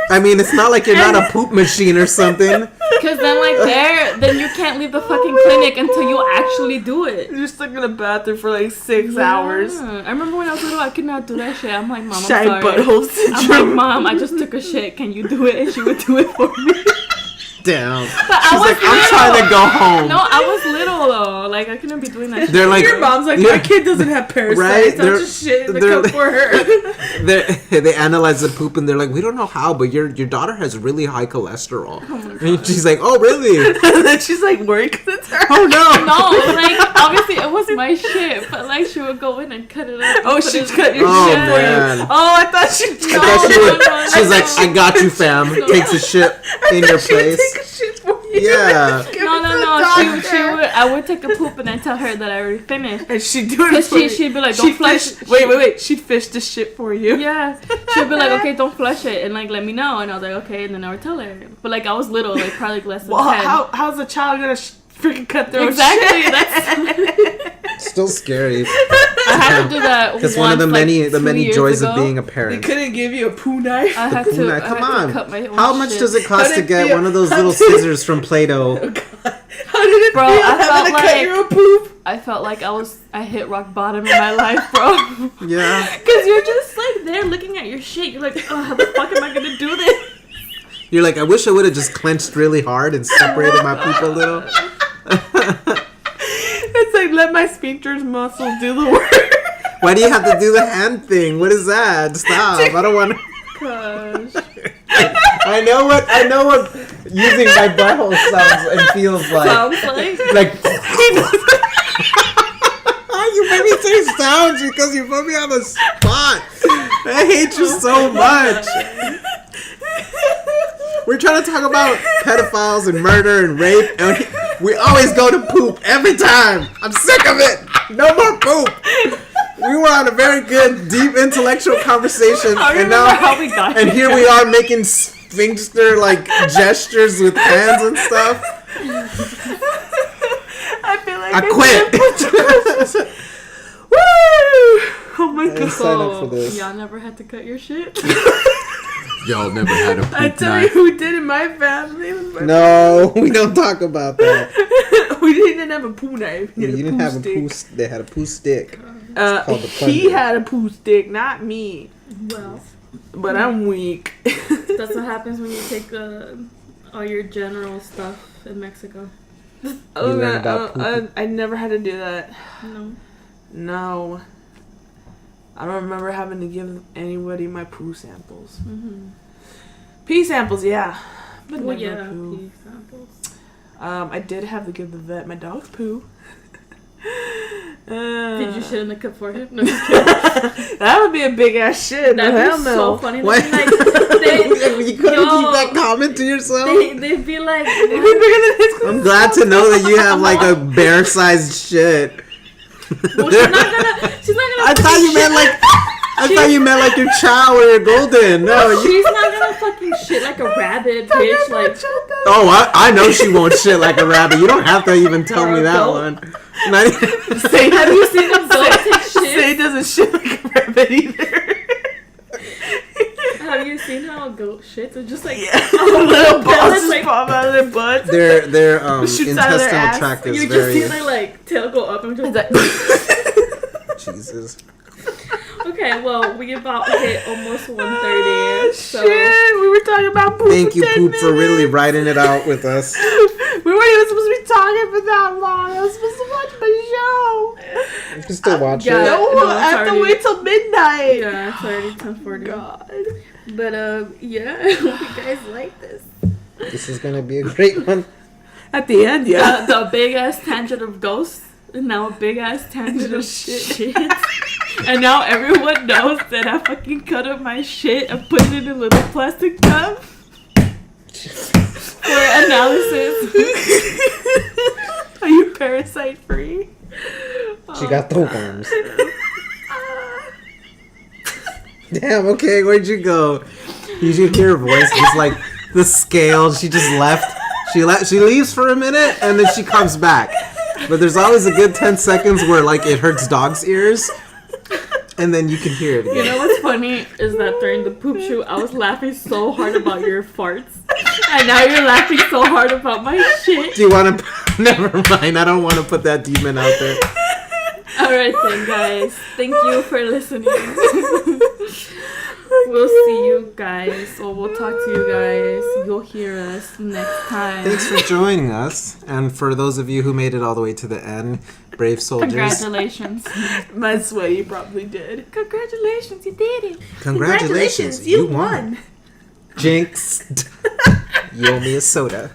[SPEAKER 2] I mean, it's not like you're not a poop machine or something.
[SPEAKER 3] Because then you can't leave the fucking clinic until you actually do it.
[SPEAKER 1] You're stuck in a bathroom for like 6 hours.
[SPEAKER 3] I remember when I was little, I could not do that shit. I'm like, Mom, I'm
[SPEAKER 1] Shy
[SPEAKER 3] sorry.
[SPEAKER 1] butthole syndrome.
[SPEAKER 3] I'm like, Mom, I just took a shit. Can you do it? And she would do it for me.
[SPEAKER 2] Damn.
[SPEAKER 3] But
[SPEAKER 2] She's like, I'm trying to go home.
[SPEAKER 3] No, I was little though. Like, I couldn't be doing that shit.
[SPEAKER 2] They're like,
[SPEAKER 1] your mom's like, my kid doesn't have parasites.
[SPEAKER 2] Right?
[SPEAKER 1] I'll just shit in the cup for her.
[SPEAKER 2] They analyze the poop and they're like, we don't know how, but your daughter has really high cholesterol. And she's like, oh, really?
[SPEAKER 1] And then she's like, worried because it's her.
[SPEAKER 2] Oh, no.
[SPEAKER 3] No, like, obviously it wasn't my shit, but like, she would go in and cut it up.
[SPEAKER 1] Oh, she cut your
[SPEAKER 2] Oh,
[SPEAKER 1] shit for
[SPEAKER 2] man.
[SPEAKER 1] you. Oh, I thought she
[SPEAKER 2] She's like, I got you, fam. Takes a shit in your place.
[SPEAKER 1] Take a shit for you.
[SPEAKER 2] Yeah.
[SPEAKER 3] No. I would take a poop and then tell her that I already finished.
[SPEAKER 1] And she'd do it for you.
[SPEAKER 3] She'd be like, don't flush.
[SPEAKER 1] Wait. She'd fish the shit for you.
[SPEAKER 3] Yeah. She'd be like, okay, don't flush it. And like, let me know. And I was like, okay. And then I would tell her. But like, I was little, like probably less than 10.
[SPEAKER 1] How's a child gonna freaking cutthroat.
[SPEAKER 3] Exactly.
[SPEAKER 1] Shit.
[SPEAKER 3] That's
[SPEAKER 2] Still scary.
[SPEAKER 3] I had to do that
[SPEAKER 2] Because one of the many joys of being a
[SPEAKER 1] They
[SPEAKER 2] parent.
[SPEAKER 1] couldn't give you a poo knife.
[SPEAKER 3] I had
[SPEAKER 2] Come
[SPEAKER 3] to
[SPEAKER 2] on.
[SPEAKER 3] cut my own
[SPEAKER 2] How much
[SPEAKER 3] shit.
[SPEAKER 2] does it cost to get one of those little scissors from Play-Doh?
[SPEAKER 1] How did it
[SPEAKER 3] Bro,
[SPEAKER 1] feel
[SPEAKER 3] I
[SPEAKER 1] having
[SPEAKER 3] felt
[SPEAKER 1] to cut
[SPEAKER 3] like-
[SPEAKER 1] your poop?
[SPEAKER 3] I felt like I hit rock bottom in my life, bro.
[SPEAKER 2] Yeah.
[SPEAKER 3] Because you're just like there looking at your shit. You're like, oh, how the fuck am I gonna do this?
[SPEAKER 2] You're like, I wish I would have just clenched really hard and separated my poop a little.
[SPEAKER 1] It's like, let my sphincters muscles do the work.
[SPEAKER 2] Why do you have to do the hand thing? What is that? Stop. I don't want to.
[SPEAKER 3] Gosh.
[SPEAKER 2] I know what using my butthole sounds and feels like.
[SPEAKER 3] Sounds like.
[SPEAKER 2] Like. You made me say sounds because you put me on the spot. I hate you so much. We're trying to talk about pedophiles and murder and rape, and we always go to poop every time. I'm sick of it. No more poop. We were on a very good, deep intellectual conversation, and now,
[SPEAKER 3] how we got
[SPEAKER 2] and here we are making sphincter like gestures with hands and stuff.
[SPEAKER 1] I feel like
[SPEAKER 2] I quit.
[SPEAKER 1] Woo! Oh my god.
[SPEAKER 2] Sign up for this.
[SPEAKER 3] Y'all never had to cut your shit?
[SPEAKER 2] Y'all never had a poop
[SPEAKER 1] I tell you who did in my family.
[SPEAKER 2] No, we don't talk about that.
[SPEAKER 1] We didn't have a poo knife.
[SPEAKER 2] You didn't have a poo. They had a poo stick. It's called the
[SPEAKER 1] He
[SPEAKER 2] plunger.
[SPEAKER 1] had a poo stick, not me.
[SPEAKER 3] Well,
[SPEAKER 1] But I'm weak.
[SPEAKER 3] that's what happens when you take all your general stuff in Mexico.
[SPEAKER 1] Oh,
[SPEAKER 2] learn
[SPEAKER 1] no,
[SPEAKER 2] about pooping.
[SPEAKER 1] I never had to do that.
[SPEAKER 3] No.
[SPEAKER 1] I don't remember having to give anybody my poo samples.
[SPEAKER 3] Mm-hmm.
[SPEAKER 1] Pee samples, yeah. But
[SPEAKER 3] Well,
[SPEAKER 1] never
[SPEAKER 3] yeah,
[SPEAKER 1] poo.
[SPEAKER 3] pee samples.
[SPEAKER 1] I did have to give the vet my dog's poo.
[SPEAKER 3] Did you shit in the cup for him? No, just kidding.
[SPEAKER 1] That would be a big ass shit.
[SPEAKER 3] That'd
[SPEAKER 1] Hell
[SPEAKER 3] be
[SPEAKER 1] no.
[SPEAKER 3] so funny.
[SPEAKER 2] What?
[SPEAKER 3] They'd be like,
[SPEAKER 2] You couldn't keep that comment to yourself?
[SPEAKER 3] they'd be like,
[SPEAKER 1] It'd be bigger than his.
[SPEAKER 2] I'm glad to know that you have like a bear-sized shit.
[SPEAKER 3] well, she's not gonna.
[SPEAKER 2] I thought you meant like. I thought you meant like your chow or your golden. No,
[SPEAKER 3] She's not gonna fucking shit like a rabbit, bitch. Like,
[SPEAKER 2] Oh, I know she won't shit like a rabbit. You don't have to even tell
[SPEAKER 3] Or
[SPEAKER 2] me
[SPEAKER 3] a
[SPEAKER 2] that
[SPEAKER 3] goat.
[SPEAKER 2] one. Not even-
[SPEAKER 1] Say,
[SPEAKER 3] have you seen a goat take
[SPEAKER 1] Say
[SPEAKER 3] shit?
[SPEAKER 1] doesn't shit like a rabbit either.
[SPEAKER 3] Have you seen how a goat shits? It's just like
[SPEAKER 1] Little balls
[SPEAKER 3] pellets,
[SPEAKER 1] just
[SPEAKER 3] like-
[SPEAKER 1] pop out of their butts.
[SPEAKER 2] their
[SPEAKER 1] Shoots out of their
[SPEAKER 2] intestinal
[SPEAKER 1] ass.
[SPEAKER 2] tract is
[SPEAKER 3] you just
[SPEAKER 2] very.
[SPEAKER 3] see their like tail go up and just
[SPEAKER 2] Jesus.
[SPEAKER 3] Okay, well we about hit almost 1:30. So
[SPEAKER 1] Shit, we were talking about poop.
[SPEAKER 2] Thank you,
[SPEAKER 1] for 10
[SPEAKER 2] Poop, for really
[SPEAKER 1] minutes.
[SPEAKER 2] writing it out with us.
[SPEAKER 1] We weren't even supposed to be talking for that long. I was supposed to watch my show.
[SPEAKER 2] You can still watch
[SPEAKER 3] yeah.
[SPEAKER 2] it.
[SPEAKER 1] No,
[SPEAKER 3] no,
[SPEAKER 1] I
[SPEAKER 3] it's
[SPEAKER 1] have to
[SPEAKER 3] already-
[SPEAKER 1] wait till midnight.
[SPEAKER 3] yeah, it's already 10:40.
[SPEAKER 1] God.
[SPEAKER 3] But yeah, I hope you guys like this.
[SPEAKER 2] This is gonna be a great one.
[SPEAKER 1] At the end, yeah.
[SPEAKER 3] The big ass tangent of ghosts, and now a big ass tangent of shit. And now everyone knows that I fucking cut up my shit and put it in a little plastic tub for analysis.
[SPEAKER 1] Are you parasite free?
[SPEAKER 2] She got the worms. Damn, okay, where'd you go? You should hear her voice, just like the scale. She just left. She leaves for a minute and then she comes back. But there's always a good 10 seconds where like it hurts dog's ears. And then you can hear it again.
[SPEAKER 3] You know what's funny is that during the poop shoot, I was laughing so hard about your farts, and now you're laughing so hard about my shit.
[SPEAKER 2] Do you want to? Never mind. I don't want to put that demon out there.
[SPEAKER 3] All right then, guys. Thank you for listening. We'll see you guys, or we'll talk to you guys. You'll hear us next time.
[SPEAKER 2] Thanks for joining us, and for those of you who made it all the way to the end, brave soldiers.
[SPEAKER 3] Congratulations.
[SPEAKER 1] That's what you probably did.
[SPEAKER 3] Congratulations, you did it.
[SPEAKER 2] Congratulations, you won. Jinx. You owe me a soda.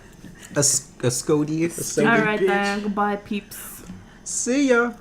[SPEAKER 2] A Scody. A soda.
[SPEAKER 3] All right then. Goodbye, peeps.
[SPEAKER 2] See ya.